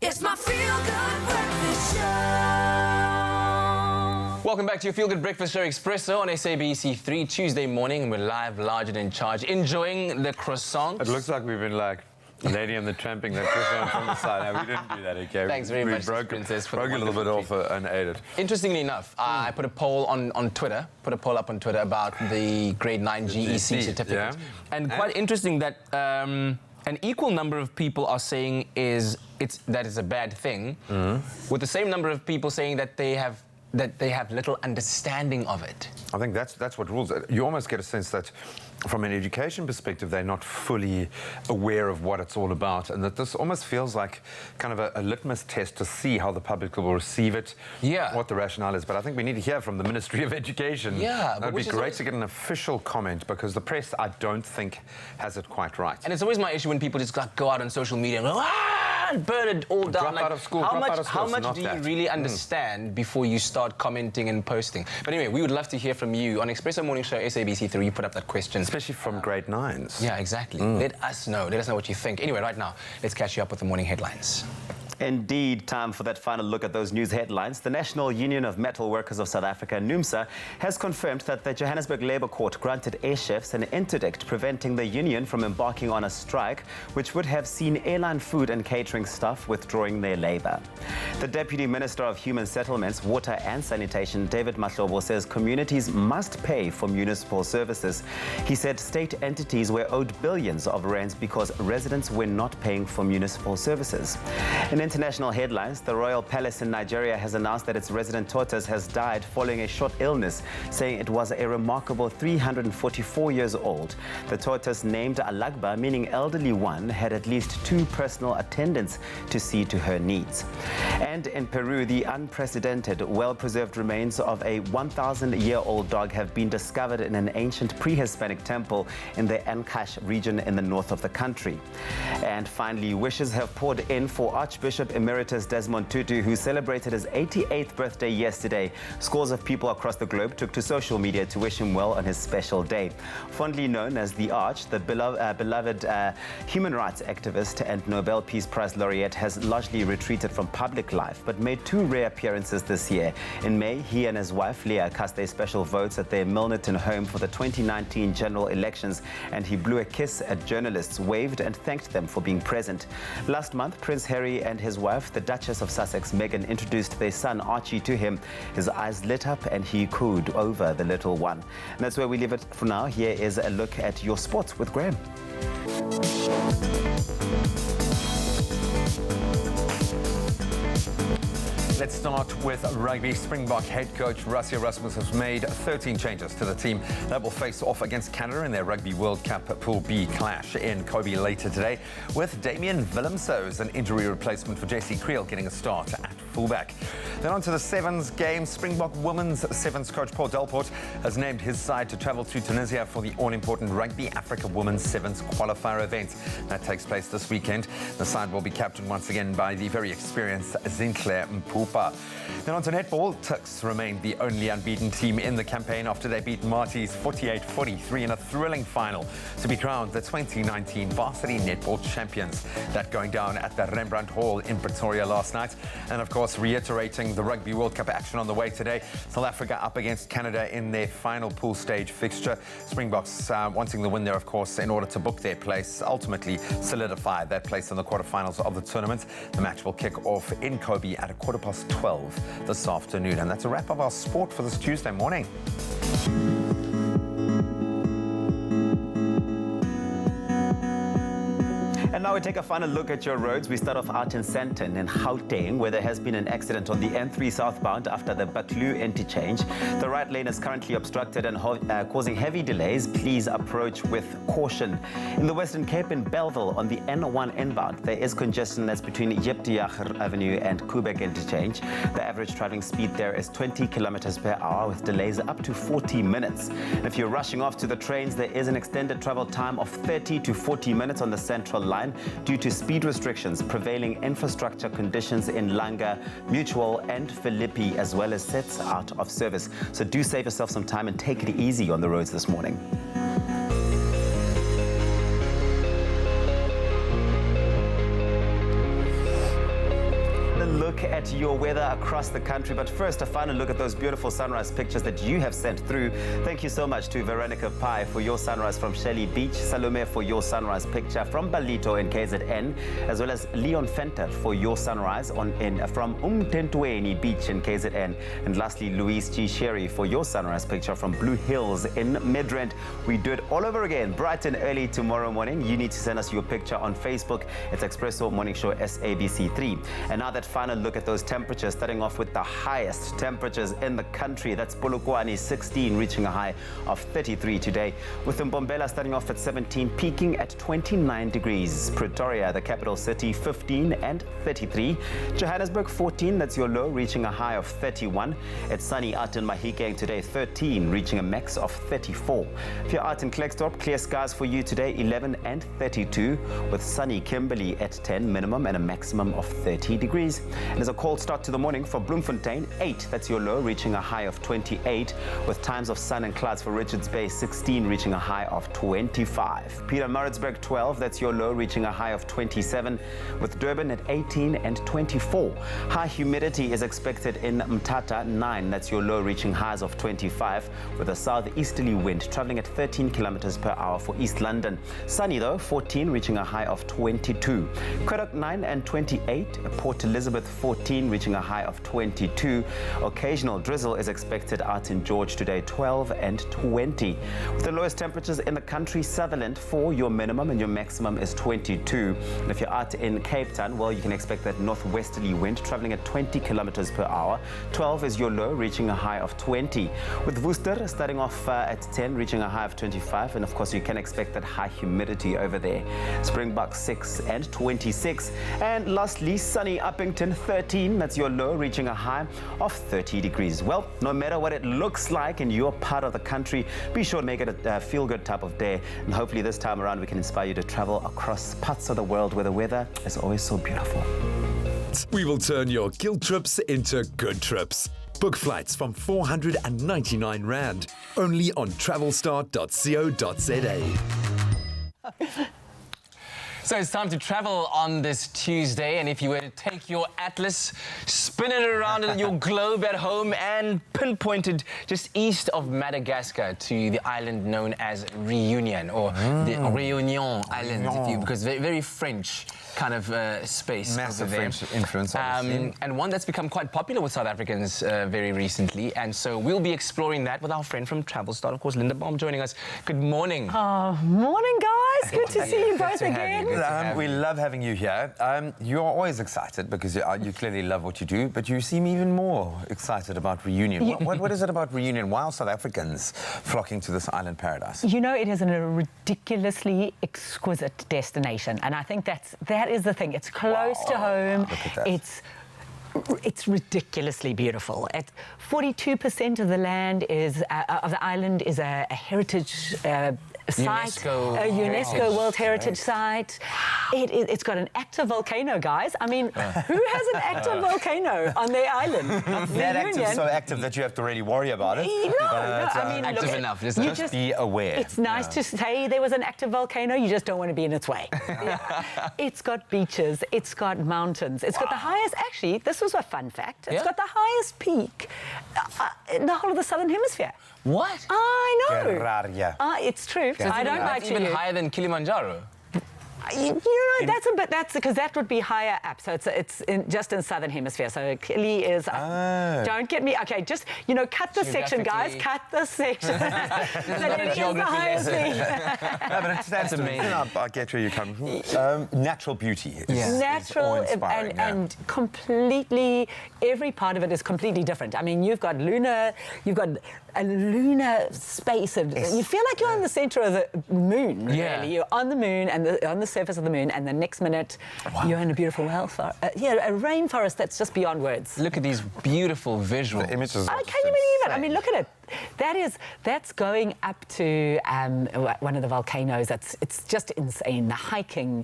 It's my feel-good breakfast show. Welcome back to your Feel Good Breakfast Show Expresso on SABC3 Tuesday morning, and we're live, large and in charge, enjoying the croissants. It looks like we've been like Lady and the Tramping that croissant from the side. No, we didn't do that, okay? Thanks very much, Princess, for broke a little bit off and ate it. Interestingly enough, I put a poll on Twitter, up on Twitter about the grade 9 GEC certificate. Yeah. And quite interesting that an equal number of people are saying that it's a bad thing, with the same number of people saying that they have little understanding of it. I think that's what rules. You almost get a sense that from an education perspective, they're not fully aware of what it's all about, and that this almost feels like kind of a litmus test to see how the public will receive it, what the rationale is. But I think we need to hear from the Ministry of Education. Yeah, it would be great to get an official comment, because the press, I don't think, has it quite right. And it's always my issue when people just go out on social media and go, and burn it all down. Drop out of school, how much do you really understand before you start commenting and posting? But anyway, we would love to hear from you on Expresso Morning Show SABC3. You put up that question. Especially from grade 9s. Yeah, exactly. Let us know what you think. Anyway, right now, let's catch you up with the morning headlines. Indeed, time for that final look at those news headlines. The National Union of Metal Workers of South Africa, NUMSA, has confirmed that the Johannesburg Labour Court granted air chefs an interdict preventing the union from embarking on a strike, which would have seen airline food and catering staff withdrawing their labour. The Deputy Minister of Human Settlements, Water and Sanitation, David Mahlobo, says communities must pay for municipal services. He said state entities were owed billions of rands because residents were not paying for municipal services. In international headlines, the Royal Palace in Nigeria has announced that its resident tortoise has died following a short illness, saying it was a remarkable 344 years old. The tortoise, named Alagba, meaning elderly one, had at least 2 personal attendants to see to her needs. And in Peru, the unprecedented, well-preserved remains of a 1,000-year-old dog have been discovered in an ancient pre-Hispanic temple in the Ancash region in the north of the country. And finally, wishes have poured in for Archbishop Emeritus Desmond Tutu, who celebrated his 88th birthday yesterday. Scores of people across the globe took to social media to wish him well on his special day. Fondly known as the Arch, the beloved human rights activist and Nobel Peace Prize laureate has largely retreated from public life, but made 2 rare appearances this year. In May, he and his wife Leah cast their special votes at their Milnerton home for the 2019 general elections, and he blew a kiss at journalists, waved and thanked them for being present. Last month, Prince Harry and his wife, the Duchess of Sussex, Meghan, introduced their son Archie to him. His eyes lit up and he cooed over the little one. And that's where we leave it for now. Here is a look at your sports with Graham. Let's start with rugby. Springbok head coach Rassie Erasmus has made 13 changes to the team that will face off against Canada in their Rugby World Cup Pool B clash in Kobe later today, with Damian Willemse as an injury replacement for Jesse Creel getting a start at fullback. Then on to the Sevens game. Springbok women's Sevens coach Paul Delport has named his side to travel to Tunisia for the all-important Rugby Africa Women's Sevens qualifier event that takes place this weekend. The side will be captained once again by the very experienced Zinhle Mpupa. Then on to netball. Tuks remained the only unbeaten team in the campaign after they beat Marty's 48-43 in a thrilling final to be crowned the 2019 Varsity Netball Champions. That going down at the Rembrandt Hall in Pretoria last night. And of course, reiterating the Rugby World Cup action on the way today, South Africa up against Canada in their final pool stage fixture. Springboks wanting the win there, of course, in order to book their place, ultimately solidify that place in the quarterfinals of the tournament. The match will kick off in Kobe at 12:15 this afternoon. And that's a wrap of our sport for this Tuesday morning. And now we take a final look at your roads. We start off out in Sandton in Gauteng, where there has been an accident on the N3 southbound after the Baklu interchange. The right lane is currently obstructed and causing heavy delays. Please approach with caution. In the Western Cape in Bellville on the N1 inbound, there is congestion that's between Jeptiacher Avenue and Kubek interchange. The average traveling speed there is 20 kilometers per hour with delays up to 40 minutes. And if you're rushing off to the trains, there is an extended travel time of 30 to 40 minutes on the Central Line due to speed restrictions, prevailing infrastructure conditions in Langa, Mutual and Philippi, as well as sets out of service. So do save yourself some time and take it easy on the roads this morning. look at your weather across the country. But first, a final look at those beautiful sunrise pictures that you have sent through. Thank you so much to Veronica Pie for your sunrise from Shelley Beach, Salome for your sunrise picture from Balito in KZN, as well as Leon Fenter for your sunrise from Umtentweni Beach in KZN. And lastly, Louise G. Sherry for your sunrise picture from Blue Hills in Midrand. We do it all over again, bright and early tomorrow morning. You need to send us your picture on Facebook. It's Expresso Morning Show SABC3. And now that final look at those temperatures, starting off with the highest temperatures in the country. That's Polokwane 16, reaching a high of 33 today. With Mbombela starting off at 17, peaking at 29 degrees. Pretoria, the capital city, 15 and 33. Johannesburg 14, that's your low, reaching a high of 31. It's sunny out in Mahikeng today, 13, reaching a max of 34. If you're out in Klerksdorp, clear skies for you today, 11 and 32. With sunny Kimberley at 10 minimum and a maximum of 30 degrees. And there's a cold start to the morning for Bloemfontein, 8, that's your low, reaching a high of 28. With times of sun and clouds for Richards Bay, 16, reaching a high of 25. Pietermaritzburg 12, that's your low, reaching a high of 27. With Durban at 18 and 24. High humidity is expected in Mthatha, 9, that's your low, reaching highs of 25. With a southeasterly wind traveling at 13 kilometers per hour for East London. Sunny though, 14, reaching a high of 22. Craddock 9 and 28. Port Elizabeth 14, reaching a high of 22. Occasional drizzle is expected out in George today, 12 and 20. With the lowest temperatures in the country, Sutherland 4, your minimum and your maximum is 22. And if you're out in Cape Town, well, you can expect that northwesterly wind traveling at 20 kilometers per hour. 12 is your low, reaching a high of 20. With Worcester starting off at 10, reaching a high of 25. And of course, you can expect that high humidity over there. Springbok 6 and 26. And lastly, sunny Uppington 13, that's your low, reaching a high of 30 degrees. Well, no matter what it looks like in your part of the country, be sure to make it a feel-good type of day. And hopefully this time around we can inspire you to travel across parts of the world where the weather is always so beautiful. We will turn your guilt trips into good trips. Book flights from 499 Rand, only on travelstar.co.za. So it's time to travel on this Tuesday, and if you were to take your atlas, spin it around in your globe at home and pinpoint it just east of Madagascar to the island known as Reunion, or the Réunion Islands, because very, very French kind of space. Massive French influence, obviously. And one that's become quite popular with South Africans very recently. And so we'll be exploring that with our friend from Travelstar, of course, Linda Baum, joining us. Good morning. Oh, morning, guys. Good to see you both again. We love having you here. You're always excited because you clearly love what you do, but you seem even more excited about Reunion. What is it about Reunion? Why are South Africans flocking to this island paradise? You know, it is a ridiculously exquisite destination, and I think that is the thing. It's close to home. Look at that. It's ridiculously beautiful. 42% of the land of the island is a heritage site, a UNESCO World Heritage Site. It's got an active volcano, guys. I mean, who has an active volcano on their island? That active, so active that you have to really worry about it. No, I mean, active look, enough. Just be aware. It's nice to say there was an active volcano. You just don't want to be in its way. It's got beaches. It's got mountains. It's got the highest. Actually, this was a fun fact. It's got the highest peak in the whole of the Southern Hemisphere. What? I know. Terraria. It's true. So I don't like to even higher than Kilimanjaro. You know, that's because that would be higher up. So it's just in Southern Hemisphere. So Kili is up. Don't get me. Okay, just, cut the section, guys. Cut the section. That it is the highest peak. No, but it's amazing. I get where you come from. Natural beauty. Natural and completely, every part of it is completely different. I mean, you've got a lunar space. You feel like you're in the center of the moon, really. You're on the moon and on the surface of the moon, and the next minute you're in a beautiful a rainforest that's just beyond words. Look at these beautiful visuals. The images. Can you believe it? I mean, look at it. That's going up to one of the volcanoes. It's just insane. The hiking,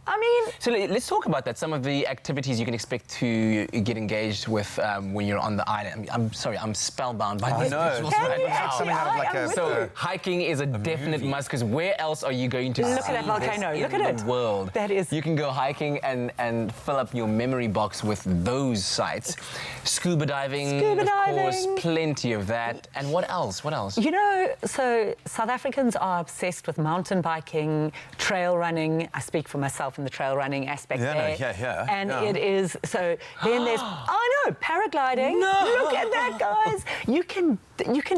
I mean... So let's talk about that. Some of the activities you can expect to get engaged with when you're on the island. I'm sorry, I'm spellbound by these visuals right now. So hiking is a definite must, because where else are you going to see Look at that volcano. this Look in at the it. world? That is... You can go hiking and fill up your memory box with those sites. Scuba diving, of course, plenty of that. And what else? What else? You know, so South Africans are obsessed with mountain biking, trail running. I speak for myself in the trail running aspect there. And it is, so then there's, I know, paragliding. No. Look at that, guys. You can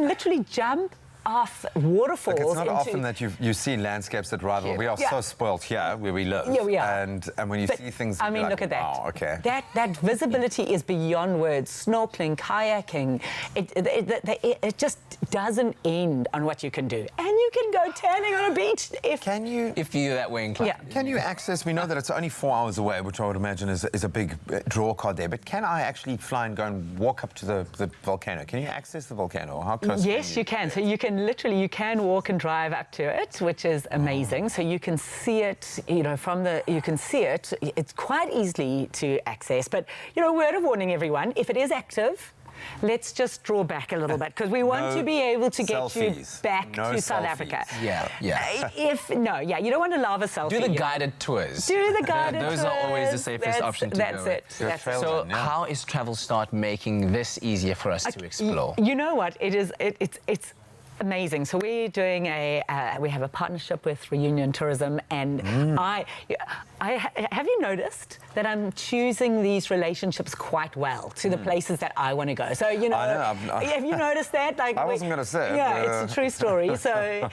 literally jump off waterfalls. Look, it's not often that you see landscapes that rival. We are so spoilt here where we live. Yeah, we are. And when you see things, I mean, like, look at that. Oh, okay. That visibility is beyond words. Snorkeling, kayaking, it just doesn't end on what you can do. And you can go tanning on a beach if you're that way inclined. Yeah. Can you access? We know that it's only 4 hours away, which I would imagine is a big draw card there. But can I actually fly and go and walk up to the volcano? Can you access the volcano? How close? Yes, you can. So you can walk and drive up to it, which is amazing. So you can see it, you know, you can see it. It's quite easily to access. But, you know, word of warning, everyone, if it is active, let's just draw back a little bit, because we want to be able to get you back to South Africa. Yeah. You don't want to lava selfie. Do the guided tours. Do the guided tours. Those are always the safest option to go with. So how is Travel Start making this easier for us to explore? You know what? It's amazing. So we're doing we have a partnership with Reunion Tourism, and have you noticed that I'm choosing these relationships quite well to the places that I want to go? So, you know, have you noticed that? Like, I wasn't going to say it. Yeah, it's a true story. So,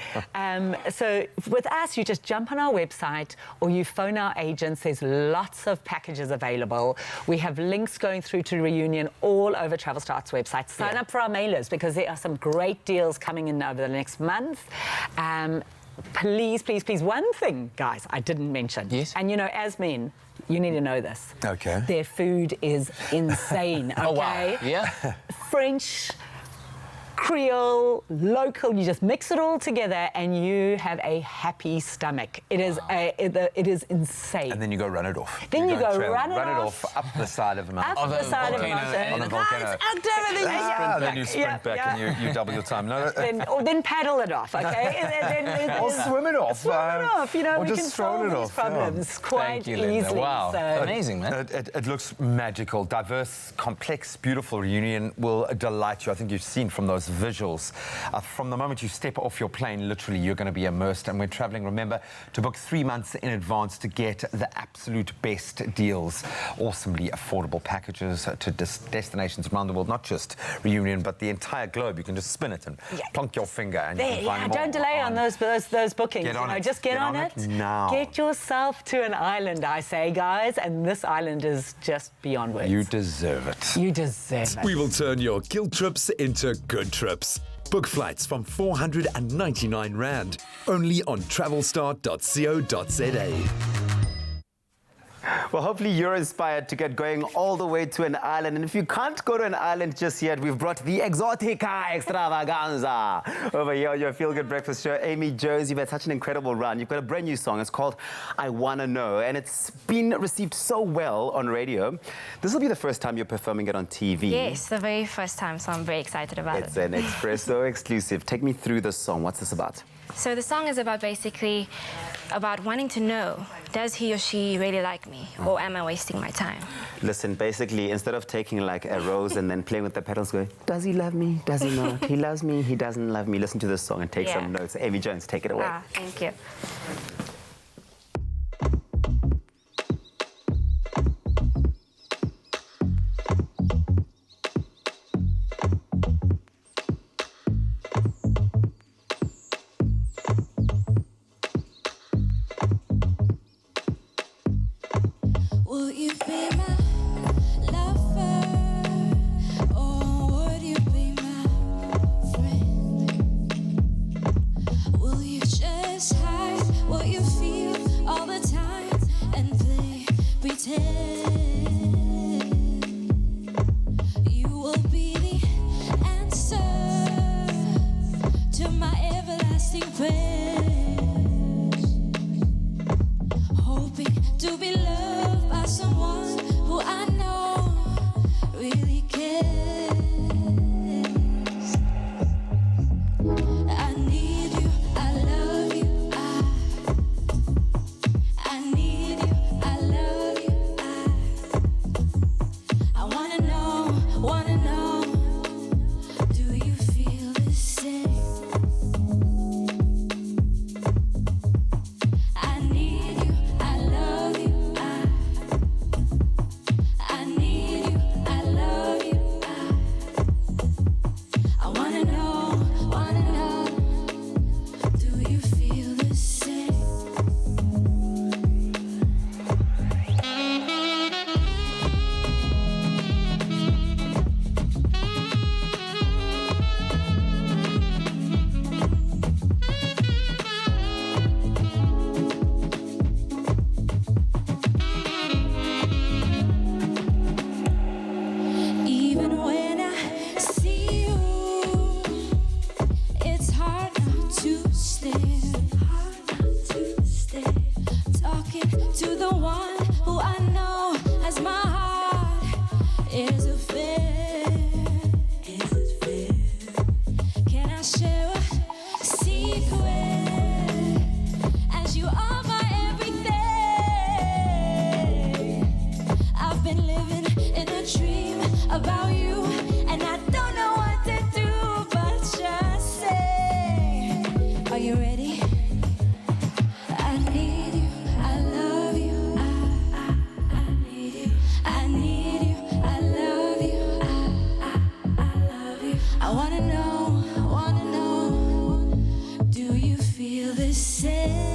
so with us, you just jump on our website or you phone our agents. There's lots of packages available. We have links going through to Reunion all over Travel Start's website. Sign up for our mailers, because there are some great deals coming in over the next month. Please, please, please, one thing, guys, I didn't mention. Yes. And, you know, as men, you need to know this. Okay. Their food is insane, okay? Oh, wow. Yeah. French, Creole, local, you just mix it all together and you have a happy stomach. It is it is insane. And then you go run it off. Then you go run it off up the side of the mountain. Up the side of the mountain. On the volcano. Then you sprint back and you double your time. No, then paddle it off, okay? Or swim it off. Swim it off, you know, or we just can stroll solve it these off. problems quite easily. Wow, so. amazing, man. It looks magical, diverse, complex, beautiful. Reunion will delight you. I think you've seen from those visuals. From the moment you step off your plane, literally, you're going to be immersed. And when traveling, remember to book 3 months in advance to get the absolute best deals. Awesomely affordable packages to destinations around the world, not just Reunion, but the entire globe. You can just spin it and plonk your finger and you can find more. Don't delay on those bookings. Get on it. Just get on it now. Get yourself to an island, I say, guys. And this island is just beyond words. You deserve it. You deserve it. We will turn your guilt trips into good trips. Book flights from 499 Rand, only on travelstart.co.za. Well, hopefully you're inspired to get going all the way to an island. And if you can't go to an island just yet, we've brought the Exotica Extravaganza over here on your Feel Good Breakfast show. Amy Jones, you've had such an incredible run. You've got a brand new song. It's called I Wanna Know, and it's been received so well on radio. This will be the first time you're performing it on TV. Yes, the very first time, so I'm very excited about it. It's an Expresso exclusive. Take me through the song. What's this about? So the song is about basically about wanting to know, does he or she really like me, or am I wasting my time? Listen, basically, instead of taking like a rose and then playing with the petals, going, does he love me? Does he not? He loves me. He doesn't love me. Listen to this song and take some notes. Amy Jones, take it away. Thank you. Will you be my lover, or would you be my friend? Will you just hide what fair? Is it fair? Can I share a secret? As you are my everything, I've been living in a dream about you, and I don't know what to do but just say, are you ready? I need you, I love you, I need you, I need you, I love you, I love you. I wanna know, do you feel the same?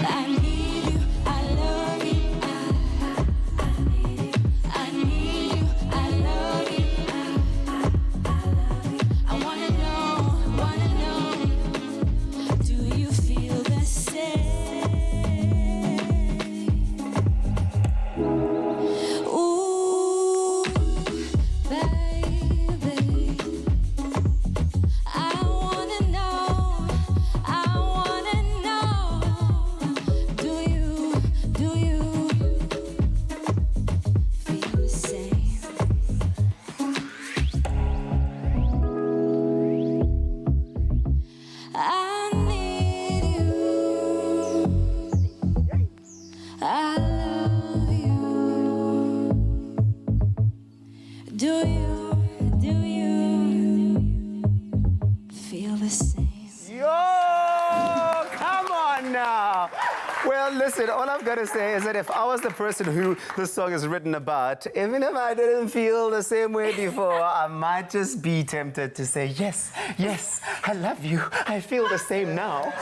I need you, I love you, I need you, I need you, I love you, I love you. I wanna know, do you feel the same? Ooh, baby, I wanna know, do you feel the same? I need you, I love you. Do you feel the same? Yo, come on now. Well, listen, all I've got to say is that if I was the person who this song is written about, even if I didn't feel the same way before, I might just be tempted to say, yes, I love you. I feel the same now.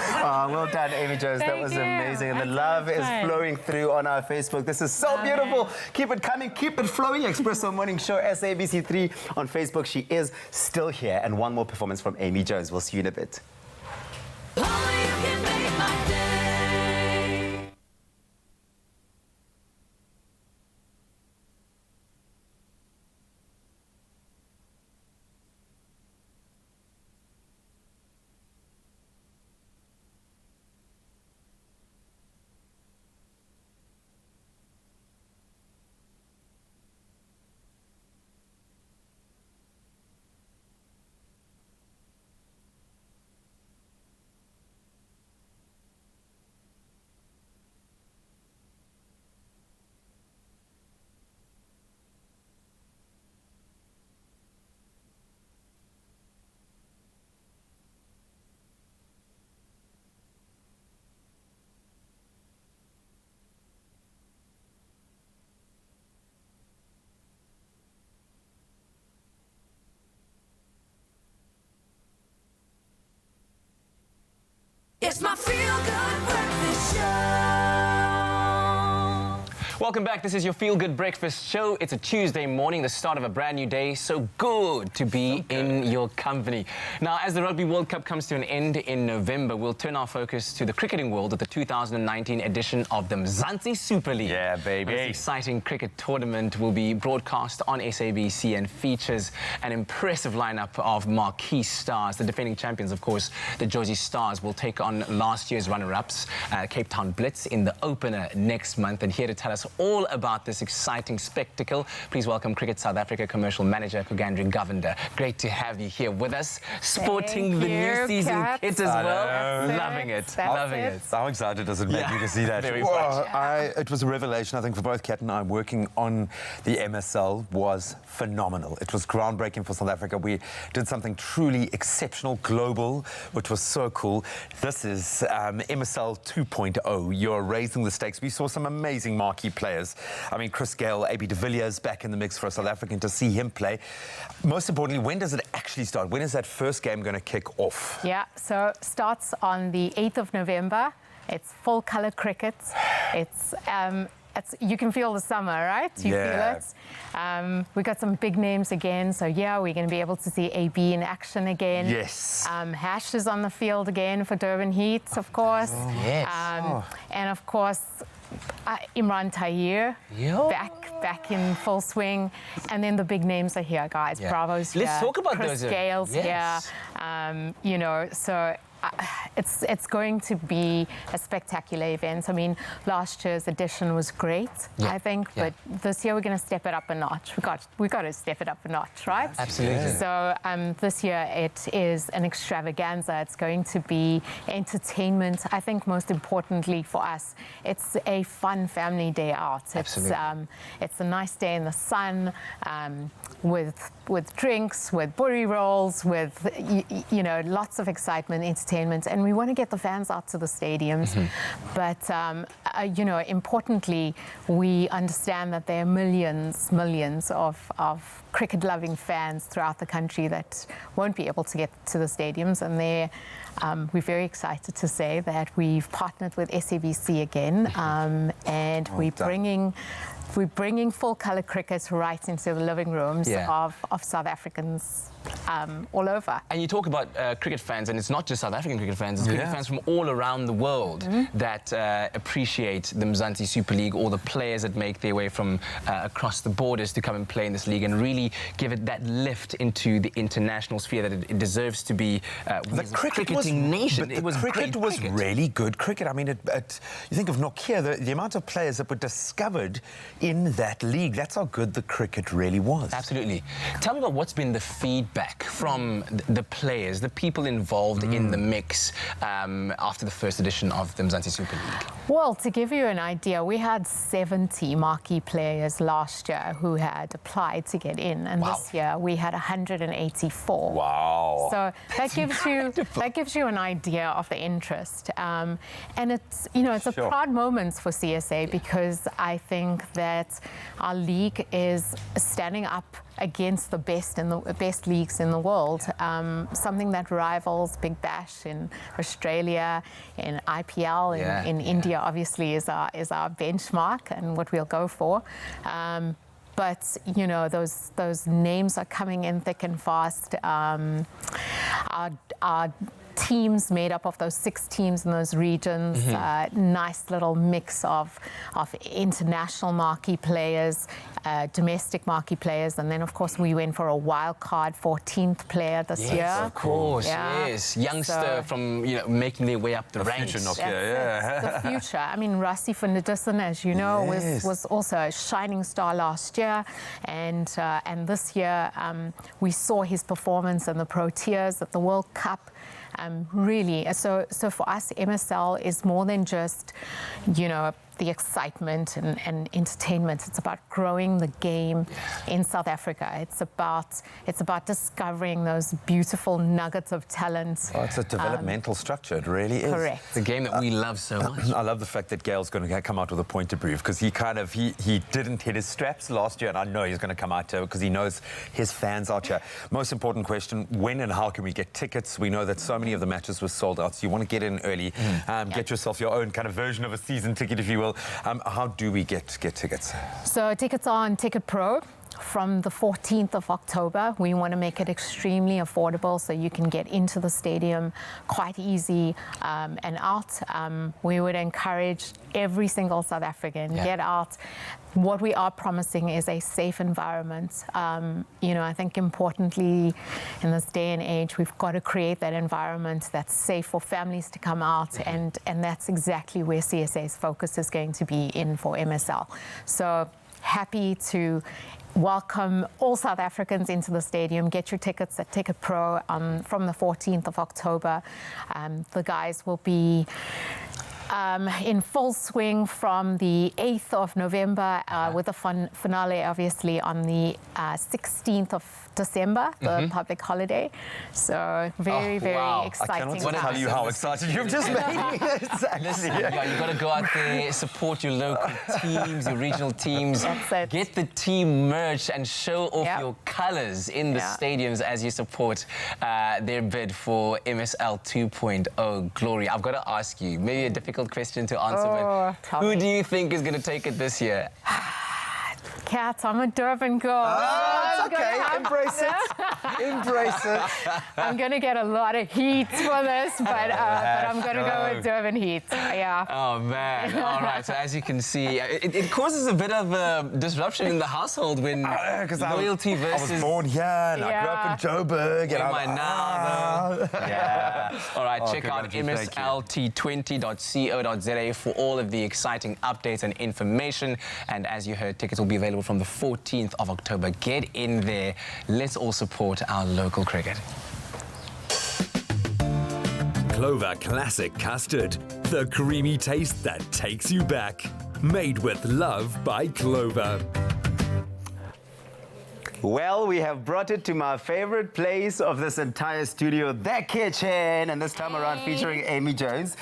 Well done, Amy Jones. That was amazing. And the love is flowing through on our Facebook. This is so beautiful. Keep it coming. Keep it flowing. Expresso Morning Show, SABC3 on Facebook. She is still here. And one more performance from Amy Jones. We'll see you in a bit. It's my feel-good breakfast show. Welcome back. This is your Feel Good Breakfast Show. It's a Tuesday morning, the start of a brand new day. So good to be in your company. Now, as the Rugby World Cup comes to an end in November, we'll turn our focus to the cricketing world at the 2019 edition of the Mzansi Super League. Yeah, baby. This exciting cricket tournament will be broadcast on SABC and features an impressive lineup of marquee stars. The defending champions, of course, the Jozi Stars, will take on last year's runner-ups, Cape Town Blitz, in the opener next month. And here to tell us all about this exciting spectacle, please welcome Cricket South Africa Commercial Manager Kugandri Govender. Great to have you here with us, sporting the new season kit as well. Loving it. Loving it. How excited does it make me to see that? Very much. It was a revelation, I think, for both Kat and I. Working on the MSL was phenomenal. It was groundbreaking for South Africa. We did something truly exceptional, global, which was so cool. This is MSL 2.0. You're raising the stakes. We saw some amazing marquee players. I mean, Chris Gale, AB de Villiers back in the mix for a South African to see him play. Most importantly, when does it actually start? When is that first game going to kick off? Yeah, so starts on the 8th of November. It's full color cricket. It's you can feel the summer, right? You feel it. We got some big names again, so yeah, we're going to be able to see AB in action again. Yes. Hash is on the field again for Durban Heat, of course. Oh, yes. And of course, Imran Tahir back in full swing, and then the big names are here, guys. Bravo's here. Let's talk about Chris those. Gale's yes. here. You know, so it's going to be a spectacular event. I mean, last year's edition was great, I think, but this year we're going to step it up a notch. We got to step it up a notch, right? Absolutely. So this year it is an extravaganza. It's going to be entertainment. I think most importantly for us, it's a fun family day out. It's a nice day in the sun with drinks, with buri rolls, with you know, lots of excitement, entertainment, and we want to get the fans out to the stadiums. But you know, importantly, we understand that there are millions of cricket-loving fans throughout the country that won't be able to get to the stadiums, and we're very excited to say that we've partnered with SABC again, and we're bringing full-colour cricket right into the living rooms of South Africans all over. And you talk about cricket fans, and it's not just South African cricket fans, it's cricket fans from all around the world that appreciate the Mzansi Super League, all the players that make their way from across the borders to come and play in this league and really give it that lift into the international sphere that it deserves to be. The cricketing nation. But the cricket was really good cricket. I mean, you think of Nokia, the amount of players that were discovered in that league. That's how good the cricket really was. Absolutely. Tell me about what's been the feedback from the players, the people involved in the mix after the first edition of the Mzansi Super League. Well, to give you an idea, we had 70 marquee players last year who had applied to get in, and this year we had 184. Wow! So that gives you an idea of the interest, and it's, you know, it's a proud moment for CSA, because I think that our league is standing up against the best leagues in the world, something that rivals Big Bash in Australia, in IPL in India. Obviously is our benchmark and what we'll go for. But you know, those names are coming in thick and fast. Our teams made up of those 6 teams in those regions, nice little mix of international marquee players, domestic marquee players, and then of course we went for a wild card 14th player this year. Of course, yes. Youngster from, you know, making their way up the ranks. Future Nokia, the future. I mean, Rassie van der Dussen, as you know, was also a shining star last year, and this year we saw his performance in the Proteas at the World Cup. Really, so for us, MSL is more than just, you know, the excitement and entertainment. It's about growing the game in South Africa. It's about discovering those beautiful nuggets of talent. Oh, it's a developmental structure. It really is. Correct. It's a game that we love so much. I love the fact that Gail's going to come out with a point to prove, because he didn't hit his straps last year, and I know he's going to come out because he knows his fans out here. Most important question: when and how can we get tickets? We know that so many of the matches were sold out, so you want to get in early, get yourself your own kind of version of a season ticket, if you will. How do we get tickets? So tickets are on Ticket Pro. From the 14th of October, we want to make it extremely affordable so you can get into the stadium quite easy and out. We would encourage every single South African, get out. What we are promising is a safe environment. You know, I think importantly in this day and age, we've got to create that environment that's safe for families to come out, and that's exactly where CSA's focus is going to be in for MSL. So happy to welcome all South Africans into the stadium. Get your tickets at Ticket Pro from the 14th of October. The guys will be in full swing from the 8th of November with a finale obviously on the 16th of December, the public holiday. So very exciting. I cannot tell you how excited you've just made me. Listen, you've got to go out there, support your local teams, your regional teams. That's it. Get the team merch and show off your colours in the stadiums as you support their bid for MSL 2.0 glory. I've got to ask you, maybe a difficult question to answer, but who do you think is going to take it this year? Kat, I'm a Durban girl. It's okay. Embrace it. Embrace it. I'm going to get a lot of heat for this, but I'm going to go with Durban heat. Yeah. Oh, man. All right. So as you can see, it causes a bit of disruption in the household when loyalty versus... I was born here and I grew up in Joburg. Where am I now, though? Yeah. All right. Check out mslt20.co.za for all of the exciting updates and information. And as you heard, tickets will be available from the 14th of October. Get in there. Let's all support our local cricket. Clover Classic Custard, the creamy taste that takes you back. Made with love by Clover. Well, we have brought it to my favorite place of this entire studio, the kitchen, and this time around featuring Amy Jones.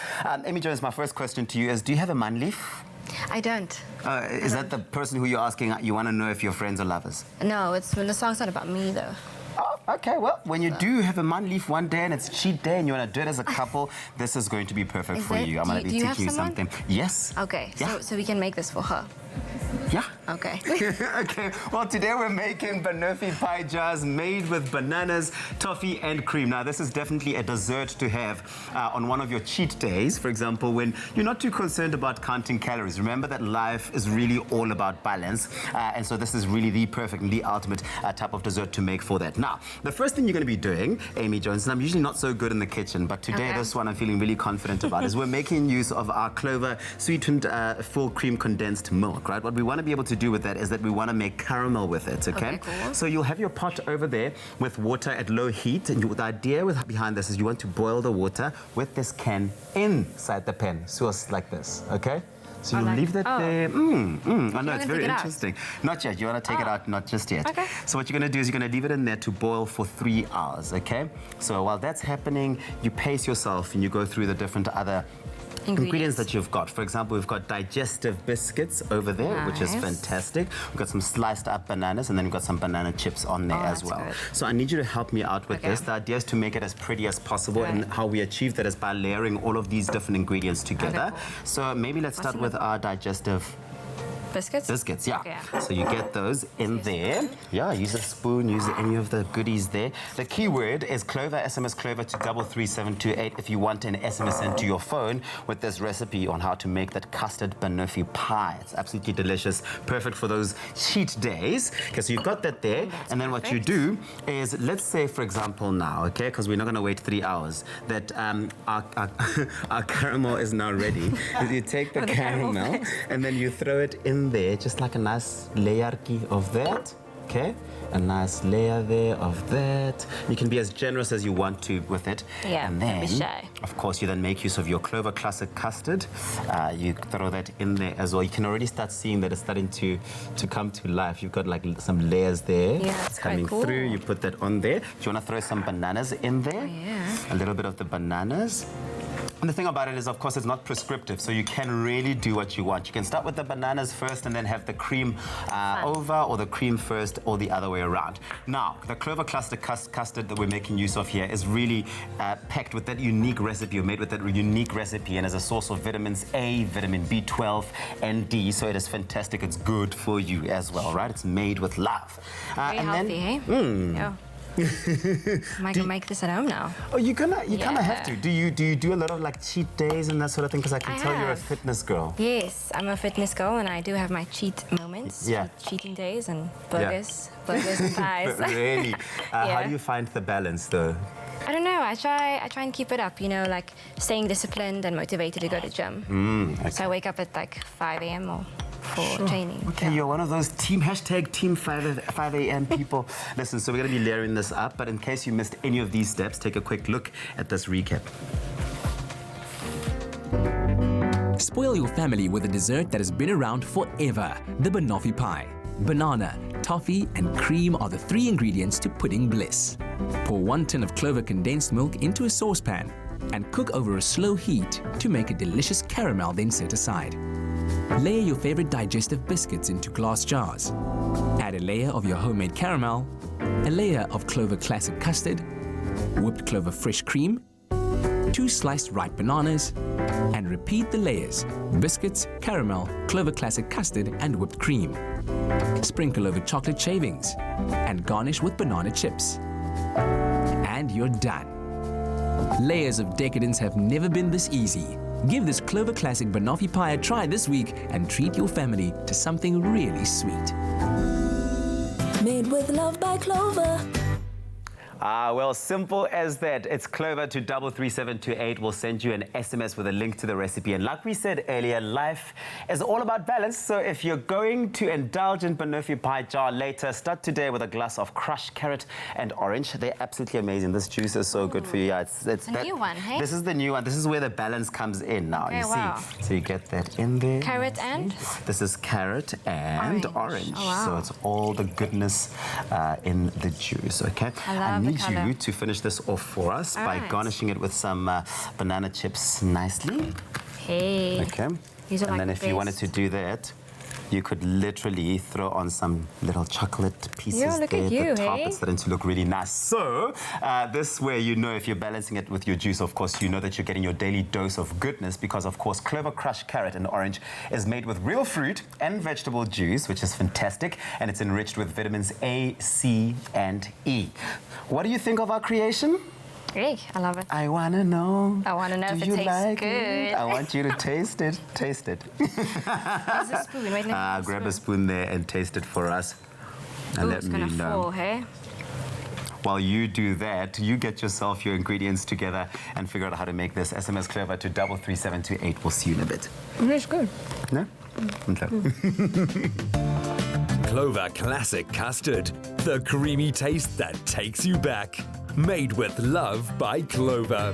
Amy Jones, my first question to you is, do you have a man leaf? I don't. Is that the person who you're asking, you want to know if you're friends or lovers? No, it's when the song's not about me, though. Oh, okay, well, when you do have a man leaf one day and it's cheat day and you want to do it as a couple, this is going to be perfect for you. I'm going to be teaching you something. Yes. Okay, yeah. so we can make this for her. Yeah. Okay. Okay. Well, today we're making banoffee pie jars made with bananas, toffee, and cream. Now, this is definitely a dessert to have on one of your cheat days. For example, when you're not too concerned about counting calories. Remember that life is really all about balance. And so this is really the perfect and the ultimate type of dessert to make for that. Now, the first thing you're going to be doing, Amy Jones, and I'm usually not so good in the kitchen, but today this one I'm feeling really confident about, is we're making use of our Clover sweetened full cream condensed milk, right? What we want to be able to do with that is that we want to make caramel with it, okay? Cool. So you'll have your pot over there with water at low heat, and the idea behind this is you want to boil the water with this can inside the pan, so it's like this, okay? So you leave that there. I know, it's very interesting. Not yet. You want to take it out, not just yet. Okay. So what you're going to do is you're going to leave it in there to boil for 3 hours, okay? So while that's happening, you pace yourself and you go through the different other ingredients that you've got. For example, we've got digestive biscuits over there, which is fantastic. We've got some sliced up bananas, and then we've got some banana chips on there as well. Good. So I need you to help me out with this. The idea is to make it as pretty as possible, and how we achieve that is by layering all of these different ingredients together. So maybe let's start with our digestive biscuits? Biscuits, yeah. So you get those in there. Yeah, use a spoon, use any of the goodies there. The key word is Clover, SMS Clover to 33728 if you want an SMS sent to your phone with this recipe on how to make that custard banoffee pie. It's absolutely delicious, perfect for those cheat days. Okay, so you've got that there, and then what you do is, let's say, for example, now, okay, because we're not going to wait 3 hours, that our caramel is now ready. You take the caramel and then you throw it in there, just like a nice layerki of that, okay? A nice layer there of that. You can be as generous as you want to with it. Yeah, and then, don't be shy. of course, you then make use of your Clover Classic custard. You throw that in there as well. You can already start seeing that it's starting to come to life. You've got like some layers there coming through. You put that on there. Do you want to throw some bananas in there? Yeah. A little bit of the bananas. And the thing about it is, of course, it's not prescriptive, so you can really do what you want. You can start with the bananas first and then have the cream over, or the cream first, or the other way around. Now, the Clover Classic custard that we're making use of here is really packed with that unique recipe, or made with that unique recipe, and is a source of vitamins A, vitamin B12, and D, so it is fantastic. It's good for you as well, right? It's made with love. Very healthy, hey? Yeah. Am I gonna make this at home now? Oh, you kind of have to. Do you do a lot of like cheat days and that sort of thing? Because I can tell you're a fitness girl. Yes, I'm a fitness girl, and I do have my cheat moments. Yeah. Cheating days and burgers and pies. Really? How do you find the balance, though? I don't know. I try and keep it up. You know, like staying disciplined and motivated to go to the gym. Okay. So I wake up at like 5 a.m. or for training. Okay, you're one of those team 5 a.m. people. Listen, so we're going to be layering this up, but in case you missed any of these steps, take a quick look at this recap. Spoil your family with a dessert that has been around forever, the Banoffee Pie. Banana, toffee, and cream are the 3 ingredients to pudding bliss. Pour 1 tin of Clover condensed milk into a saucepan and cook over a slow heat to make a delicious caramel, then set aside. Layer your favorite digestive biscuits into glass jars. Add a layer of your homemade caramel, a layer of Clover Classic custard, whipped Clover fresh cream, 2 sliced ripe bananas, and repeat the layers: biscuits, caramel, Clover Classic custard, and whipped cream. Sprinkle over chocolate shavings and garnish with banana chips. And you're done. Layers of decadence have never been this easy. Give this Clover Classic Banoffee Pie a try this week and treat your family to something really sweet. Made with love by Clover. Well, simple as that. It's Clover to 33728. We'll send you an SMS with a link to the recipe. And like we said earlier, life is all about balance. So if you're going to indulge in Banoffee Pie jar later, start today with a glass of crushed carrot and orange. They're absolutely amazing. This juice is so good for you. Yeah, it's a new one, hey? This is the new one. This is where the balance comes in now. Okay, you wow. see? So you get that in there. Carrot and? This is carrot and orange. Oh, wow. So it's all the goodness in the juice, okay? I love need the colour. you to finish this off for us by garnishing it with some banana chips nicely. Hey. Okay. These are and like then the if you wanted best. to do that, you could literally throw on some little chocolate pieces Yeah, look there at you, at the top. hey? It's starting to look really nice. So this way you know if you're balancing it with your juice, of course, you know that you're getting your daily dose of goodness because, of course, Clover crushed carrot and orange is made with real fruit and vegetable juice, which is fantastic, and it's enriched with vitamins A, C, and E. What do you think of our creation? Great, I love it. I want to know. I want to know Do if it you tastes like good. it? I want you to taste it. Taste it. Here's a spoon. Wait, let me get the Grab a spoon there and taste it for us. And Ooh, let it's me gonna know. fall, hey? While you do that, you get yourself your ingredients together and figure out how to make this. SMS Clover to 33728. We'll see you in a bit. It's good. No? Okay. Clover Classic Custard. The creamy taste that takes you back. Made with love by Clover.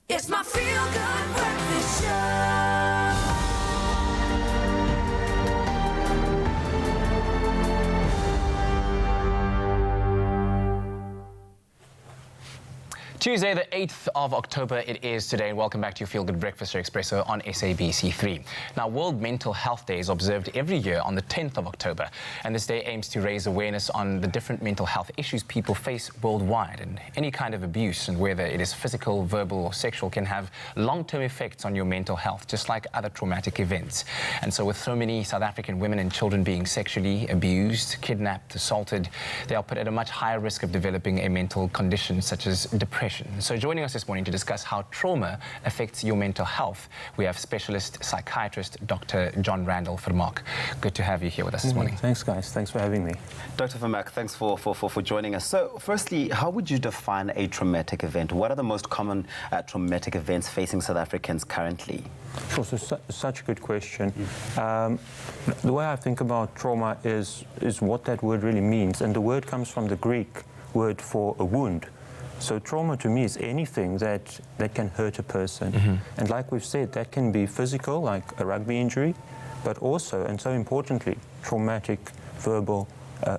It's my feel-good breakfast show. Tuesday, the 8th of October, it is today. Welcome back to your Feel Good Breakfast Expresso on SABC3. Now, World Mental Health Day is observed every year on the 10th of October, and this day aims to raise awareness on the different mental health issues people face worldwide, and any kind of abuse, and whether it is physical, verbal, or sexual, can have long-term effects on your mental health, just like other traumatic events. And so with so many South African women and children being sexually abused, kidnapped, assaulted, they are put at a much higher risk of developing a mental condition such as depression. So joining us this morning to discuss how trauma affects your mental health, we have specialist psychiatrist Dr. John Randall Vermaak. Good to have you here with us this morning. Thanks, guys. Thanks for having me. Dr. Vermaak, thanks for joining us. So, firstly, how would you define a traumatic event? What are the most common traumatic events facing South Africans currently? Sure, so such a good question. The way I think about trauma is what that word really means, and the word comes from the Greek word for a wound. So trauma to me is anything that can hurt a person. And like we've said, that can be physical, like a rugby injury, but also, and so importantly, traumatic, verbal,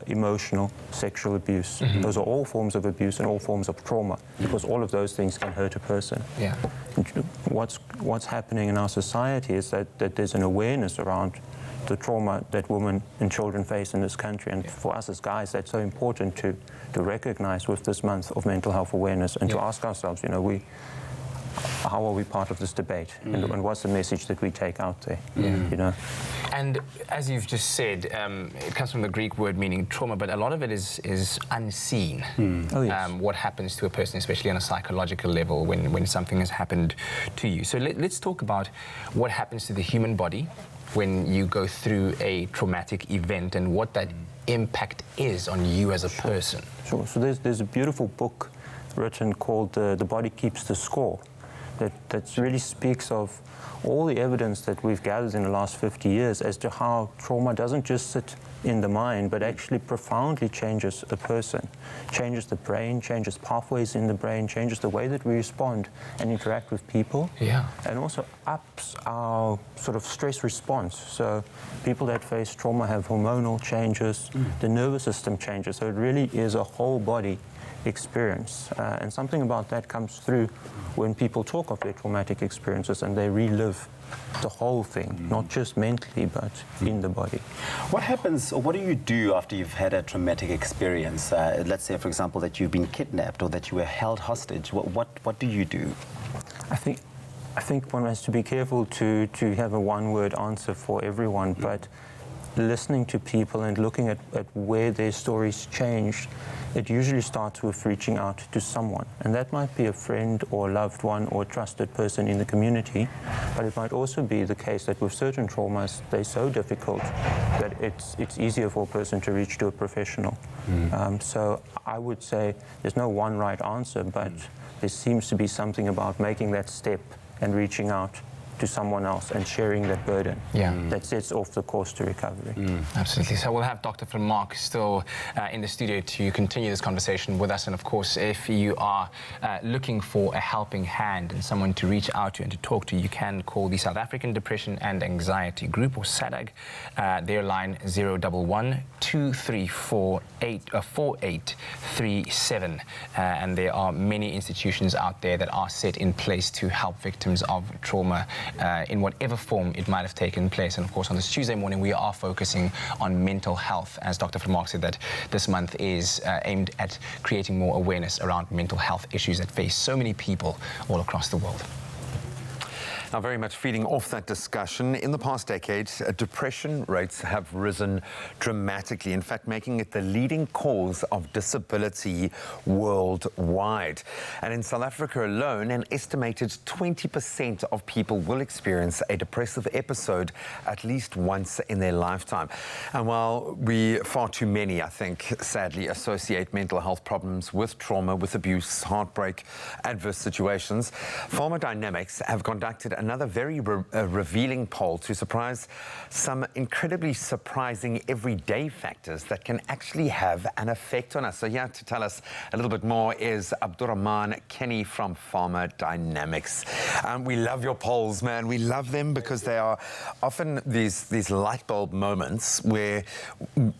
emotional, sexual abuse. Those are all forms of abuse and all forms of trauma, because all of those things can hurt a person. Yeah. What's happening in our society is that there's an awareness around the trauma that women and children face in this country. And for us as guys, that's so important to recognize with this month of mental health awareness and to ask ourselves, you know, how are we part of this debate, and what's the message that we take out there? You know. And as you've just said, it comes from the Greek word meaning trauma, but a lot of it is unseen. Oh, yes. What happens to a person, especially on a psychological level, when something has happened to you. So let's talk about what happens to the human body when you go through a traumatic event and what that impact is on you as a person. Sure. So there's a beautiful book written called The Body Keeps the Score that really speaks of all the evidence that we've gathered in the last 50 years as to how trauma doesn't just sit in the mind, but actually profoundly changes a person, changes the brain, changes pathways in the brain, changes the way that we respond and interact with people, and also ups our sort of stress response. So people that face trauma have hormonal changes, the nervous system changes, so it really is a whole body experience, and something about that comes through when people talk of their traumatic experiences and they relive the whole thing, not just mentally but in the body. What happens, or what do you do after you've had a traumatic experience? Let's say, for example, that you've been kidnapped or that you were held hostage. What do you do? I think one has to be careful to have a one-word answer for everyone, but listening to people and looking at where their stories changed, it usually starts with reaching out to someone. And that might be a friend or a loved one or a trusted person in the community, but it might also be the case that with certain traumas, they're so difficult that it's easier for a person to reach to a professional. So I would say there's no one right answer, but there seems to be something about making that step and reaching out to someone else and sharing that burden that sets off the course to recovery. Absolutely. So we'll have Dr. Mark still in the studio to continue this conversation with us. And of course, if you are looking for a helping hand and someone to reach out to and to talk to, you can call the South African Depression and Anxiety Group, or SADAG. Their line 011 234 4837. And there are many institutions out there that are set in place to help victims of trauma in whatever form it might have taken place. And of course, on this Tuesday morning, we are focusing on mental health, as Dr. Mark said, that this month is aimed at creating more awareness around mental health issues that face so many people all across the world. Now, very much feeding off that discussion, in the past decade, depression rates have risen dramatically, in fact, making it the leading cause of disability worldwide. And in South Africa alone, an estimated 20% of people will experience a depressive episode at least once in their lifetime. And while far too many, I think, sadly, associate mental health problems with trauma, with abuse, heartbreak, adverse situations, Pharmacodynamics have conducted another very revealing poll to surprise some incredibly surprising everyday factors that can actually have an effect on us. So here to tell us a little bit more is Abdurrahman Kenny from Pharmacodynamics. We love your polls, man. We love them because they are often these light bulb moments where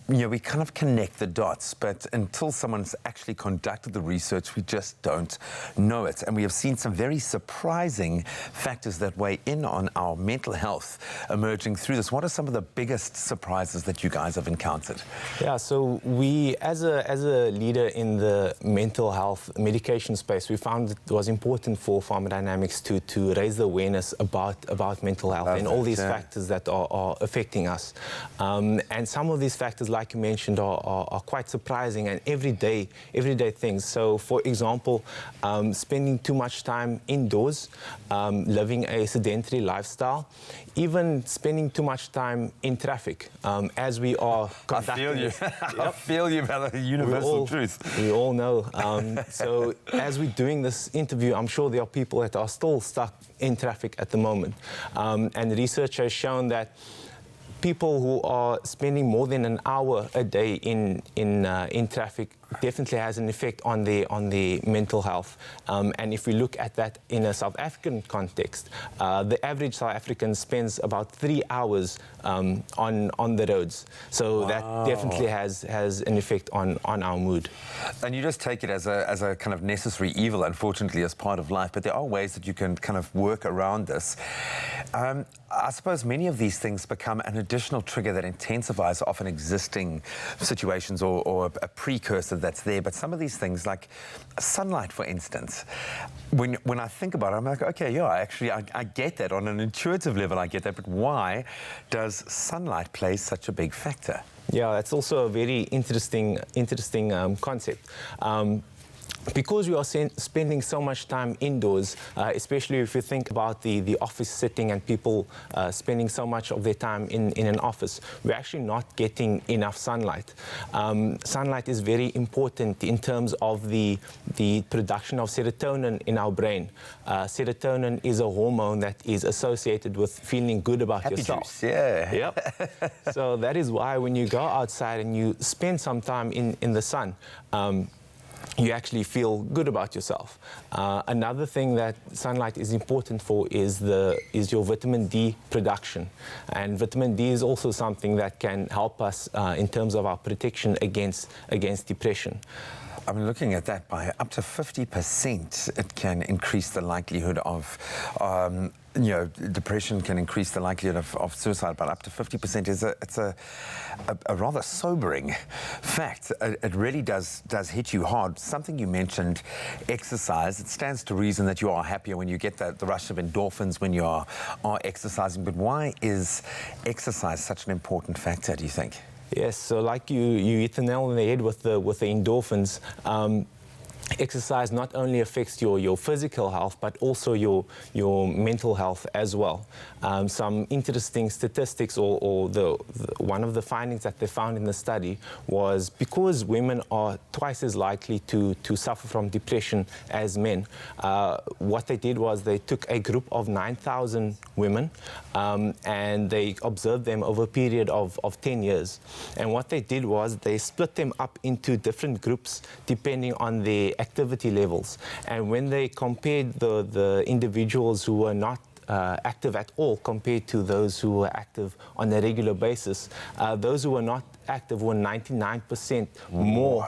we kind of connect the dots, but until someone's actually conducted the research, we just don't know it. And we have seen some very surprising factors that weigh in on our mental health emerging through this. What are some of the biggest surprises that you guys have encountered? Yeah, so we, as a leader in the mental health medication space, we found it was important for Pharmacodynamics to raise the awareness about mental health and all these factors that are affecting us. And some of these factors, like you mentioned, are quite surprising and everyday things. So, for example, spending too much time indoors, living a sedentary lifestyle, even spending too much time in traffic, as we are conducting. I feel you. I feel you about the universal truth. We all know. So as we're doing this interview, I'm sure there are people that are still stuck in traffic at the moment. And research has shown that people who are spending more than an hour a day in traffic definitely has an effect on their mental health. And if we look at that in a South African context, the average South African spends about 3 hours on the roads. So that definitely has an effect on our mood. And you just take it as a kind of necessary evil, unfortunately, as part of life. But there are ways that you can kind of work around this. I suppose many of these things become an additional trigger that intensifies often existing situations or a precursor that's there. But some of these things, like sunlight, for instance, when I think about it, I'm like, okay, yeah, actually, I get that. On an intuitive level, I get that. But why does sunlight play such a big factor? Yeah, that's also a very interesting concept. Because we are spending so much time indoors, especially if you think about the office setting and people spending so much of their time in an office, we're actually not getting enough sunlight. Sunlight is very important in terms of the production of serotonin in our brain. Serotonin is a hormone that is associated with feeling good about Happy yourself. juice, yeah. Yep. So that is why when you go outside and you spend some time in the sun, you actually feel good about yourself. Another thing that sunlight is important for is your vitamin D production. And vitamin D is also something that can help us in terms of our protection against depression. I mean, looking at that, by up to 50%, it can increase the likelihood of, depression can increase the likelihood of suicide by up to 50%. It's a rather sobering fact. It really does hit you hard. Something you mentioned, exercise. It stands to reason that you are happier when you get the rush of endorphins when you are exercising. But why is exercise such an important factor, do you think? Yes, so like you hit the nail on the head with the endorphins. Exercise not only affects your physical health, but also your mental health as well. Some interesting statistics, or one of the findings that they found in the study was because women are twice as likely to suffer from depression as men. What they did was they took a group of 9,000 women and they observed them over a period of 10 years. And what they did was they split them up into different groups depending on their activity levels. And when they compared the individuals who were not active at all compared to those who were active on a regular basis, those who were not active were 99% more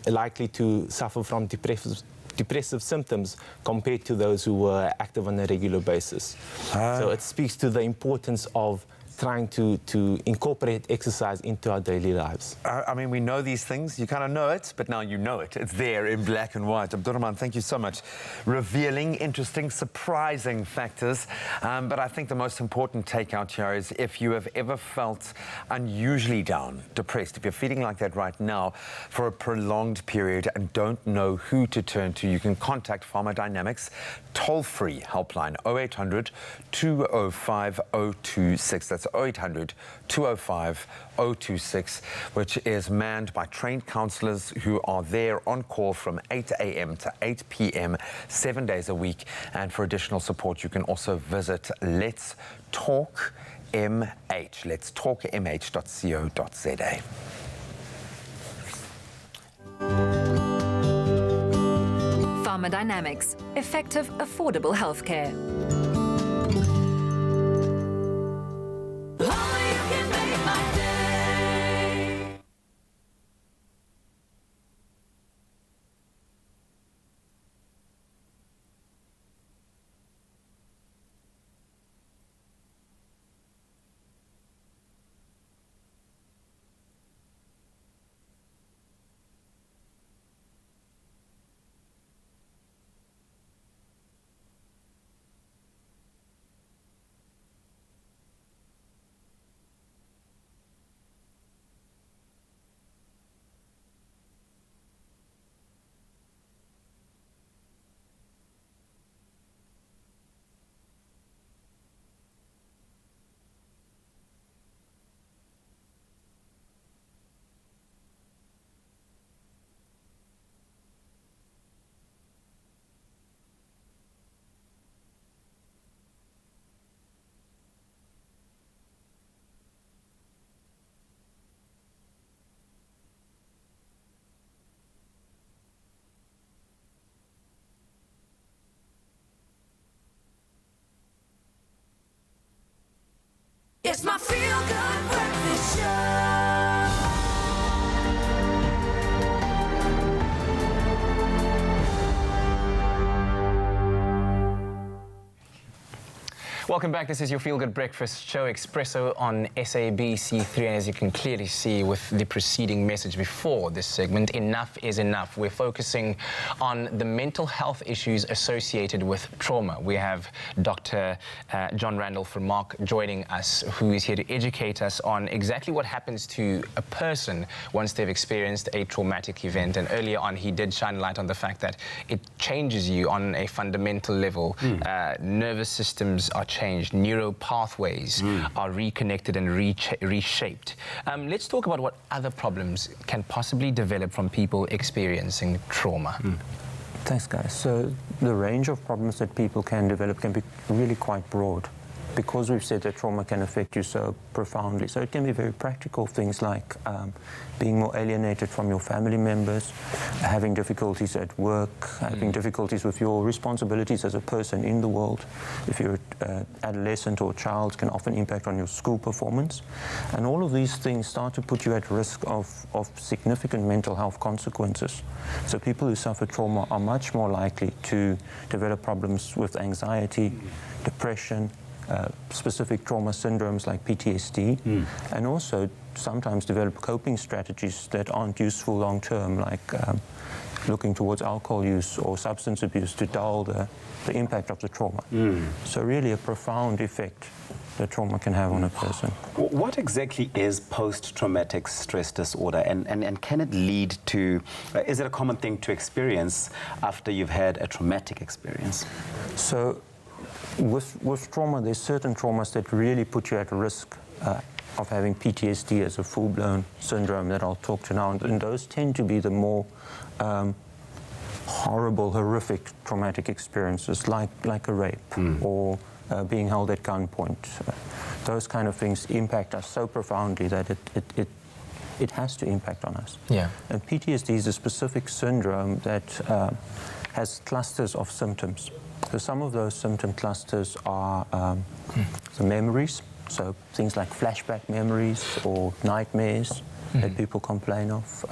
likely to suffer from depressive symptoms compared to those who were active on a regular basis. So it speaks to the importance of trying to incorporate exercise into our daily lives. I mean, we know these things. You kind of know it, but now you know it. It's there in black and white. Abdurrahman, thank you so much. Revealing, interesting, surprising factors. But I think the most important takeout here is if you have ever felt unusually down, depressed, if you're feeling like that right now for a prolonged period and don't know who to turn to, you can contact Pharmacodynamics toll-free helpline 0800 205 026. That's 0800 205 026, which is manned by trained counsellors who are there on call from 8 a.m. to 8 p.m. 7 days a week. And for additional support, you can also visit Let's Talk MH, letstalkmh.co.za. Pharmacodynamics, effective, affordable healthcare. Welcome back. This is your Feel Good Breakfast show, Expresso on SABC3. And as you can clearly see with the preceding message before this segment, enough is enough. We're focusing on the mental health issues associated with trauma. We have Dr. John Randall Vermaak joining us, who is here to educate us on exactly what happens to a person once they've experienced a traumatic event. And earlier on, he did shine light on the fact that it changes you on a fundamental level. Nervous systems are changed, neural pathways are reconnected and reshaped. Let's talk about what other problems can possibly develop from people experiencing trauma. Thanks, guys. So the range of problems that people can develop can be really quite broad, because we've said that trauma can affect you so profoundly. So it can be very practical things like being more alienated from your family members, having difficulties at work, having difficulties with your responsibilities as a person in the world. If you're an adolescent or child, can often impact on your school performance. And all of these things start to put you at risk of significant mental health consequences. So people who suffer trauma are much more likely to develop problems with anxiety, depression, specific trauma syndromes like PTSD, and also sometimes develop coping strategies that aren't useful long term, like looking towards alcohol use or substance abuse to dull the impact of the trauma. So really a profound effect that trauma can have on a person. What exactly is post-traumatic stress disorder, and can it lead to, is it a common thing to experience after you've had a traumatic experience? So with trauma, there's certain traumas that really put you at risk of having PTSD as a full-blown syndrome that I'll talk to now. And those tend to be the more horrible, horrific traumatic experiences, like a rape or being held at gunpoint. Those kind of things impact us so profoundly that it has to impact on us. And PTSD is a specific syndrome that has clusters of symptoms. So some of those symptom clusters are the memories, so things like flashback memories or nightmares that people complain of.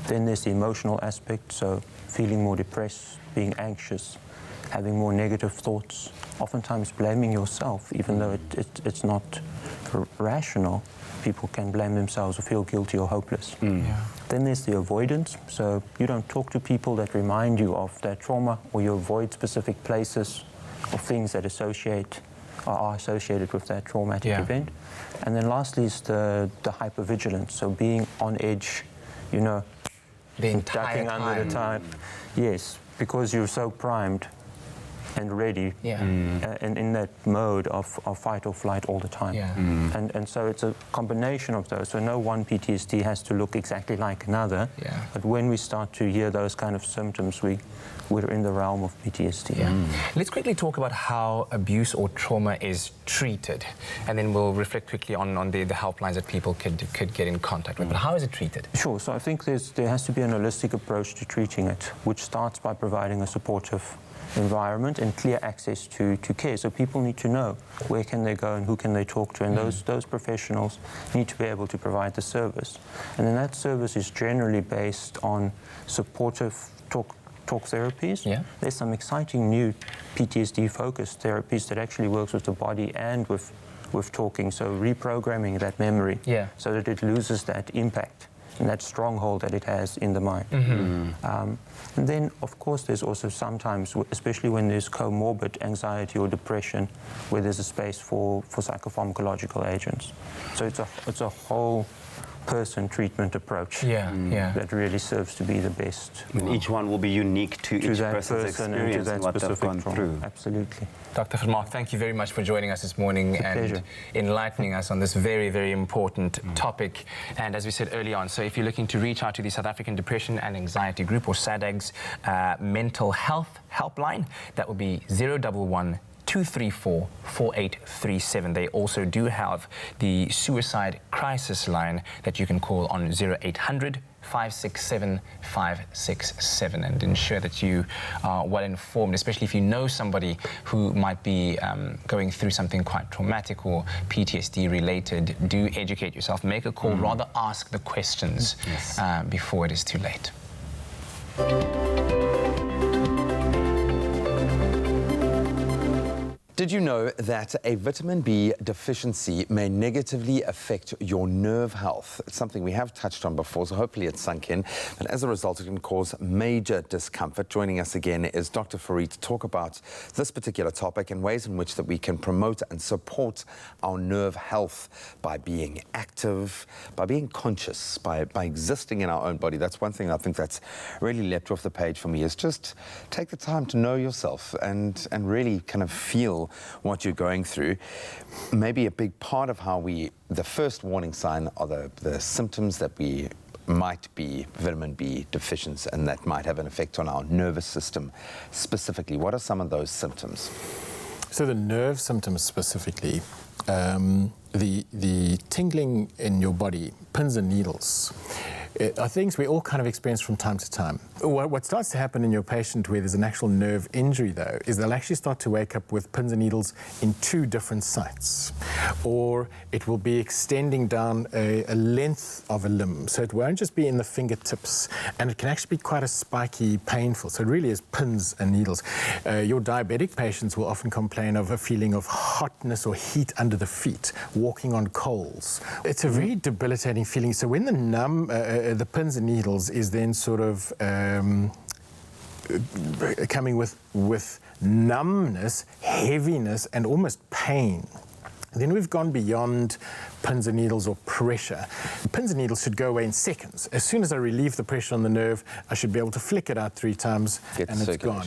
Then there's the emotional aspect, so feeling more depressed, being anxious, having more negative thoughts, oftentimes blaming yourself, even though it's not rational. People can blame themselves or feel guilty or hopeless. Then there's the avoidance, so you don't talk to people that remind you of that trauma, or you avoid specific places or things that are associated with that traumatic event. And then lastly is the hypervigilance, so being on edge, you know, being ducking under the time. Yes, because you're so primed and ready, and in that mode of fight or flight all the time. And so it's a combination of those. So no one PTSD has to look exactly like another, but when we start to hear those kind of symptoms, we're in the realm of PTSD. Let's quickly talk about how abuse or trauma is treated, and then we'll reflect quickly on the helplines that people could get in contact with. But how is it treated? Sure, so I think there has to be an holistic approach to treating it, which starts by providing a supportive environment and clear access to care. So people need to know where can they go and who can they talk to, and those professionals need to be able to provide the service. And then that service is generally based on supportive talk therapies. There's some exciting new PTSD-focused therapies that actually works with the body and with talking, so reprogramming that memory so that it loses that impact and that stronghold that it has in the mind. And then, of course, there's also sometimes, especially when there's comorbid anxiety or depression, where there's a space for psychopharmacological agents. So it's a whole person treatment approach that really serves to be the best. And each one will be unique to each that person's person experience and to that and what they've specific gone trauma. through. Absolutely. Dr. Vermaak, thank you very much for joining us this morning and enlightening us on this very, very important topic. And as we said early on, so if you're looking to reach out to the South African Depression and Anxiety Group, or SADAG's mental health helpline, that would be 011 234 4837. They also do have the suicide crisis line that you can call on 0800 567 567, and ensure that you are well informed, especially if you know somebody who might be going through something quite traumatic or PTSD related. Do educate yourself, make a call, rather ask the questions before it is too late. Did you know that a vitamin B deficiency may negatively affect your nerve health? It's something we have touched on before, so hopefully it's sunk in. And as a result, it can cause major discomfort. Joining us again is Dr. Farid to talk about this particular topic and ways in which that we can promote and support our nerve health by being active, by being conscious, by existing in our own body. That's one thing I think that's really leapt off the page for me, is just take the time to know yourself and really kind of feel what you're going through. Maybe a big part of how the first warning sign are the symptoms that we might be vitamin B deficient, and that might have an effect on our nervous system specifically. What are some of those symptoms? So the nerve symptoms specifically, the tingling in your body, pins and needles, are things we all kind of experience from time to time. What starts to happen in your patient where there's an actual nerve injury, though, is they'll actually start to wake up with pins and needles in 2 different sites. Or it will be extending down a length of a limb. So it won't just be in the fingertips, and it can actually be quite a spiky, painful. So it really is pins and needles. Your diabetic patients will often complain of a feeling of hotness or heat under the feet, walking on coals. It's a very debilitating feeling. So when the pins and needles is then sort of coming with numbness, heaviness, and almost pain. Then we've gone beyond pins and needles or pressure. Pins and needles should go away in seconds. As soon as I relieve the pressure on the nerve, I should be able to flick it out 3 times and it's gone.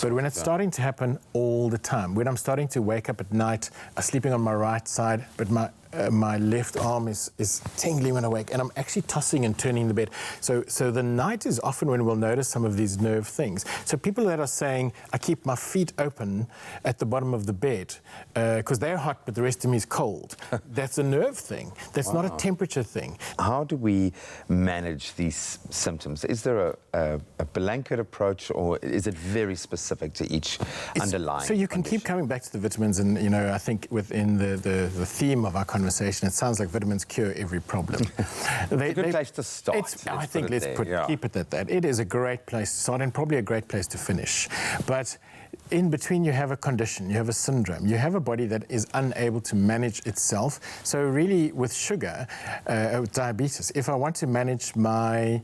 But when it's starting to happen all the time, when I'm starting to wake up at night, I'm sleeping on my right side, but my left arm is tingling when I wake, and I'm actually tossing and turning the bed. So the night is often when we'll notice some of these nerve things. So people that are saying, I keep my feet open at the bottom of the bed because they're hot but the rest of me is cold. That's a nerve thing. That's not a temperature thing. How do we manage these symptoms? Is there a blanket approach, or is it very specific to each underlying So you can keep coming back to the vitamins, and I think within the theme of our conversation, it sounds like vitamins cure every problem. It's a good place to start. I think let's keep it at that. It is a great place to start and probably a great place to finish. But in between, you have a condition, you have a syndrome, you have a body that is unable to manage itself. So really, with sugar, diabetes, if I want to manage my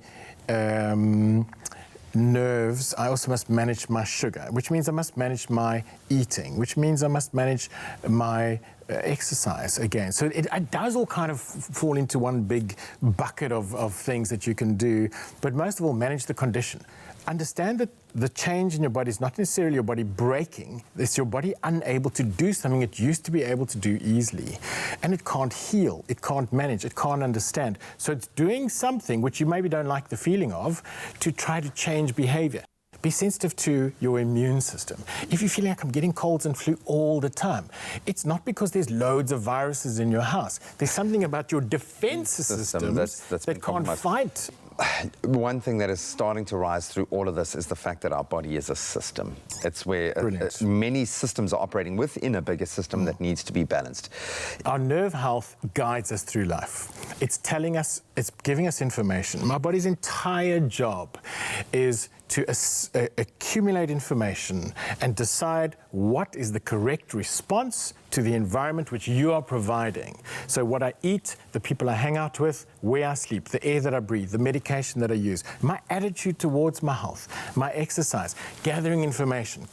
nerves, I also must manage my sugar, which means I must manage my eating, which means I must manage my exercise again. So it does all kind of fall into one big bucket of things that you can do, but most of all, manage the condition. Understand that the change in your body is not necessarily your body breaking, it's your body unable to do something it used to be able to do easily. And it can't heal, it can't manage, it can't understand. So it's doing something which you maybe don't like the feeling of to try to change behavior. Be sensitive to your immune system. If you're feeling like I'm getting colds and flu all the time, it's not because there's loads of viruses in your house. There's something about your defense system that can't fight. One thing that is starting to rise through all of this is the fact that our body is a system. It's where many systems are operating within a bigger system that needs to be balanced. Our nerve health guides us through life. It's telling us, it's giving us information. My body's entire job is to accumulate information and decide what is the correct response to the environment which you are providing. So what I eat, the people I hang out with, where I sleep, the air that I breathe, the medication that I use, my attitude towards my health, my exercise, gathering information.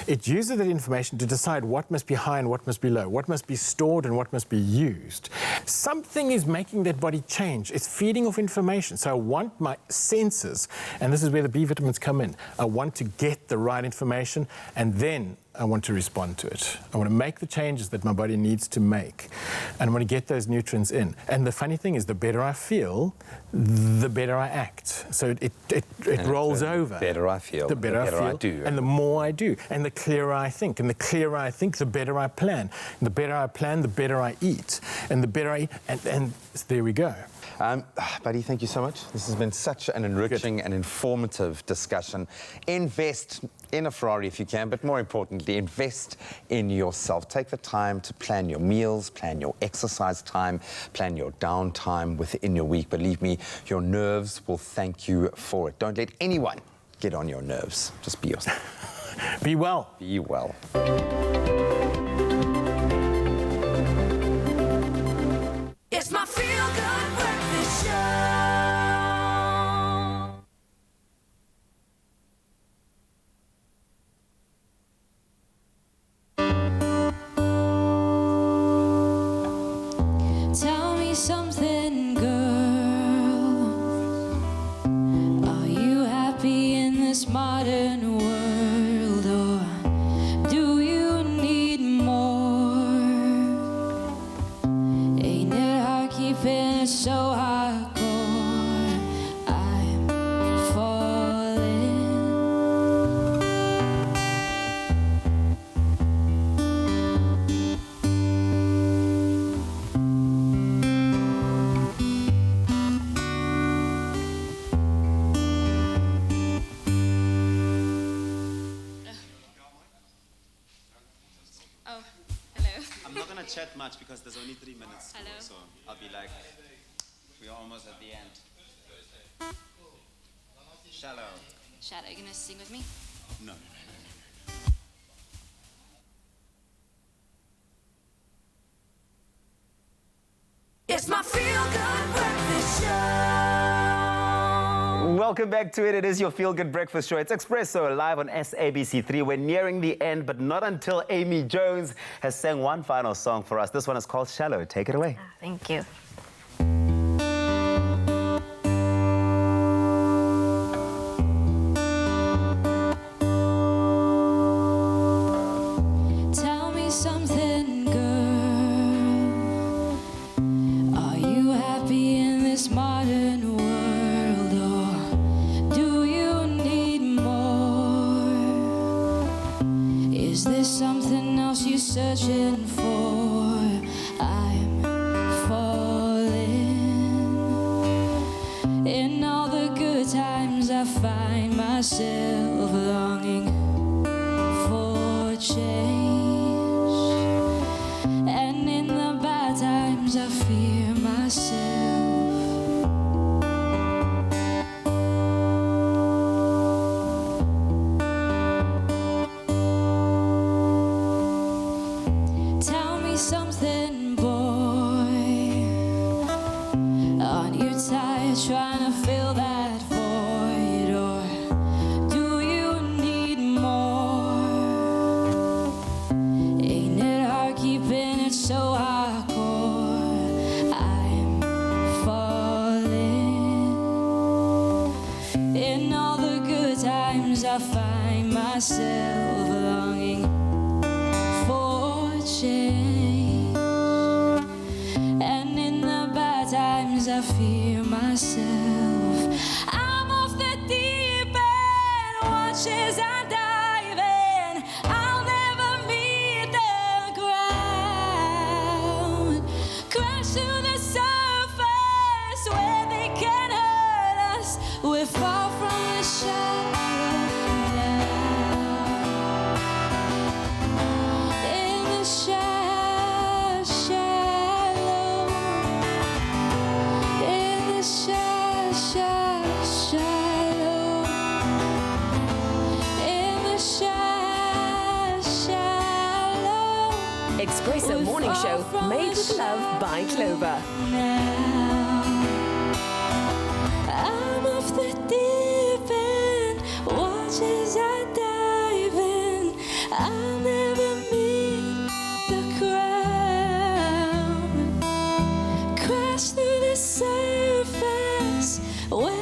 It uses that information to decide what must be high and what must be low, what must be stored and what must be used. Something is making that body change. It's feeding off information. So I want my senses, and this is where the B vitamins come in. I want to get the right information, and then I want to respond to it. I want to make the changes that my body needs to make, and I want to get those nutrients in. And the funny thing is, the better I feel, the better I act. So it rolls over. The better I feel, the better I do. And the more I do. And the clearer I think. And the clearer I think, the better I plan. And the better I plan, the better I eat. And the better I eat, and there we go. Buddy, thank you so much. This has been such an enriching and informative discussion. Invest in a Ferrari if you can, but more importantly, invest in yourself. Take the time to plan your meals, plan your exercise time, plan your downtime within your week. Believe me, your nerves will thank you for it. Don't let anyone get on your nerves. Just be yourself. Be well. Be well. It's my feel-good breakfast show. Tell me something, girl. Are you happy in this modern world, or do you need more? Ain't it hard keeping it so hardcore? I'm falling. Oh, hello. I'm not going to chat much because there's only 3 minutes. Hello. So I'll be like, we're almost at the end. Shallow. Shadow, you gonna sing with me? No. It's my feel-good breakfast show. Welcome back to it. It is your feel-good breakfast show. It's Expresso live on SABC3. We're nearing the end, but not until Amy Jones has sang one final song for us. This one is called Shallow. Take it away. Thank you. Tell me something, girl. Are you happy in this modern world, or do you need more? Is there something else you're searching for? I'm falling. In all the good times I find myself longing for change, and in the bad times I fear myself. Tell me something, boy. Aren't you tired trying to fill that void, or do you need more? Ain't it hard keeping it so hardcore? I'm falling. In all the good times I find myself longing for change, and in the bad times I fear myself. I'm off the deep end, watch as I dive in. I'll never meet the ground. Crash to the surface where they can hurt us. We fall from the shadow now. In the shallow. In the shallow. In the shallow. Expresso Morning Show, made with love by Clover. I'm off the deep end, watch as I dive in. I'll never meet the ground. Crash through the surface where